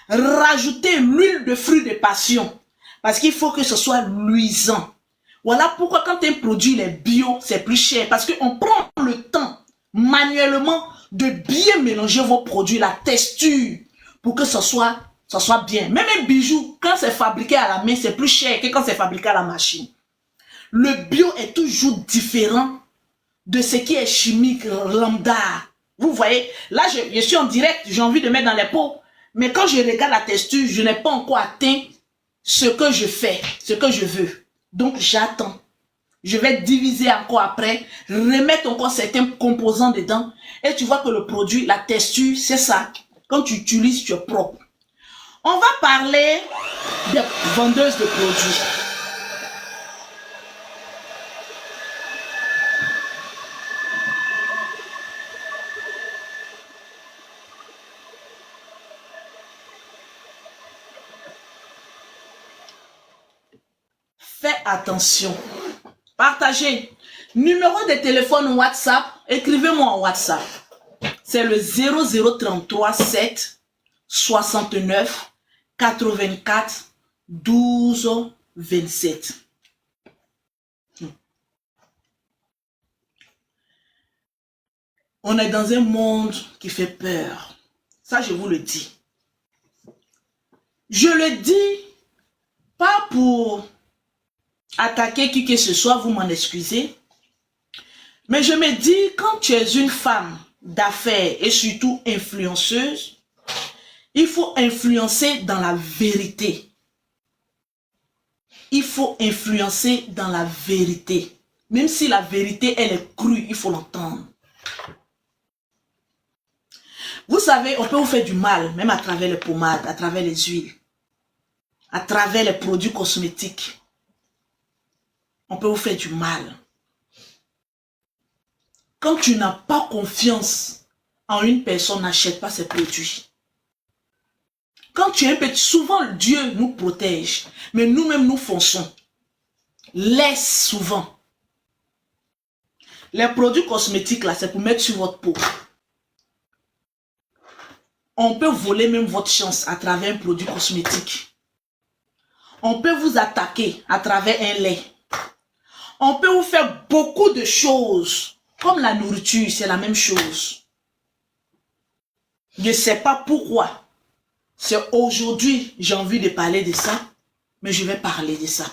rajouter l'huile de fruits de passion. Parce qu'il faut que ce soit luisant. Voilà pourquoi quand un produit est bio, c'est plus cher. Parce qu'on prend le temps manuellement de bien mélanger vos produits, la texture, pour que ce soit bien. Même un bijou, quand c'est fabriqué à la main, c'est plus cher que quand c'est fabriqué à la machine. Le bio est toujours différent de ce qui est chimique, lambda. Vous voyez, là je suis en direct, j'ai envie de mettre dans les pots. Mais quand je regarde la texture, je n'ai pas encore atteint ce que je fais, ce que je veux. Donc j'attends. Je vais diviser encore après, remettre encore certains composants dedans. Et tu vois que le produit, la texture, c'est ça. Quand tu utilises, tu es propre. On va parler des vendeuses de produits. Fais attention. Partagez. Numéro de téléphone WhatsApp, écrivez-moi en WhatsApp. C'est le 0033 7 69 84 12 27. On est dans un monde qui fait peur. Ça, je vous le dis. Je le dis pas pour attaquer qui que ce soit, vous m'en excusez. Mais je me dis, quand tu es une femme d'affaires et surtout influenceuse, il faut influencer dans la vérité. Il faut influencer dans la vérité. Même si la vérité, elle est crue, il faut l'entendre. Vous savez, on peut vous faire du mal, même à travers les pommades, à travers les huiles, à travers les produits cosmétiques. On peut vous faire du mal. Quand tu n'as pas confiance en une personne, n'achète pas ses produits. Quand tu es un petit, souvent Dieu nous protège, mais nous-mêmes nous fonçons. Laisse souvent. Les produits cosmétiques là, c'est pour mettre sur votre peau. On peut voler même votre chance à travers un produit cosmétique. On peut vous attaquer à travers un lait. On peut vous faire beaucoup de choses. Comme la nourriture, c'est la même chose. Je ne sais pas pourquoi. C'est aujourd'hui, j'ai envie de parler de ça. Mais je vais parler de ça.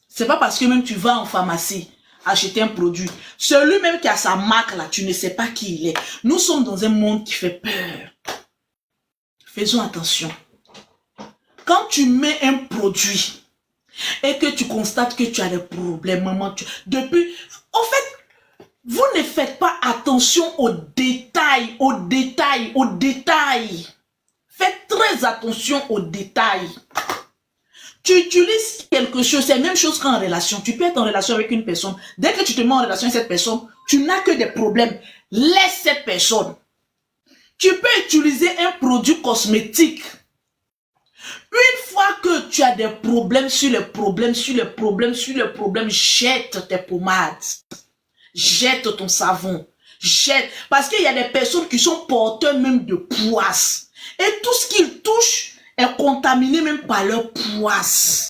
C'est pas parce que même tu vas en pharmacie acheter un produit. Celui même qui a sa marque là, tu ne sais pas qui il est. Nous sommes dans un monde qui fait peur. Faisons attention. Quand tu mets un produit et que tu constates que tu as des problèmes, maman, depuis... En fait, vous ne faites pas attention aux détails, aux détails, aux détails. Faites très attention aux détails. Tu utilises quelque chose, c'est la même chose qu'en relation. Tu peux être en relation avec une personne. Dès que tu te mets en relation avec cette personne, tu n'as que des problèmes. Laisse cette personne. Tu peux utiliser un produit cosmétique. Une fois que tu as des problèmes sur les problèmes, sur les problèmes, sur les problèmes, jette tes pommades. Jette ton savon. Jette. Parce qu'il y a des personnes qui sont porteurs même de poisse. Et tout ce qu'ils touchent est contaminé même par leur poisse.